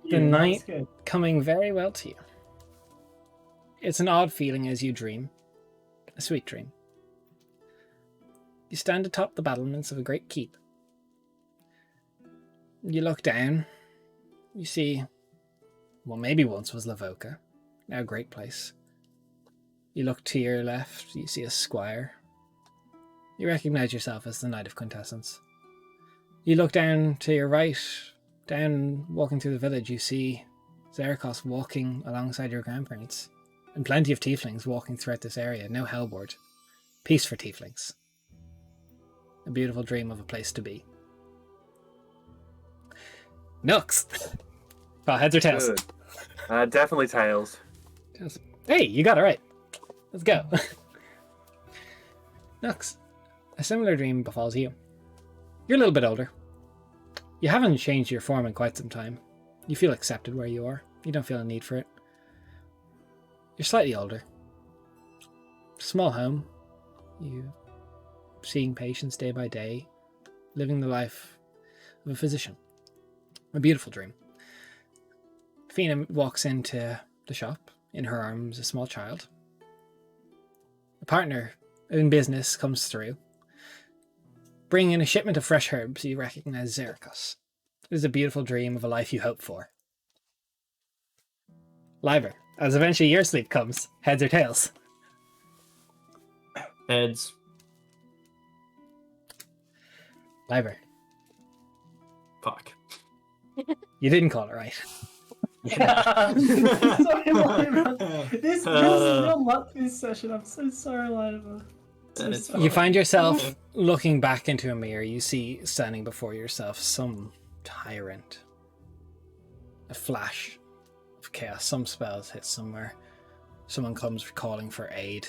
the night coming very well to you. It's an odd feeling as you dream, a sweet dream. You stand atop the battlements of a great keep. You look down, you see what maybe once was Lavoca, now a great place. You look to your left, you see a squire. You recognize yourself as the Knight of Quintessence. You look down to your right, down walking through the village, you see Zerikos walking alongside your grandparents, and plenty of tieflings walking throughout this area. No hellboard. Peace for tieflings. A beautiful dream of a place to be. Nux! Well, heads or tails? Good. Definitely tails. Tails. Hey, you got it right. Let's go. Nux, a similar dream befalls you. You're a little bit older. You haven't changed your form in quite some time. You feel accepted where you are. You don't feel a need for it. You're slightly older. Small home. You seeing patients day by day. Living the life of a physician. A beautiful dream. Fina walks into the shop. In her arms, a small child. A partner in business comes through. Bringing in a shipment of fresh herbs, you recognize Zerikos. It is a beautiful dream of a life you hope for. Liber, as eventually your sleep comes, heads or tails? Heads. Liber, Fuck. you didn't call it right. Sorry, Lyra. This is real luck this session. I'm so sorry, Lyra. So It's sorry. You find yourself looking back into a mirror. You see standing before yourself some tyrant. A flash of chaos. Some spells hit somewhere. Someone comes calling for aid.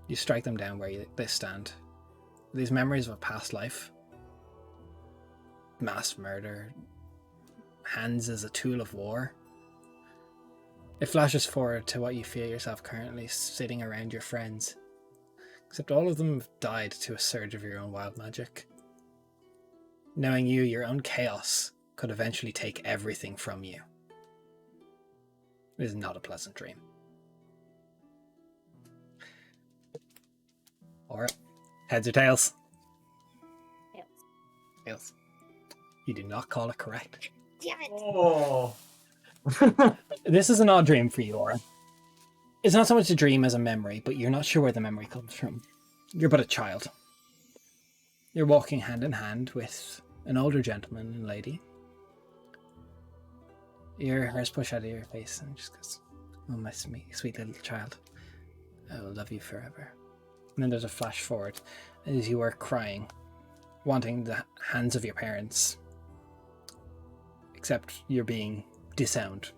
You strike them down where they stand. These memories of a past life. Mass murder. Hands as a tool of war. It flashes forward to what you feel yourself currently sitting around your friends. Except all of them have died to a surge of your own wild magic. Knowing your own chaos could eventually take everything from you. It is not a pleasant dream. Alright. Heads or tails? Tails. Tails. You do not call it correct. Damn it. Oh. This is an odd dream for you, Aura. It's not so much a dream as a memory, but you're not sure where the memory comes from. You're but a child. You're walking hand in hand with an older gentleman and lady. Your hair's pushed out of your face and just goes, "Oh, my sweet little child. I will love you forever." And then there's a flash forward as you are crying, wanting the hands of your parents. Except you're being disowned.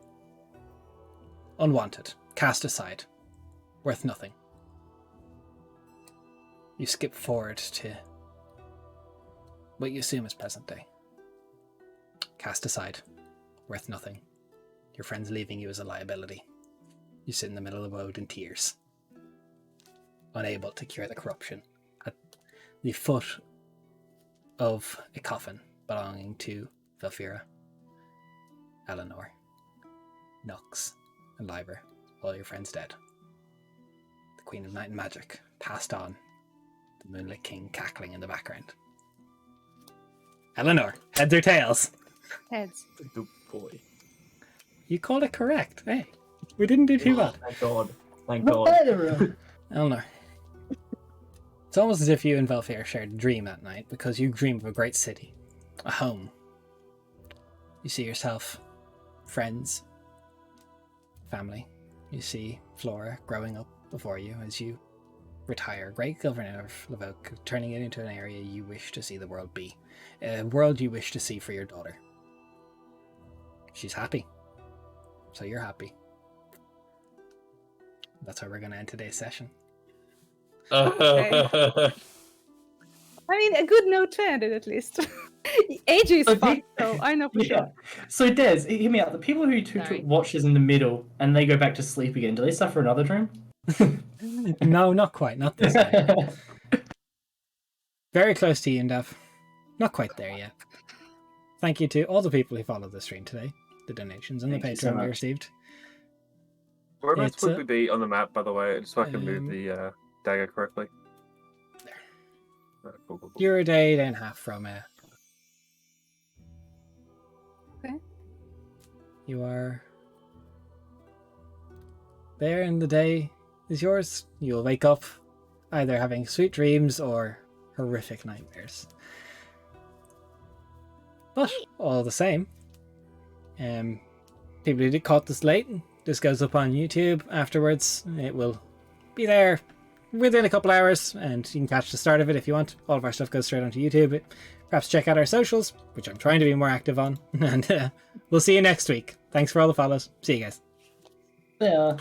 Unwanted. Cast aside. Worth nothing. You skip forward to what you assume is present day. Cast aside. Worth nothing. Your friends leaving you as a liability. You sit in the middle of the road in tears. Unable to cure the corruption. At the foot of a coffin belonging to Velfira, Eleanor, Nux, and Liber, all your friends dead. The Queen of Night and Magic passed on. The Moonlit King cackling in the background. Eleanor, heads or tails? Heads. Good boy. You called it correct. Hey, we didn't do too bad. Thank God. Thank God. Lyra. Eleanor, it's almost as if you and Velfir shared a dream that night, because you dream of a great city, a home. You see yourself, friends, family. You see Flora growing up before you as you retire, great governor of Lavoke, turning it into an area you wish to see the world be, a world you wish to see for your daughter. She's happy, so you're happy. That's how we're going to end today's session. I mean, a good note to end it at least. AJ is fun, so I know for sure. So Des, hear me out. The people who Sorry. took watches in the middle and they go back to sleep again, do they suffer another dream? No, not quite. Not this time. Very close to Yundav. Not quite there yet. Thank you to all the people who followed the stream today, the donations and Thank the you so Patreon we much. received. Whereabouts It's, would we be on the map, by the way, just so I can move um, the dagger correctly? There. Cool, cool, cool. You're a day and a half from Okay. You are there, and the day is yours. You'll wake up either having sweet dreams or horrific nightmares. But all the same, people who caught this late, this goes up on YouTube afterwards. It will be there within a couple hours, and you can catch the start of it if you want. All of our stuff goes straight onto YouTube. Perhaps check out our socials, which I'm trying to be more active on. And we'll see you next week. Thanks for all the follows. See you guys. Yeah.